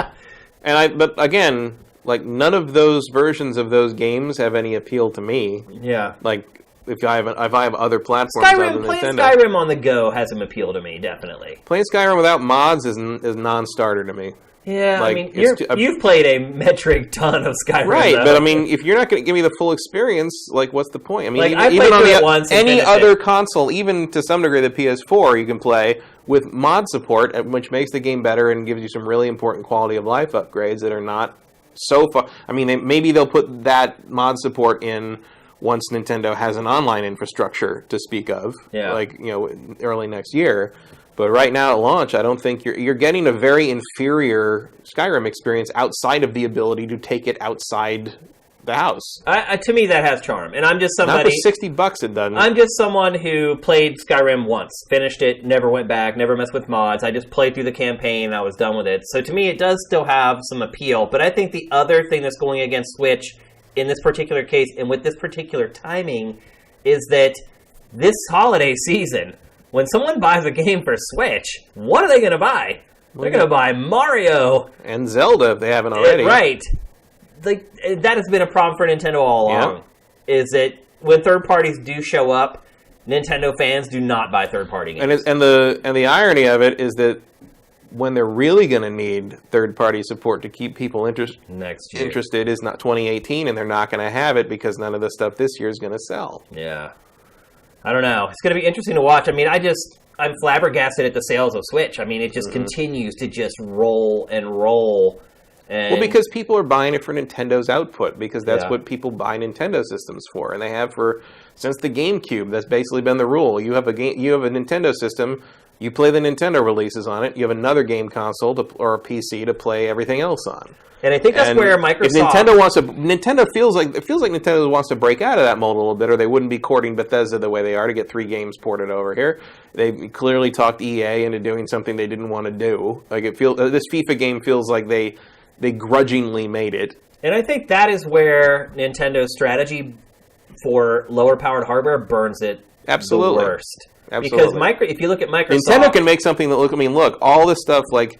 But again, like, none of those versions of those games have any appeal to me. Yeah. Like, if I have other platforms other than playing Nintendo. Skyrim on the go has some appeal to me, definitely. Playing Skyrim without mods is non-starter to me. Yeah, like, I mean, you've played a metric ton of Skyrim, right? though. But I mean, if you're not going to give me the full experience, like, what's the point? I mean, like, even on the once any other console, even to some degree the PS4, you can play with mod support, which makes the game better and gives you some really important quality of life upgrades that are not so far. I mean, maybe they'll put that mod support in once Nintendo has an online infrastructure to speak of, like, you know, early next year. But right now at launch, I don't think you're getting a very inferior Skyrim experience outside of the ability to take it outside the house. To me, that has charm, and I'm just somebody. Not for $60, it doesn't. I'm just someone who played Skyrim once, finished it, never went back, never messed with mods. I just played through the campaign, and I was done with it. So to me, it does still have some appeal. But I think the other thing that's going against Switch in this particular case, and with this particular timing, is that this holiday season, when someone buys a game for Switch, what are they going to buy? They're going to buy Mario. And Zelda, if they haven't already. Right. Like, that has been a problem for Nintendo all along. Is that when third parties do show up, Nintendo fans do not buy third-party games. And the irony of it is that when they're really going to need third-party support to keep people interested is not 2018, and they're not going to have it because none of the stuff this year is going to sell. Yeah. I don't know. It's going to be interesting to watch. I mean, I'm flabbergasted at the sales of Switch. I mean, it just continues to just roll and roll. And well, because people are buying it for Nintendo's output, because that's what people buy Nintendo systems for, and they have since the GameCube. That's basically been the rule. You have a Nintendo system, you play the Nintendo releases on it. You have another game console or a PC to play everything else on. And I think that's where Microsoft. If Nintendo feels like Nintendo wants to break out of that mold a little bit, or they wouldn't be courting Bethesda the way they are to get 3 games ported over here. They clearly talked EA into doing something they didn't want to do. Like, this FIFA game feels like they grudgingly made it. And I think that is where Nintendo's strategy for lower-powered hardware burns it the worst. Absolutely. Because if you look at Microsoft... Nintendo can make something that look, all this stuff like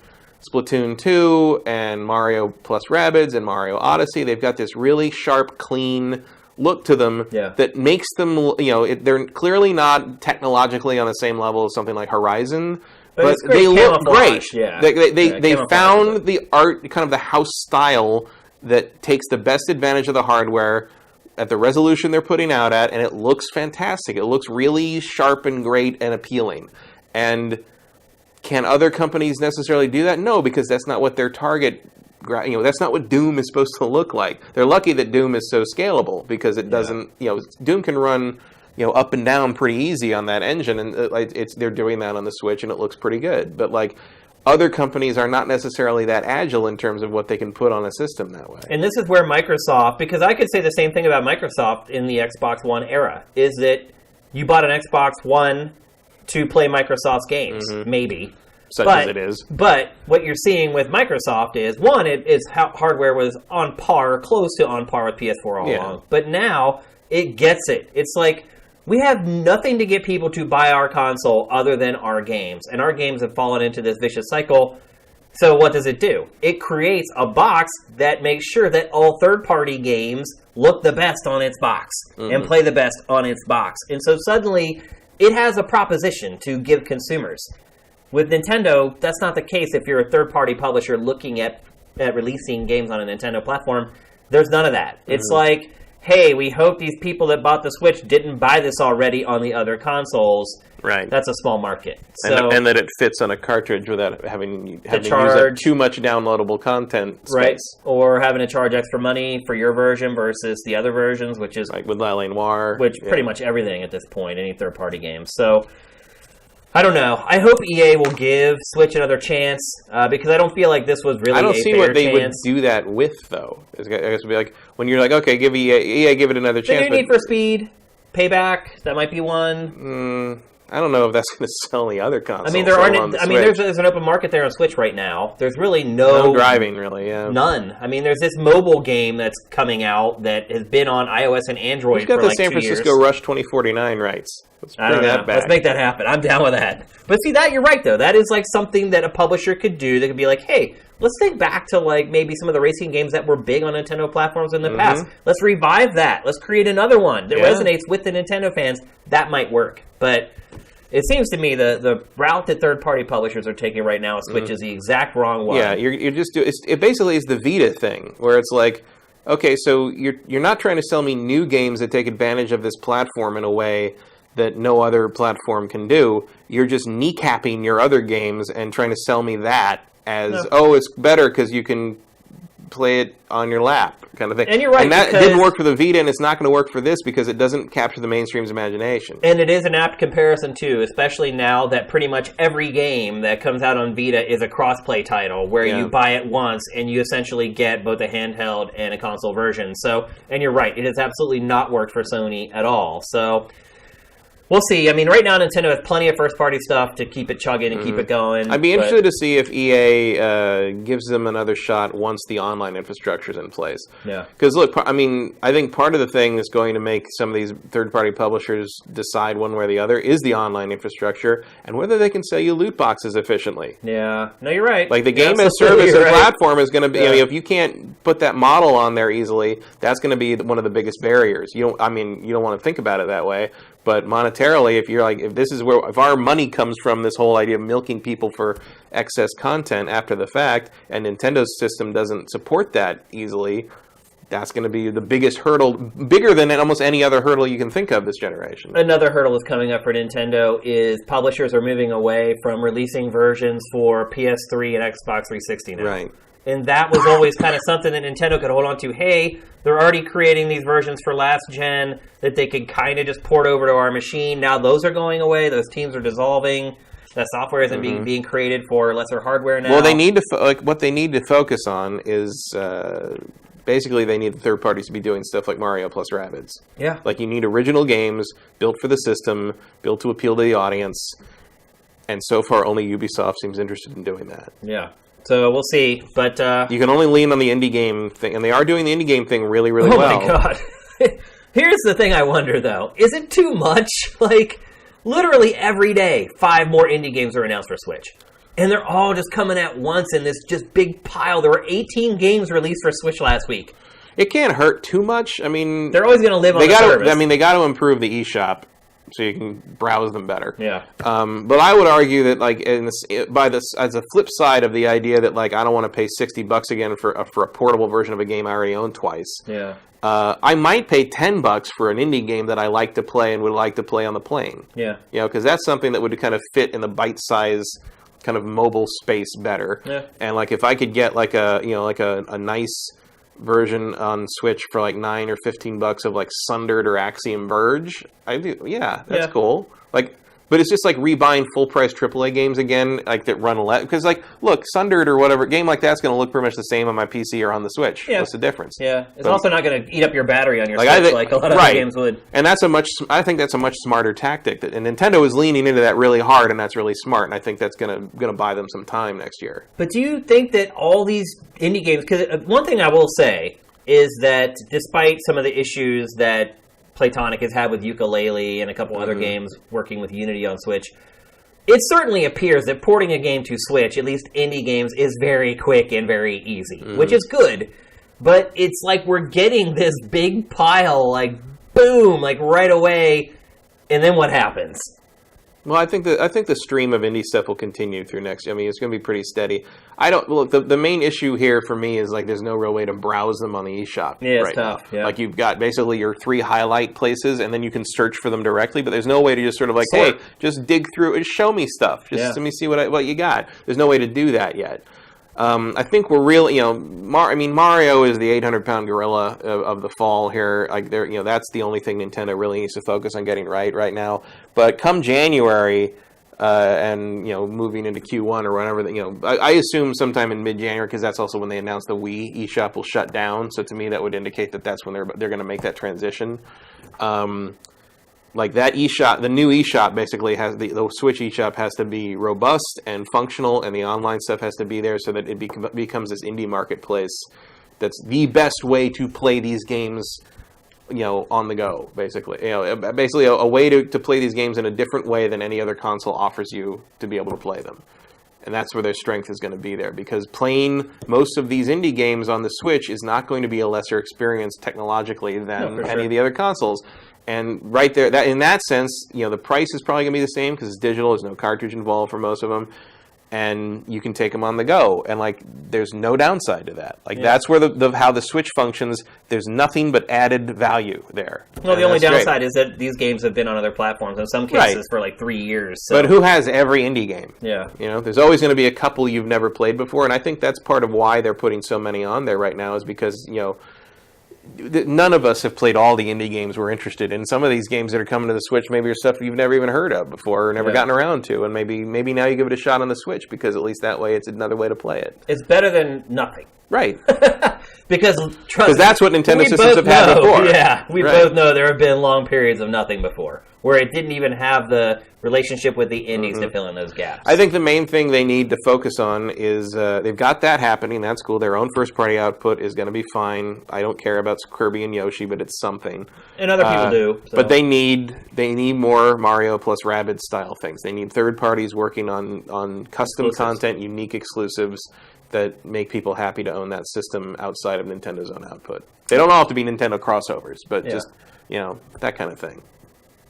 Splatoon 2 and Mario plus Rabbids and Mario Odyssey, they've got this really sharp, clean look to them that makes them, they're clearly not technologically on the same level as something like Horizon, but they look great. Yeah. They found the art, kind of the house style that takes the best advantage of the hardware at the resolution they're putting out at, and it looks fantastic. It looks really sharp and great and appealing. And can other companies necessarily do that? No, because that's not what their target, that's not what Doom is supposed to look like. They're lucky that Doom is so scalable, because it doesn't, Doom can run, up and down pretty easy on that engine, and they're doing that on the Switch, and it looks pretty good. But other companies are not necessarily that agile in terms of what they can put on a system that way. And this is where Microsoft, because I could say the same thing about Microsoft in the Xbox One era, is that you bought an Xbox One to play Microsoft's games, maybe. As it is. But what you're seeing with Microsoft is, one, hardware was on par, close to on par with PS4 all along. But now, it gets it. It's like, we have nothing to get people to buy our console other than our games. And our games have fallen into this vicious cycle. So what does it do? It creates a box that makes sure that all third-party games look the best on its box and play the best on its box. And so suddenly, it has a proposition to give consumers. With Nintendo, that's not the case if you're a third-party publisher looking at releasing games on a Nintendo platform. There's none of that. It's like, hey, we hope these people that bought the Switch didn't buy this already on the other consoles. Right. That's a small market. And that it fits on a cartridge without having to use too much downloadable content space. Right. Or having to charge extra money for your version versus the other versions, which is... like with Nightwar. Which pretty much everything at this point, any third-party game. So, I don't know. I hope EA will give Switch another chance, because I don't feel like this was really a fair chance. I don't see what they would do that with, though. I guess it would be like, when you're like, okay, give EA give it another chance. Need for Speed, Payback, that might be one. I don't know if that's going to sell any other consoles. I mean, there's an open market there on Switch right now. There's really no driving, really. Yeah, none. I mean, there's this mobile game that's coming out that has been on iOS and Android for like 2 years. Who's got the San Francisco Rush 2049 rights? Let's bring that back. Let's make that happen. I'm down with that. But see, that you're right though. That is like something that a publisher could do. That could be like, hey, let's think back to like maybe some of the racing games that were big on Nintendo platforms in the past. Let's revive that. Let's create another one that resonates with the Nintendo fans. That might work, but it seems to me the route that third-party publishers are taking right now, Switch, is the exact wrong one. Yeah, you're just it basically is the Vita thing, where it's like, okay, so you're not trying to sell me new games that take advantage of this platform in a way that no other platform can do. You're just kneecapping your other games and trying to sell me that as, it's better because you can play it on your lap kind of thing. And you're right. And that didn't work for the Vita, and it's not going to work for this because it doesn't capture the mainstream's imagination. And it is an apt comparison, too, especially now that pretty much every game that comes out on Vita is a cross-play title where you buy it once and you essentially get both a handheld and a console version. So, and you're right, it has absolutely not worked for Sony at all. So we'll see. I mean, right now Nintendo has plenty of first-party stuff to keep it chugging and keep it going. I'd be interested to see if EA gives them another shot once the online infrastructure is in place. Yeah. Because, look, I mean, I think part of the thing that's going to make some of these third-party publishers decide one way or the other is the online infrastructure and whether they can sell you loot boxes efficiently. Yeah. No, you're right. Like, the game-as-service platform is going to be, I mean, if you can't put that model on there easily, that's going to be one of the biggest barriers. You don't want to think about it that way. But monetarily, if our money comes from this whole idea of milking people for excess content after the fact, and Nintendo's system doesn't support that easily, that's going to be the biggest hurdle, bigger than almost any other hurdle you can think of this generation. Another hurdle that's coming up for Nintendo is publishers are moving away from releasing versions for PS3 and Xbox 360 now. Right. And that was always kind of something that Nintendo could hold on to. Hey, they're already creating these versions for last gen that they could kind of just port over to our machine. Now those are going away. Those teams are dissolving. That software isn't being created for lesser hardware now. Well, they need to what they need to focus on is basically they need the third parties to be doing stuff like Mario plus Rabbids. Yeah. Like you need original games built for the system, built to appeal to the audience. And so far, only Ubisoft seems interested in doing that. Yeah. So we'll see, but you can only lean on the indie game thing, and they are doing the indie game thing really, really well. Oh my god! Here's the thing I wonder though: is it too much? Like, literally every day, 5 more indie games are announced for Switch, and they're all just coming at once in this just big pile. There were 18 games released for Switch last week. It can't hurt too much. I mean, they're always going to live on the service. I mean, they got to improve the eShop so you can browse them better. Yeah. But I would argue that, like, as a flip side of the idea that, like, I don't want to pay $60 again for a portable version of a game I already own twice. Yeah. I might pay $10 for an indie game that I like to play and would like to play on the plane. Yeah. You know, because that's something that would kind of fit in the bite-size kind of mobile space better. Yeah. And, like, if I could get like a nice version on Switch for like $9 or $15 of like Sundered or Axiom Verge, that's cool. Like, but it's just like rebuying full price AAA games again, like that run because like, look, Sundered or whatever game like that's going to look pretty much the same on my PC or on the Switch. Yeah. What's the difference? Yeah, it's also not going to eat up your battery on your Switch like a lot of other games would. And I think that's a much smarter tactic, and Nintendo is leaning into that really hard, and that's really smart. And I think that's going to buy them some time next year. But do you think that all these indie games? Because one thing I will say is that despite some of the issues that Playtonic has had with Yooka-Laylee and a couple other games working with Unity on Switch, it certainly appears that porting a game to Switch, at least indie games, is very quick and very easy, which is good. But it's like we're getting this big pile, like, boom, like right away, and then what happens? Well, I think the stream of indie stuff will continue through next year. I mean, it's going to be pretty steady. The main issue here for me is like there's no real way to browse them on the eShop right now. Yeah. Like you've got basically your 3 highlight places, and then you can search for them directly. But there's no way to just sort of like, hey, just dig through and show me stuff. Just let me see what you got. There's no way to do that yet. I think we're really, Mario is the 800-pound gorilla of the fall here. Like, that's the only thing Nintendo really needs to focus on getting right now. But come January, and moving into Q1 or whatever, I assume sometime in mid-January, because that's also when they announced the Wii eShop will shut down. So to me, that would indicate that that's when they're going to make that transition. like that eShop, the new eShop basically has the Switch eShop has to be robust and functional, and the online stuff has to be there so that it becomes this indie marketplace that's the best way to play these games, on the go, basically. Basically a way to play these games in a different way than any other console offers you to be able to play them. And that's where their strength is going to be there, because playing most of these indie games on the Switch is not going to be a lesser experience technologically than any of the other consoles. And right there, in that sense, the price is probably going to be the same because it's digital. There's no cartridge involved for most of them. And you can take them on the go. And, there's no downside to that. That's where how the Switch functions. There's nothing but added value there. Well, the only downside is that these games have been on other platforms, in some cases for 3 years. So. But who has every indie game? Yeah. There's always going to be a couple you've never played before. And I think that's part of why they're putting so many on there right now, is because, none of us have played all the indie games we're interested in. Some of these games that are coming to the Switch maybe are stuff you've never even heard of before or never gotten around to, and maybe now you give it a shot on the Switch, because at least that way it's another way to play it. It's better than nothing. Right. Because that's what Nintendo systems have had before. Yeah, we both know there have been long periods of nothing before, where it didn't even have the relationship with the indies to fill in those gaps. I think the main thing they need to focus on is they've got that happening. That's cool. Their own first-party output is going to be fine. I don't care about Kirby and Yoshi, but it's something. And other people do. So. But they need more Mario plus Rabbids style things. They need third parties working on custom content, unique exclusives that make people happy to own that system outside of Nintendo's own output. They don't all have to be Nintendo crossovers, but just that kind of thing.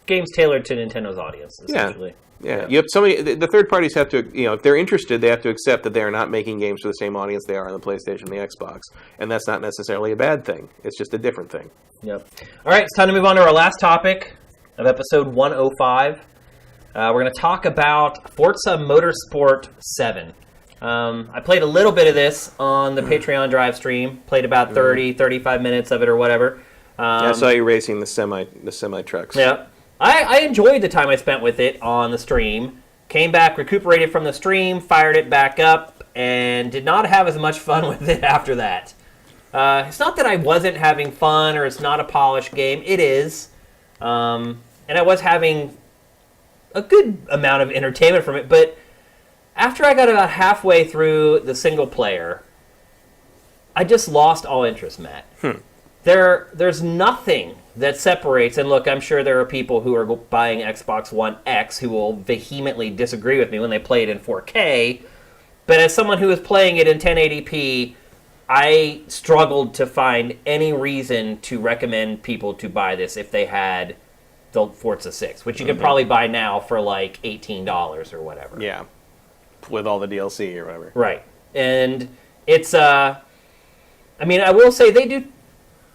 Games tailored to Nintendo's audience, essentially. Yeah. You have the third parties have to, if they're interested, they have to accept that they are not making games for the same audience they are on the PlayStation and the Xbox. And that's not necessarily a bad thing. It's just a different thing. Yep. All right, it's time to move on to our last topic of episode 105. We're going to talk about Forza Motorsport 7. I played a little bit of this on the Patreon drive stream. Played about 35 minutes of it or whatever. I saw you racing the semi trucks. Yeah. I enjoyed the time I spent with it on the stream. Came back, recuperated from the stream, fired it back up, and did not have as much fun with it after that. It's not that I wasn't having fun or it's not a polished game. It is. And I was having a good amount of entertainment from it, but after I got about halfway through the single player, I just lost all interest, Matt. There's nothing that separates, and look, I'm sure there are people who are buying Xbox One X who will vehemently disagree with me when they play it in 4K, but as someone who is playing it in 1080p, I struggled to find any reason to recommend people to buy this if they had the Forza 6, which you can probably buy now for $18 or whatever. Yeah, with all the DLC or whatever. Right. And it's, I will say they do...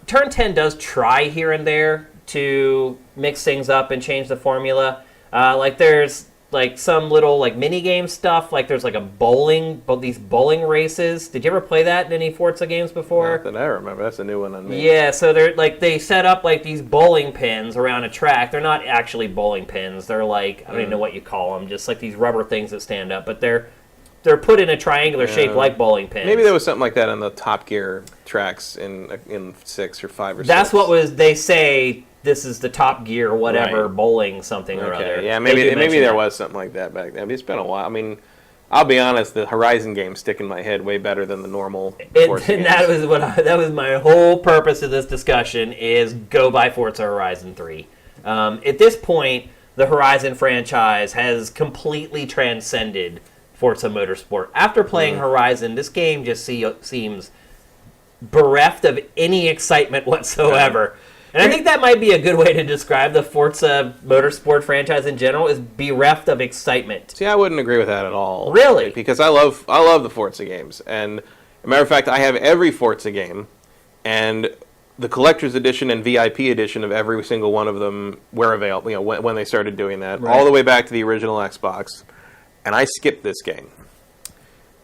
Turn 10 does try here and there to mix things up and change the formula. There's some little mini game stuff. There's these bowling races. Did you ever play that in any Forza games before? Not that I remember. That's a new one on me. Yeah, so they're they set up these bowling pins around a track. They're not actually bowling pins. They're I don't even know what you call them. Just these rubber things that stand up, but they're put in a triangular shape like bowling pins. Maybe there was something like that on the Top Gear tracks in 6 or 5 or 6. That's what they say. This is the Top Gear or whatever bowling something or other. Yeah, maybe there was something like that back then. It's been a while. I'll be honest. The Horizon games stick in my head way better than the normal Forza games. That was my whole purpose of this discussion: is go buy Forza Horizon 3. At this point, the Horizon franchise has completely transcended Forza Motorsport. After playing Horizon, this game just seems bereft of any excitement whatsoever. And I think that might be a good way to describe the Forza Motorsport franchise in general, is bereft of excitement. See, I wouldn't agree with that at all. Really? Because I love the Forza games. And as a matter of fact, I have every Forza game, and the collector's edition and VIP edition of every single one of them were available, when they started doing that, all the way back to the original Xbox. And I skipped this game.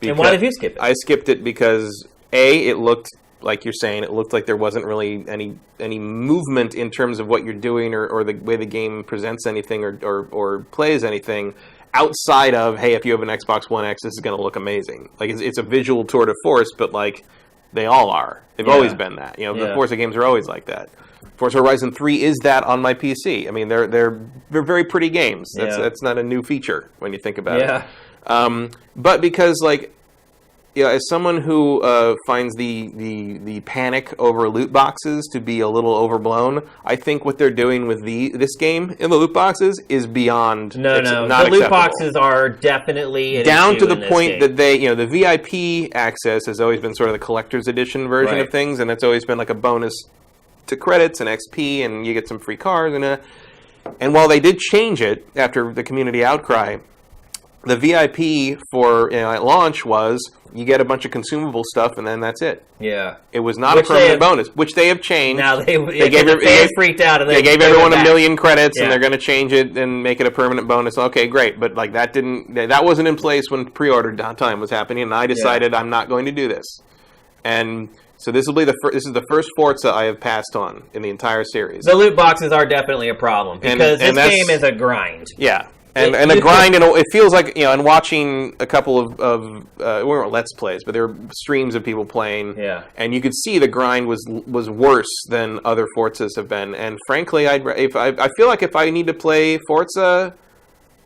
And why did you skip it? I skipped it because, A, it looked, like you're saying, it looked like there wasn't really any movement in terms of what you're doing or the way the game presents anything or plays anything outside of, hey, if you have an Xbox One X, this is going to look amazing. It's a visual tour de force, but They all are. They've always been that. The Forza games are always like that. Forza Horizon 3 is that on my PC. I mean, they're very pretty games. That's not a new feature when you think about it. But because, like, as someone who finds the panic over loot boxes to be a little overblown, I think what they're doing with this game in the loot boxes is beyond not the acceptable. Loot boxes are definitely down to the point that they, the VIP access has always been sort of the collector's edition version of things, and it's always been like a bonus to credits and XP, and you get some free cars and while they did change it after the community outcry, the VIP for at launch was you get a bunch of consumable stuff and then that's it. Yeah, it was not a permanent bonus, which they have changed. Now they gave freaked out. And they gave everyone a million credits, and they're going to change it and make it a permanent bonus. Okay, great, but like that wasn't in place when pre-order time was happening, and I decided I'm not going to do this. And so this is the first Forza I have passed on in the entire series. The loot boxes are definitely a problem because this game is a grind. Yeah. And a grind, and it feels like, and watching a couple of we weren't Let's Plays, but there were streams of people playing, and you could see the grind was worse than other Forzas have been. And frankly, I feel like if I need to play Forza,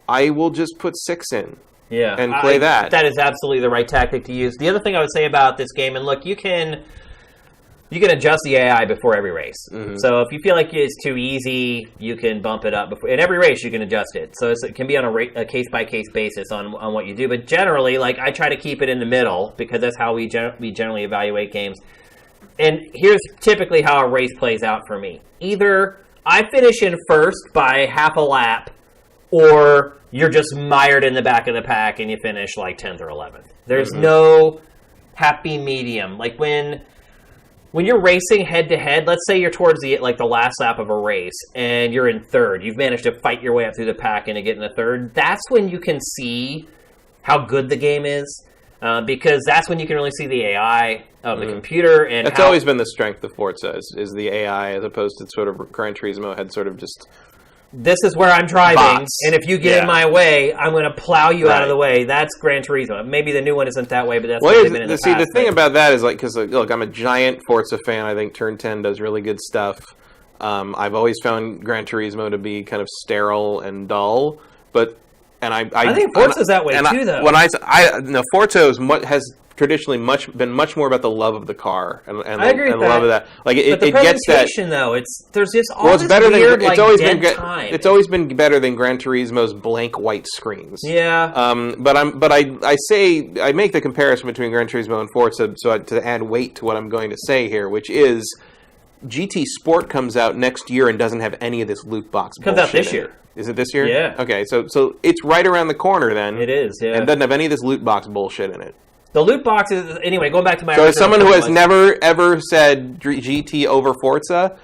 I will just put 6 in. Yeah. And play that. That is absolutely the right tactic to use. The other thing I would say about this game, and look, you can adjust the AI before every race. Mm-hmm. So if you feel like it's too easy, you can bump it up before. In every race, you can adjust it. So it can be on a case-by-case basis on what you do. But generally, like, I try to keep it in the middle because that's how we generally evaluate games. And here's typically how a race plays out for me. Either I finish in first by half a lap, or you're just mired in the back of the pack and you finish like 10th or 11th. There's no happy medium. Like when you're racing head-to-head, let's say you're towards the last lap of a race, and you're in third. You've managed to fight your way up through the pack and to get in the third. That's when you can see how good the game is, because that's when you can really see the AI of the computer. And that's always been the strength of Forza, is the AI, as opposed to sort of Gran Turismo had sort of just... This is where I'm driving, bots. And if you get in my way, I'm going to plow you out of the way. That's Gran Turismo. Maybe the new one isn't that way, but that's what they've been in the past. The thing about that is, because look, I'm a giant Forza fan. I think Turn 10 does really good stuff. I've always found Gran Turismo to be kind of sterile and dull, I think Forza's that way too, though. Forza has traditionally been much more about the love of the car and I agree with the love of that. Like it gets that. Though there's just all this weird time. It's always been better than Gran Turismo's blank white screens. Yeah. But I make the comparison between Gran Turismo and Forza to add weight to what I'm going to say here, which is GT Sport comes out next year and doesn't have any of this loot box bullshit. Comes out this year. Is it this year? Yeah. Okay, so it's right around the corner then. It is, yeah. And doesn't have any of this loot box bullshit in it. The loot boxes, anyway, going back to my... So as someone who has never, ever said GT over Forza,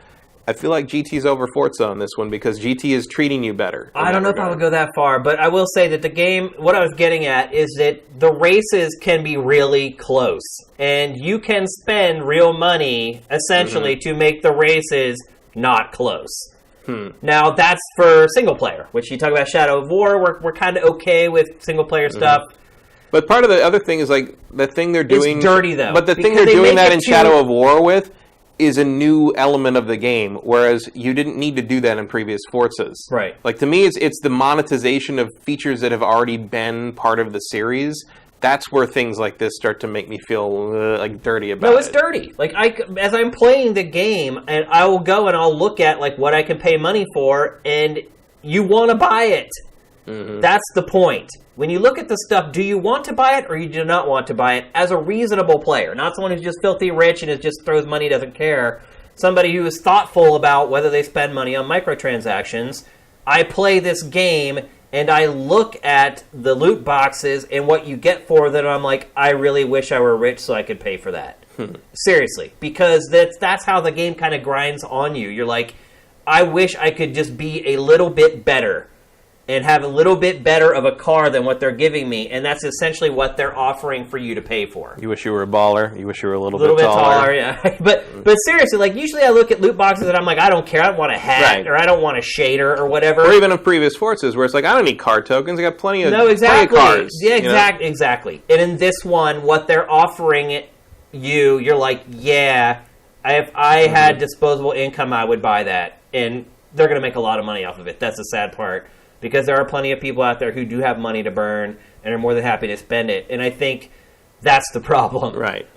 I feel like GT's over Forza on this one because GT is treating you better. I don't know if I would go that far, but I will say that the game, what I was getting at is that the races can be really close. And you can spend real money, essentially, to make the races not close. Now, that's for single player, which you talk about Shadow of War. We're kind of okay with single player stuff. But part of the other thing is, like, the thing they're doing... It's dirty, though. But the thing they're doing that in Shadow of War with is a new element of the game, whereas you didn't need to do that in previous Forzas. Right. Like, to me, it's the monetization of features that have already been part of the series. That's where things like this start to make me feel, like, dirty about it. No, it's dirty. Like, as I'm playing the game, and I will go and I'll look at, like, what I can pay money for, and you want to buy it. That's the point. When you look at the stuff, do you want to buy it or you do not want to buy it as a reasonable player? Not someone who's just filthy rich and just throws money, doesn't care. Somebody who is thoughtful about whether they spend money on microtransactions. I play this game and I look at the loot boxes and what you get for them. I'm like, I really wish I were rich so I could pay for that. Seriously. Because that's how the game kind of grinds on you. You're like, I wish I could just be a little bit better and have a little bit better of a car than what they're giving me, and that's essentially what they're offering for you to pay for. You wish you were a baller. You wish you were a little bit taller. Yeah. But seriously, like, usually I look at loot boxes and I'm like, I don't care. I don't want a hat, or I don't want a shader or whatever. Or even in previous Forzas where it's like, I don't need car tokens. I got plenty of exactly. cars. Yeah, exactly. And in this one, what they're offering you're like, yeah, if I had disposable income, I would buy that. And they're going to make a lot of money off of it. That's the sad part. Because there are plenty of people out there who do have money to burn and are more than happy to spend it. And I think that's the problem. Right.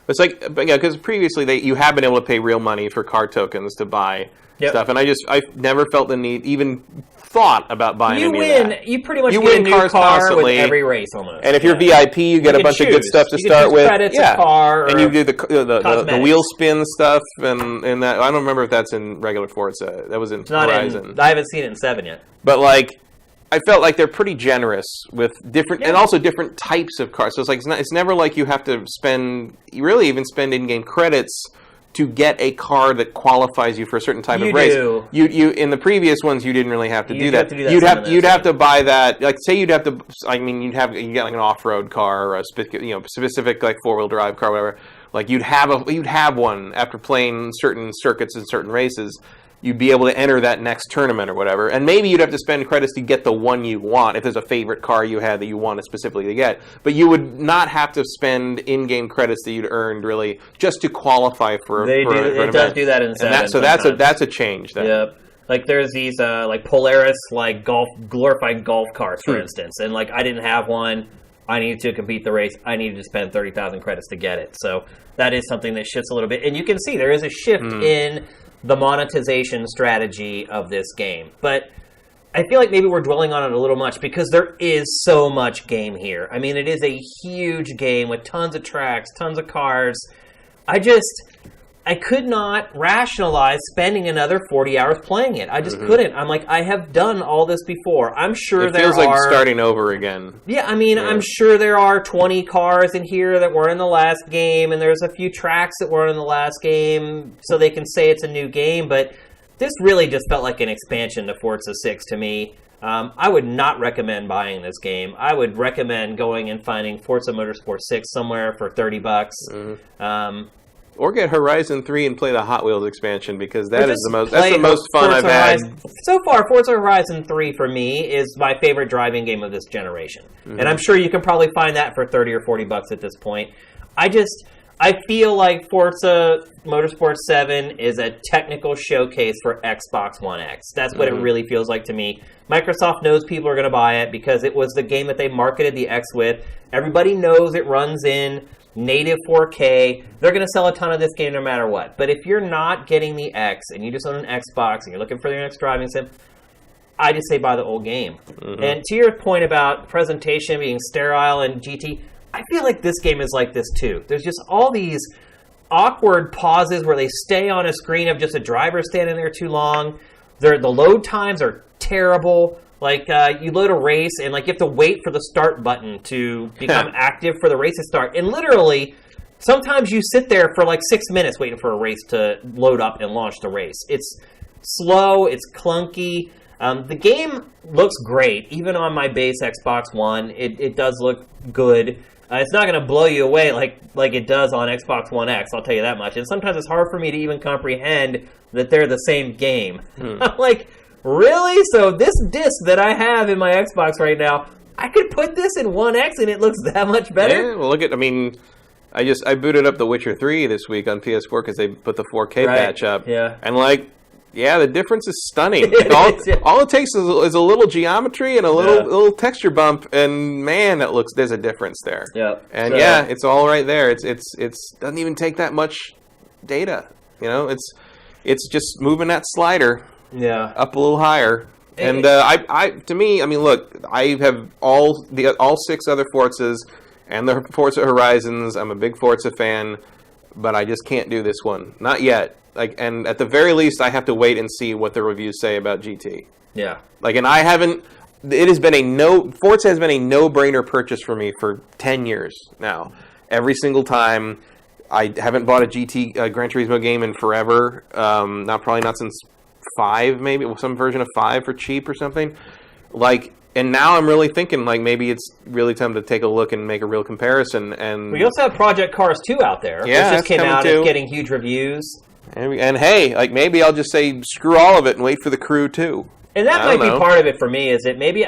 It's like, because previously you have been able to pay real money for card tokens to buy stuff. And I never felt the need, even thought about buying any of that. You pretty much get a new car constantly, with every race almost. And if you're VIP, you get a bunch of good stuff to start with. Credits, a car, and you do the wheel spin stuff, and that. I don't remember if that's in regular Forza. That was in Horizon. I haven't seen it in 7 yet. But like, I felt like they're pretty generous with different, and also different types of cars. So it's like it's never like you have to spend in-game credits to get a car that qualifies you for a certain type of race. You in the previous ones you didn't really have to do that. You'd have to buy that. Like say you'd have to. I mean you get like an off-road car or a specific like 4-wheel drive car, whatever. Like you'd have one after playing certain circuits and certain races. You'd be able to enter that next tournament or whatever. And maybe you'd have to spend credits to get the one you want, if there's a favorite car you had that you wanted specifically to get. But you would not have to spend in-game credits that you'd earned, really, just to qualify for an event. It does do that in 7. So that's a change then. Yep. Like there's these like Polaris like glorified golf carts, for instance. And like I didn't have one. I needed to compete the race. I needed to spend 30,000 credits to get it. So that is something that shifts a little bit. And you can see there is a shift in the monetization strategy of this game. But I feel like maybe we're dwelling on it a little much because there is so much game here. I mean, it is a huge game with tons of tracks, tons of cars. I could not rationalize spending another 40 hours playing it. I just couldn't. I'm like, I have done all this before. I'm sure it feels like starting over again. Yeah, I mean, I'm sure there are 20 cars in here that were in the last game, and there's a few tracks that were in the last game, so they can say it's a new game, but this really just felt like an expansion to Forza 6 to me. I would not recommend buying this game. I would recommend going and finding Forza Motorsport 6 somewhere for $30. Or get Horizon 3 and play the Hot Wheels expansion, because that's the most fun I've had. So far, Forza Horizon 3 for me is my favorite driving game of this generation. And I'm sure you can probably find that for $30 or $40 at this point. I feel like Forza Motorsport 7 is a technical showcase for Xbox One X. That's what it really feels like to me. Microsoft knows people are going to buy it because it was the game that they marketed the X with. Everybody knows it runs in native 4K. They're going to sell a ton of this game no matter what. But if you're not getting the X and you just own an Xbox and you're looking for your next driving sim, I just say buy the old game. And to your point about presentation being sterile and GT, I feel like this game is like this too. There's just all these awkward pauses where they stay on a screen of just a driver standing there too long. The load times are terrible. Like, you load a race, and, like, you have to wait for the start button to become active for the race to start. And literally, sometimes you sit there for, like, 6 minutes waiting for a race to load up and launch the race. It's slow. It's clunky. The game looks great. Even on my base Xbox One, it does look good. It's not going to blow you away like it does on Xbox One X, I'll tell you that much. And sometimes it's hard for me to even comprehend that they're the same game. I'm like, really? So this disc that I have in my Xbox right now, I could put this in One X and it looks that much better? Yeah, well, I booted up The Witcher 3 this week on PS4 because they put the 4K patch up. Yeah. And the difference is stunning. All it takes is a little geometry and a little texture bump, and man, there's a difference there. Yep. And it's all right there. It's doesn't even take that much data. It's just moving that slider up a little higher. And to me, look, I have all 6 other Forzas and the Forza Horizons. I'm a big Forza fan, but I just can't do this one. Not yet. And at the very least, I have to wait and see what the reviews say about GT. Yeah. And I haven't. Forza has been a no-brainer purchase for me for 10 years now. Every single time, I haven't bought a GT Gran Turismo game in forever. Probably not since 5, maybe some version of 5 for cheap or something. And now I'm really thinking maybe it's really time to take a look and make a real comparison. And we also have Project Cars 2 out there. Yeah, which just came out. It's getting huge reviews. And hey, maybe I'll just say screw all of it and wait for the Crew too. And that might be part of it for me, is that maybe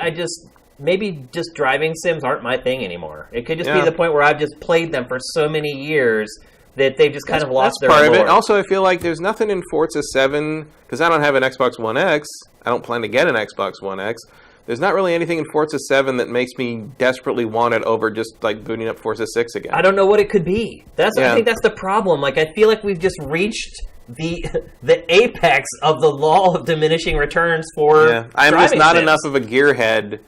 just driving sims aren't my thing anymore. It could just be the point where I've just played them for so many years that they've just kind of lost their part allure. of it. Also, I feel like there's nothing in Forza 7, because I don't have an Xbox One X. I don't plan to get an Xbox One X. There's not really anything in Forza 7 that makes me desperately want it over just like booting up Forza 6 again. I don't know what it could be. I think that's the problem. Like, I feel like we've just reached the apex of the law of diminishing returns for I'm just not sims. enough of a gearhead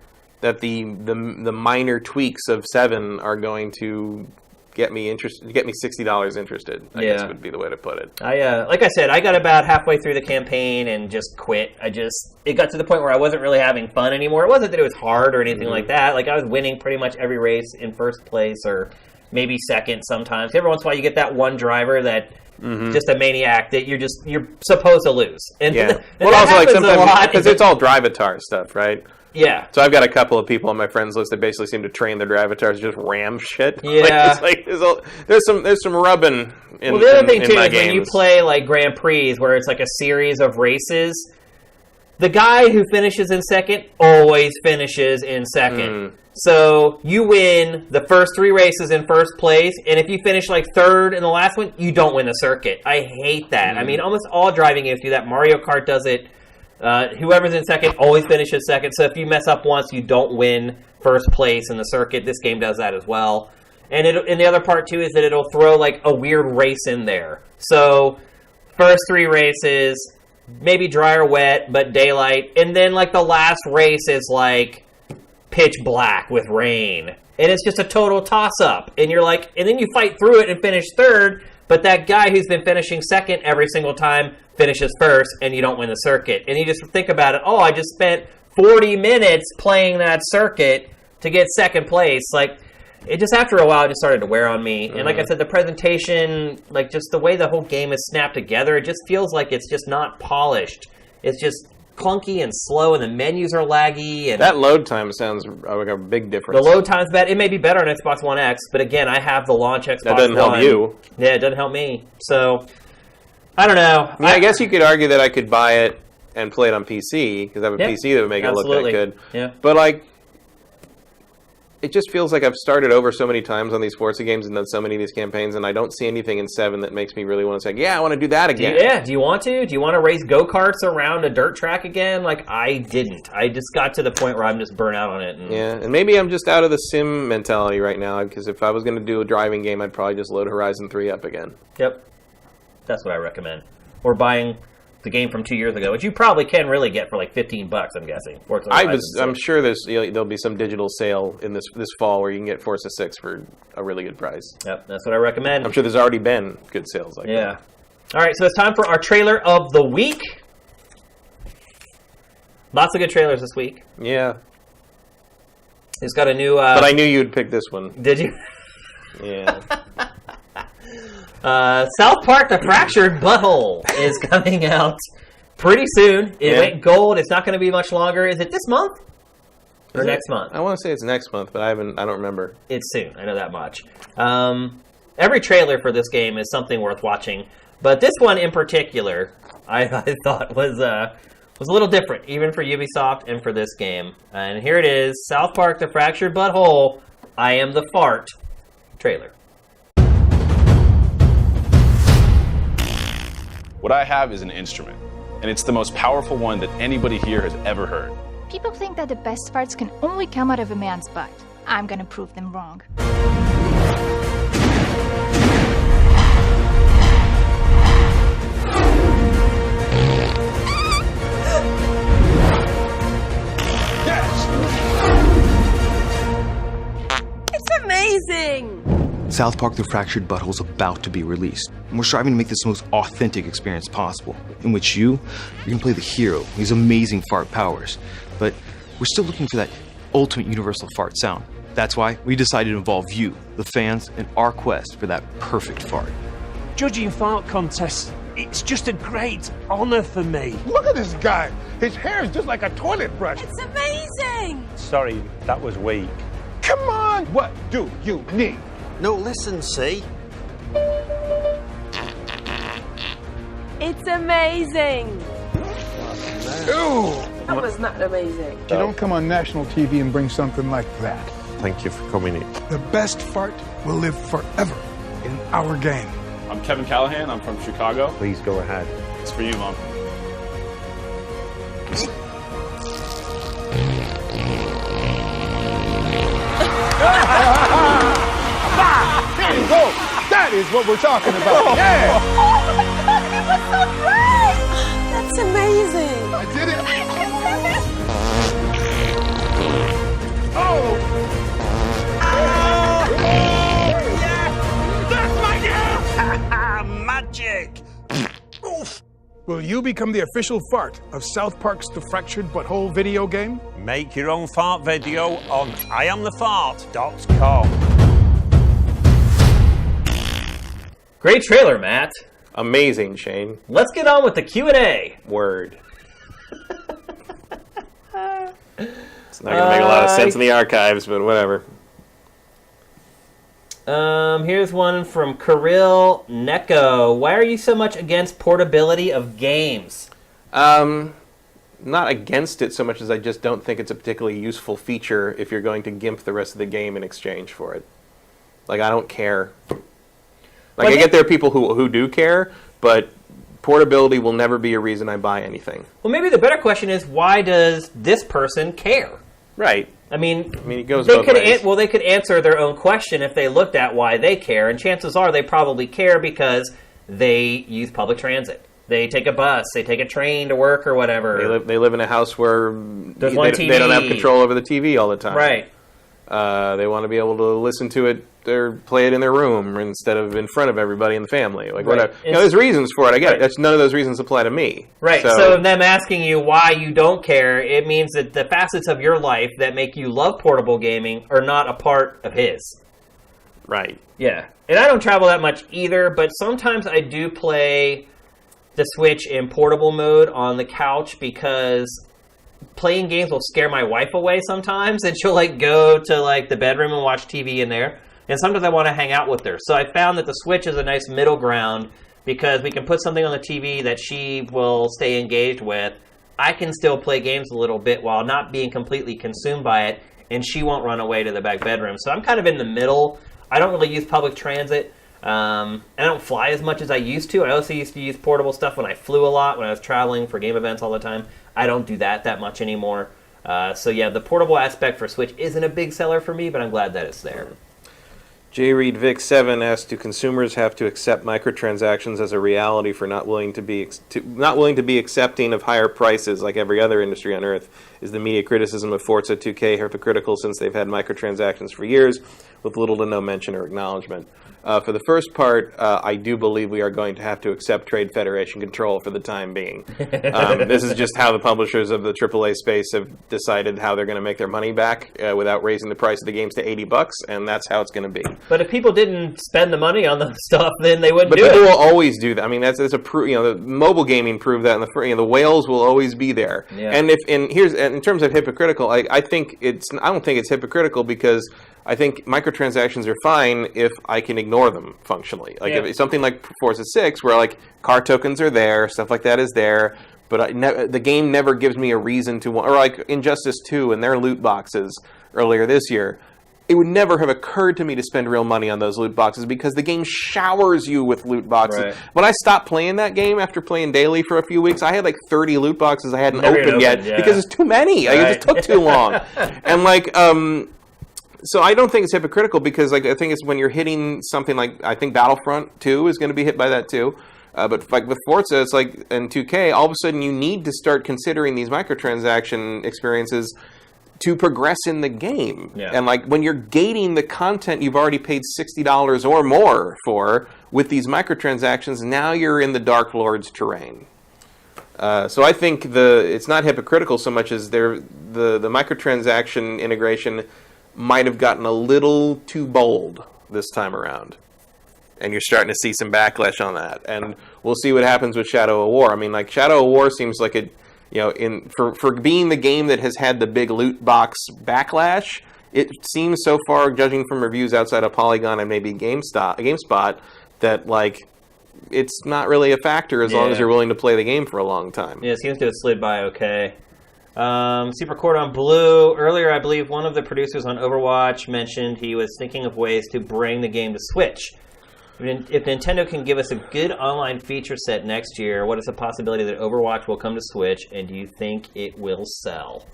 that the minor tweaks of 7 are going to get me $60 interested. I guess would be the way to put it. Like I said, I got about halfway through the campaign and just quit. It got to the point where I wasn't really having fun anymore. It wasn't that it was hard or anything like that. Like, I was winning pretty much every race in first place or maybe second sometimes. Every once in a while you get that one driver that just a maniac that you're supposed to lose. And, and well, also like sometimes because it's all drivatar stuff, right? Yeah. So I've got a couple of people on my friends list that basically seem to train their drivatars to just ram shit. Yeah. There's some rubbing in. Well, the other thing too is games. when you play like Grand Prix, where it's like a series of races, the guy who finishes in second always finishes in second. So you win the first 3 races in first place, and if you finish like third in the last one, you don't win the circuit. I hate that. I mean, almost all driving games do that. Mario Kart does it. Whoever's in second always finishes second. So if you mess up once, you don't win first place in the circuit. This game does that as well. And the other part, too, is that it'll throw, like, a weird race in there. So first 3 races, maybe dry or wet, but daylight. And then, like, the last race is, like, pitch black with rain. And it's just a total toss-up. And you're like, and then you fight through it and finish third, but that guy who's been finishing second every single time finishes first, and you don't win the circuit. And you just think about it, I just spent 40 minutes playing that circuit to get second place. Like, it just, after a while, it just started to wear on me. And like I said, the presentation, like, just the way the whole game is snapped together, it just feels like it's just not polished. It's just clunky and slow, and the menus are laggy. And that load time sounds like a big difference. The load time's bad. It may be better on Xbox One X, but again, I have the launch Xbox One. That doesn't help you. Yeah, it doesn't help me. So, I don't know. I mean, I guess you could argue that I could buy it and play it on PC, because I have a PC that would make it look that good. Yeah. But, like, it just feels like I've started over so many times on these Forza games and done so many of these campaigns, and I don't see anything in 7 that makes me really want to say, yeah, I want to do that again. Do you want to? Do you want to race go-karts around a dirt track again? Like, I didn't. I just got to the point where I'm just burnt out on it. And maybe I'm just out of the sim mentality right now, because if I was going to do a driving game, I'd probably just load Horizon 3 up again. Yep. That's what I recommend. Or buying the game from 2 years ago, which you probably can really get for like $15, I'm guessing. I'm sure there'll be some digital sale in this fall where you can get Forza 6 for a really good price. Yep, that's what I recommend. I'm sure there's already been good sales like that. All right, so it's time for our trailer of the week. Lots of good trailers this week. Yeah. It's got a new... but I knew you'd pick this one. Did you? Yeah. South Park: The Fractured Butthole is coming out pretty soon. It went gold. It's not going to be much longer. Is it this month or next month? I want to say it's next month, but I don't remember. It's soon. I know that much. Every trailer for this game is something worth watching, but this one in particular, I thought was a little different, even for Ubisoft and for this game. And here it is: South Park: The Fractured Butthole. I am the fart trailer. What I have is an instrument, and it's the most powerful one that anybody here has ever heard. People think that the best farts can only come out of a man's butt. I'm gonna prove them wrong. It's amazing! South Park: The Fractured Butthole is about to be released, and we're striving to make this the most authentic experience possible, in which you can play the hero with these amazing fart powers, but we're still looking for that ultimate universal fart sound. That's why we decided to involve you, the fans, in our quest for that perfect fart. Judging fart contests, it's just a great honor for me. Look at this guy. His hair is just like a toilet brush. It's amazing! Sorry, that was weak. Come on, what do you need? No, listen, see? It's amazing! Ooh! That was not amazing. You don't come on national TV and bring something like that. Thank you for coming in. The best fart will live forever in our game. I'm Kevin Callahan. I'm from Chicago. Please go ahead. It's for you, Mom. There you go. That is what we're talking about. Yeah. Oh my god, it was so great! That's amazing. I did it. Oh. Magic! Oof! Will you become the official fart of South Park's The Fractured Butthole video game? Make your own fart video on IamTheFart.com. Great trailer, Matt. Amazing, Shane. Let's get on with the Q&A. Word. It's not going to make a lot of sense in the archives, but whatever. Here's one from Kirill Neko. Why are you so much against portability of games? Not against it so much as I just don't think it's a particularly useful feature if you're going to gimp the rest of the game in exchange for it. Like, I don't care. Like, I get there are people who do care, but portability will never be a reason I buy anything. Well, maybe the better question is, why does this person care? Right. I mean, it goes both ways. They could answer their own question if they looked at why they care, and chances are they probably care because they use public transit. They take a bus, they take a train to work or whatever. They live in a house where they don't have control over the TV all the time. Right. They want to be able to listen to it or play it in their room instead of in front of everybody in the family. Like, right. Whatever. There's reasons for it. I get it. That's, none of those reasons apply to me. Right. So them asking you why you don't care, it means that the facets of your life that make you love portable gaming are not a part of his. Right. Yeah. And I don't travel that much either, but sometimes I do play the Switch in portable mode on the couch because playing games will scare my wife away sometimes, and she'll go to the bedroom and watch TV in there. And sometimes I want to hang out with her. So I found that the Switch is a nice middle ground because we can put something on the TV that she will stay engaged with. I can still play games a little bit while not being completely consumed by it, and she won't run away to the back bedroom. So I'm kind of in the middle. I don't really use public transit. I don't fly as much as I used to. I also used to use portable stuff when I flew a lot, when I was traveling for game events all the time. I don't do that much anymore. So yeah, the portable aspect for Switch isn't a big seller for me, but I'm glad that it's there. J. Reed Vic 7 asks, do consumers have to accept microtransactions as a reality for not willing to be accepting of higher prices like every other industry on Earth? Is the media criticism of Forza 2K hypocritical since they've had microtransactions for years with little to no mention or acknowledgement? For the first part, I do believe we are going to have to accept Trade Federation control for the time being. This is just how the publishers of the AAA space have decided how they're going to make their money back without raising the price of the games to $80, and that's how it's going to be. But if people didn't spend the money on the stuff, then they wouldn't do it. But people will always do that. I mean, that's a the mobile gaming proved that. The whales will always be there. Yeah. And in terms of hypocritical, I don't think it's hypocritical because I think microtransactions are fine if I can ignore them functionally. Like if it's something like Forza 6, where car tokens are there, stuff like that is there, but the game never gives me a reason to want. Or like Injustice 2 and their loot boxes earlier this year, it would never have occurred to me to spend real money on those loot boxes because the game showers you with loot boxes. Right. When I stopped playing that game after playing daily for a few weeks, I had 30 loot boxes I hadn't opened yet because it's too many. Right. It just took too long. And so I don't think it's hypocritical because I think it's when you're hitting something I think Battlefront 2 is going to be hit by that too. But with Forza, it's and 2K, all of a sudden you need to start considering these microtransaction experiences to progress in the game. Yeah. And when you're gating the content you've already paid $60 or more for with these microtransactions, now you're in the Dark Lord's terrain. So I think it's not hypocritical so much as the microtransaction integration might have gotten a little too bold this time around. And you're starting to see some backlash on that. And we'll see what happens with Shadow of War. I mean, Shadow of War seems like it, for being the game that has had the big loot box backlash, it seems so far, judging from reviews outside of Polygon and maybe GameSpot, that it's not really a factor as long as you're willing to play the game for a long time. Yeah, it seems to have slid by okay. Super Cordon Bleu. Earlier, I believe one of the producers on Overwatch mentioned he was thinking of ways to bring the game to Switch. If Nintendo can give us a good online feature set next year, what is the possibility that Overwatch will come to Switch, and do you think it will sell?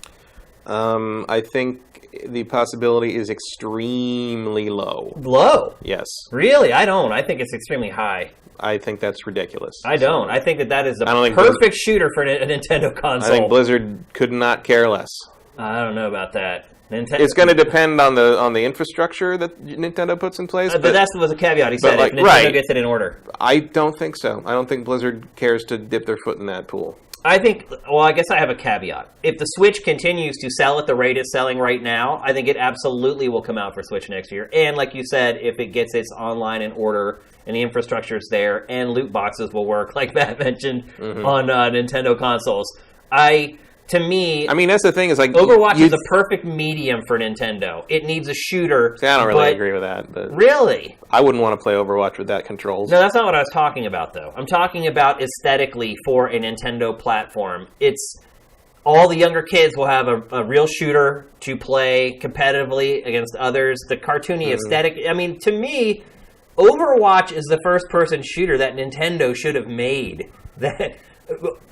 I think the possibility is extremely low. Low? Yes. Really? I don't. I think it's extremely high. I think that's ridiculous. I don't. I think that is the perfect shooter for a Nintendo console. I think Blizzard could not care less. I don't know about that. It's going to depend on the infrastructure that Nintendo puts in place. But that was a caveat. He said if Nintendo gets it in order. I don't think so. I don't think Blizzard cares to dip their foot in that pool. I guess I have a caveat. If the Switch continues to sell at the rate it's selling right now, I think it absolutely will come out for Switch next year. And like you said, if it gets its online in order and the infrastructure is there and loot boxes will work, like Matt mentioned, on Nintendo consoles. To me, I mean, that's the thing is like Overwatch is a perfect medium for Nintendo. It needs a shooter. See, I don't really agree with that. But really? I wouldn't want to play Overwatch with that controls. No, that's not what I was talking about, though. I'm talking about aesthetically for a Nintendo platform. It's all the younger kids will have a real shooter to play competitively against others. The cartoony aesthetic. I mean, to me, Overwatch is the first-person shooter that Nintendo should have made. That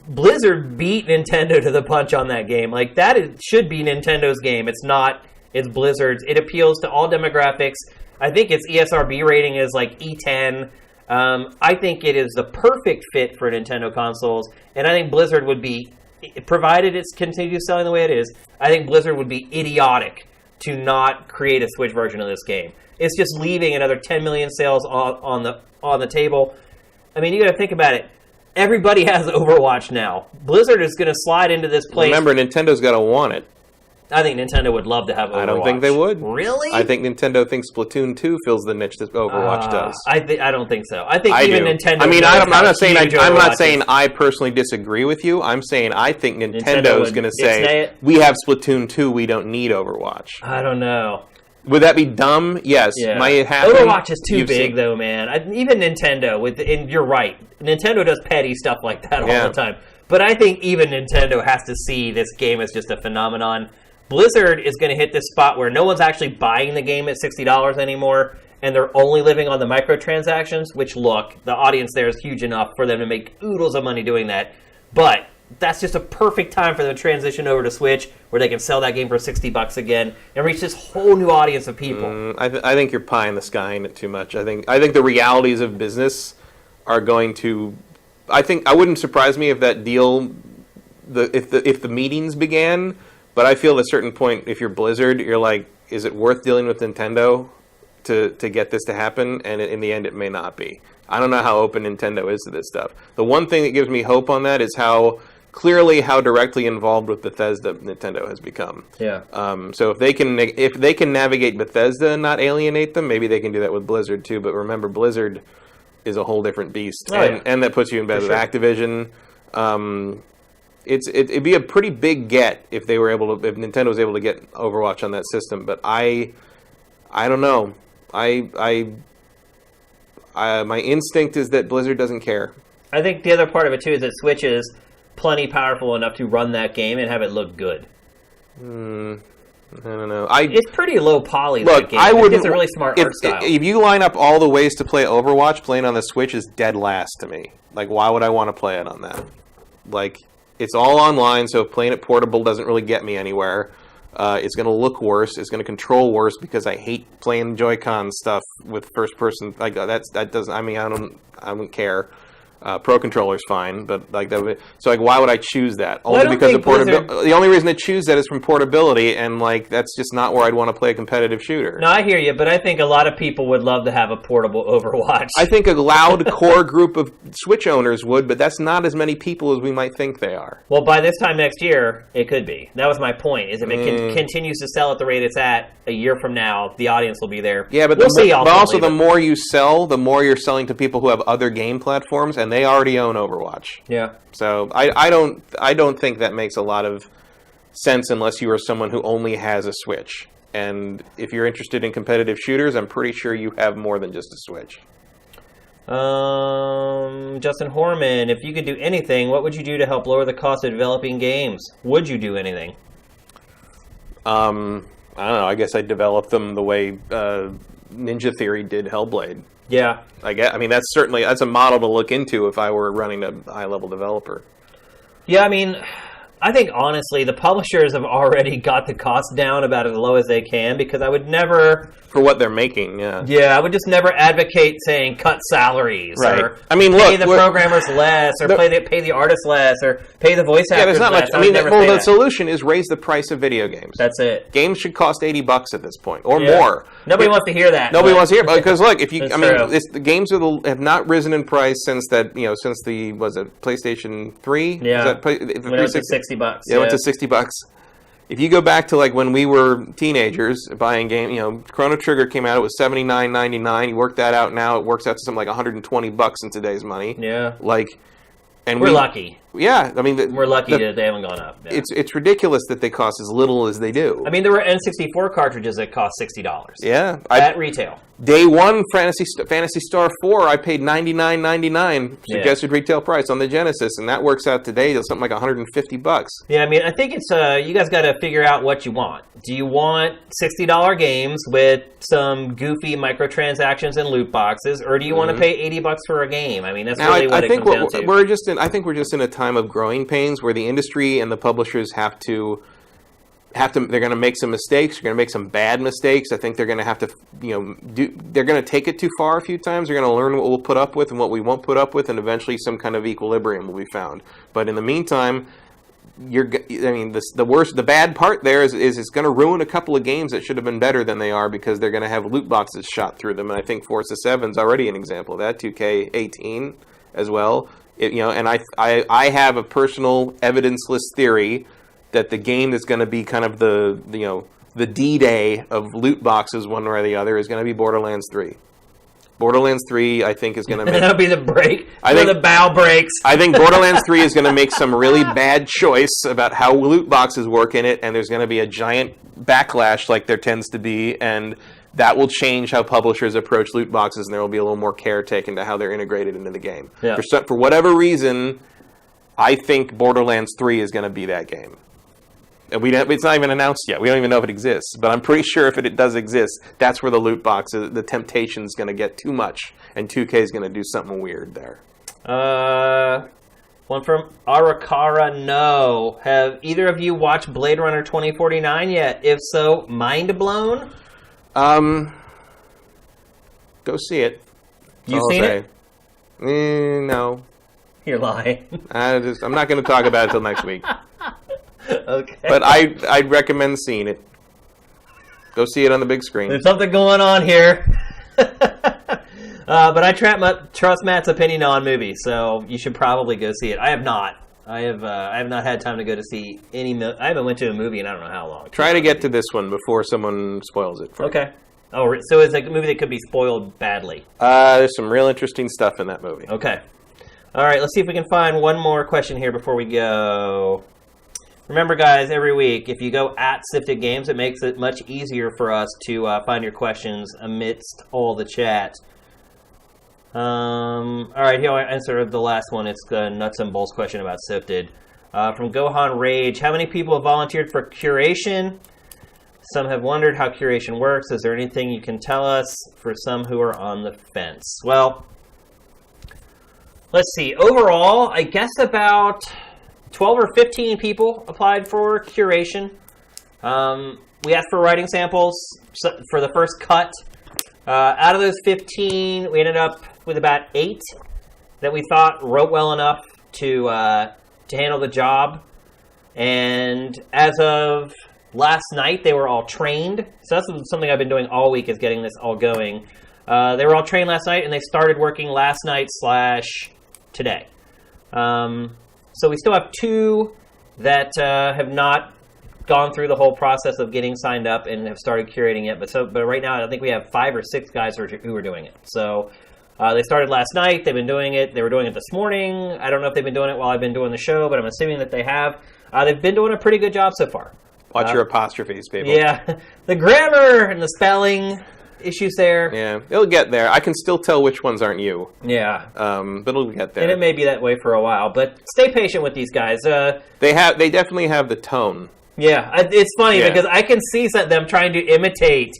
Blizzard beat Nintendo to the punch on that game. Like, should be Nintendo's game. It's not. It's Blizzard's. It appeals to all demographics. I think its ESRB rating is like E10. I think it is the perfect fit for Nintendo consoles. And I think Blizzard would be, provided it continues selling the way it is, I think Blizzard would be idiotic to not create a Switch version of this game. It's just leaving another 10 million sales on the table. I mean, you got to think about it. Everybody has Overwatch now. Blizzard is going to slide into this place. Remember, Nintendo's got to want it. I think Nintendo would love to have Overwatch. I don't think they would. Really? I think Nintendo thinks Splatoon 2 fills the niche that Overwatch does. I don't think so. I think even Nintendo. I mean, I'm not saying I personally disagree with you. I'm saying I think Nintendo is going to say we have Splatoon 2. We don't need Overwatch. I don't know. Would that be dumb? Yes. Yeah. Might it happen? Overwatch is too big, though, man. Even Nintendo, and you're right. Nintendo does petty stuff like that all the time. But I think even Nintendo has to see this game as just a phenomenon. Blizzard is going to hit this spot where no one's actually buying the game at $60 anymore, and they're only living on the microtransactions, which, look, the audience there is huge enough for them to make oodles of money doing that. But that's just a perfect time for them to transition over to Switch, where they can sell that game for $60 again and reach this whole new audience of people. I think you're pie in the sky in it too much. I think the realities of business are going to. I wouldn't surprise me if that deal, if the meetings began. But I feel at a certain point, if you're Blizzard, you're like, is it worth dealing with Nintendo to get this to happen? And in the end, it may not be. I don't know how open Nintendo is to this stuff. The one thing that gives me hope on that is how directly involved with Bethesda Nintendo has become. Yeah. So if they can navigate Bethesda and not alienate them, maybe they can do that with Blizzard too. But remember, Blizzard is a whole different beast, and that puts you in bed with Activision. It'd be a pretty big get if Nintendo was able to get Overwatch on that system. But I don't know. My instinct is that Blizzard doesn't care. I think the other part of it too is that Switch is plenty powerful enough to run that game and have it look good. I don't know. It's pretty low poly. Look, that game. It's a really smart art style. If you line up all the ways to play Overwatch, playing on the Switch is dead last to me. Like, why would I want to play it on that? Like, it's all online, so playing it portable doesn't really get me anywhere. It's going to look worse. It's going to control worse because I hate playing Joy-Con stuff with first person. Like that doesn't. I mean, I don't care. Pro controller's fine, but like that. So like, why would I choose that? Only because of portability. The only reason I choose that is from portability, and like that's just not where I'd want to play a competitive shooter. No, I hear you, but I think a lot of people would love to have a portable Overwatch. I think a loud core group of Switch owners would, but that's not as many people as we might think they are. Well, by this time next year, it could be. That was my point. Is if it continues to sell at the rate it's at, a year from now, the audience will be there. Yeah, but also the more you sell, the more you're selling to people who have other game platforms, and they already own Overwatch. Yeah. So I don't think that makes a lot of sense unless you are someone who only has a Switch. And if you're interested in competitive shooters, I'm pretty sure you have more than just a Switch. Justin Horman, if you could do anything, what would you do to help lower the cost of developing games? Would you do anything? I don't know. I guess I'd develop them the way Ninja Theory did Hellblade. Yeah. I mean, that's a model to look into if I were running a high-level developer. Yeah, I mean, I think honestly, the publishers have already got the cost down about as low as they can, because I would never... For what they're making, yeah. Yeah, I would just never advocate saying cut salaries, right. or I mean, pay the programmers less, or pay the artists less, or pay the voice actors there's not less. much. I mean, the solution is raise the price of video games. That's it. Games should cost $80 at this point, or more. Nobody wants to hear that. Nobody wants to hear it, because look, if you, the games have not risen in price since the PlayStation 3? Yeah. The When it went to $60. Yeah, it went to $60. If you go back to like when we were teenagers buying game, Chrono Trigger came out, it was $79.99. You work that out now, it works out to something like $120 in today's money. Yeah. And we're lucky. Yeah, I mean, we're lucky that they haven't gone up. Yeah. It's ridiculous that they cost as little as they do. I mean, there were N64 cartridges that cost $60. Yeah, at retail. Day one, Phantasy Star 4, I paid $99.99 suggested retail price on the Genesis, and that works out today to something like $150. Yeah, I mean, I think it's you guys got to figure out what you want. Do you want $60 games with some goofy microtransactions and loot boxes, or do you want to pay $80 for a game? I mean, that's really what it comes down to. I think we're just in a time of growing pains where the industry and the publishers have to they're going to make some mistakes. They're going to make some bad mistakes. I think they're going to have to, they're going to take it too far a few times. They're going to learn what we'll put up with and what we won't put up with, and eventually some kind of equilibrium will be found. But in the meantime, the bad part there is it's going to ruin a couple of games that should have been better than they are, because they're going to have loot boxes shot through them. And I think Forza 7 is already an example of that. 2K18 as well. And I have a personal evidenceless theory that the game that's going to be kind of the D-Day of loot boxes, one way or the other, is going to be Borderlands 3. Borderlands 3, I think, is going to make... That'll be the break. The bow breaks. I think Borderlands 3 is going to make some really bad choice about how loot boxes work in it, and there's going to be a giant backlash like there tends to be, and that will change how publishers approach loot boxes, and there will be a little more care taken to how they're integrated into the game. Yeah. For whatever reason, I think Borderlands 3 is going to be that game. And it's not even announced yet. We don't even know if it exists. But I'm pretty sure if it does exist, that's where the loot box, the temptation's going to get too much, and 2K is going to do something weird there. One from Arakara, no. Have either of you watched Blade Runner 2049 yet? If so, mind blown? Go see it. You've seen it? No. You're lying. I'm not going to talk about it until next week. Okay. But I'd recommend seeing it. Go see it on the big screen. There's something going on here. But I trust Matt's opinion on movies, so you should probably go see it. I have not. I have not had time to go to see any. I haven't went to a movie in I don't know how long. Try to get to this one before someone spoils it for you. Okay. Oh, so it's a movie that could be spoiled badly. There's some real interesting stuff in that movie. Okay. All right, let's see if we can find one more question here before we go. Remember, guys, every week, if you go at SIFTD Games, it makes it much easier for us to find your questions amidst all the chat. All right, here I'll answer the last one. It's the nuts and bolts question about SIFTD. From Gohan Rage, how many people have volunteered for curation? Some have wondered how curation works. Is there anything you can tell us for some who are on the fence? Well, let's see. Overall, I guess about 12 or 15 people applied for curation. We asked for writing samples for the first cut. Out of those 15, we ended up with about 8 that we thought wrote well enough to handle the job. And as of last night, they were all trained. So that's something I've been doing all week, is getting this all going. They were all trained last night, and they started working last night / today. So we still have 2 that have not gone through the whole process of getting signed up and have started curating it. But right now, I think we have 5 or 6 guys who are doing it. So they started last night. They've been doing it. They were doing it this morning. I don't know if they've been doing it while I've been doing the show, but I'm assuming that they have. They've been doing a pretty good job so far. Watch your apostrophes, people. Yeah. The grammar and the spelling issues there. Yeah, it'll get there. I can still tell which ones aren't you. Yeah. But it'll get there. And it may be that way for a while, but stay patient with these guys. They definitely have the tone. Yeah, it's funny because I can see them trying to imitate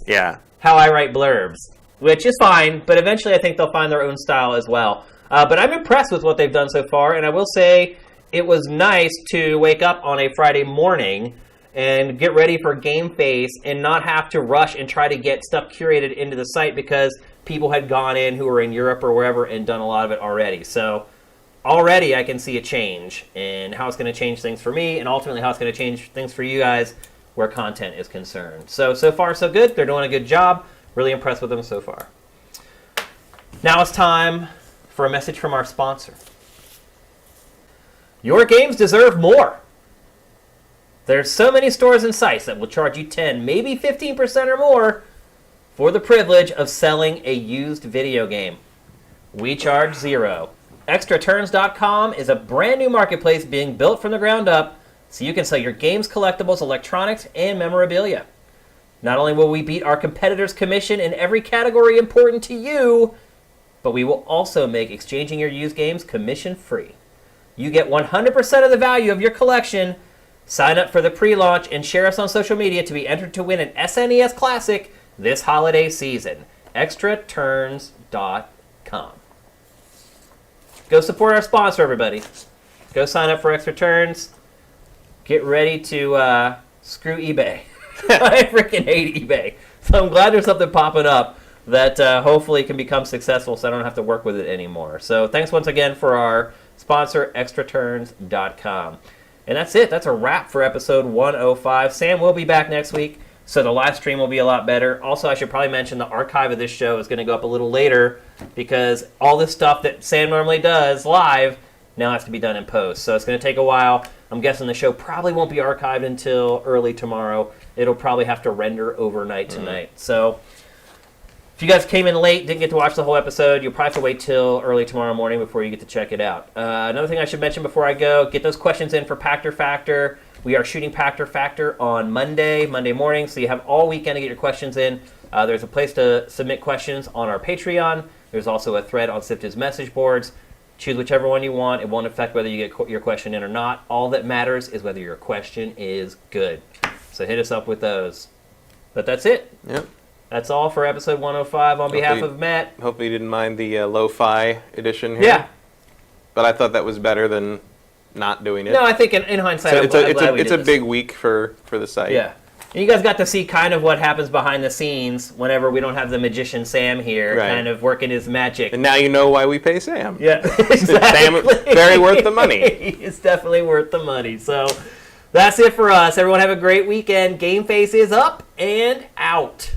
how I write blurbs. which is fine, but eventually I think they'll find their own style as well. But I'm impressed with what they've done so far, and I will say it was nice to wake up on a Friday morning and get ready for GameFace and not have to rush and try to get stuff curated into the site because people had gone in who were in Europe or wherever and done a lot of it already. So already I can see a change in how it's going to change things for me and ultimately how it's going to change things for you guys where content is concerned. So far so good. They're doing a good job. Really impressed with them so far. Now it's time for a message from our sponsor. Your games deserve more. There's so many stores and sites that will charge you 10, maybe 15% or more for the privilege of selling a used video game. We charge zero. ExtraTurns.com is a brand new marketplace being built from the ground up so you can sell your games, collectibles, electronics, and memorabilia. Not only will we beat our competitors' commission in every category important to you, but we will also make exchanging your used games commission-free. You get 100% of the value of your collection. Sign up for the pre-launch and share us on social media to be entered to win an SNES Classic this holiday season. ExtraTurns.com. Go support our sponsor, everybody. Go sign up for Extra Turns. Get ready to screw eBay. I freaking hate eBay. So I'm glad there's something popping up that hopefully can become successful so I don't have to work with it anymore. So thanks once again for our sponsor, ExtraTurns.com. And that's it. That's a wrap for episode 105. Sam will be back next week, so the live stream will be a lot better. Also, I should probably mention the archive of this show is going to go up a little later because all this stuff that Sam normally does live now has to be done in post. So it's going to take a while. I'm guessing the show probably won't be archived until early tomorrow. It'll probably have to render overnight tonight. So if you guys came in late, didn't get to watch the whole episode, you'll probably have to wait till early tomorrow morning before you get to check it out. Another thing I should mention before I go, get those questions in for Pactor Factor. We are shooting Pactor Factor on Monday morning, so you have all weekend to get your questions in. There's a place to submit questions on our Patreon. There's also a thread on SIFTD's message boards. Choose whichever one you want. It won't affect whether you get your question in or not. All that matters is whether your question is good. So hit us up with those. But that's it. Yep. That's all for episode 105 on behalf of Matt. Hopefully you didn't mind the lo-fi edition here. Yeah. But I thought that was better than not doing it. No, I think in hindsight, so it's a big week for the site. Yeah. And you guys got to see kind of what happens behind the scenes whenever we don't have the magician Sam here, kind of working his magic. And now you know why we pay Sam. Yeah, exactly. Sam, very worth the money. It's definitely worth the money. So that's it for us. Everyone have a great weekend. GameFace is up and out.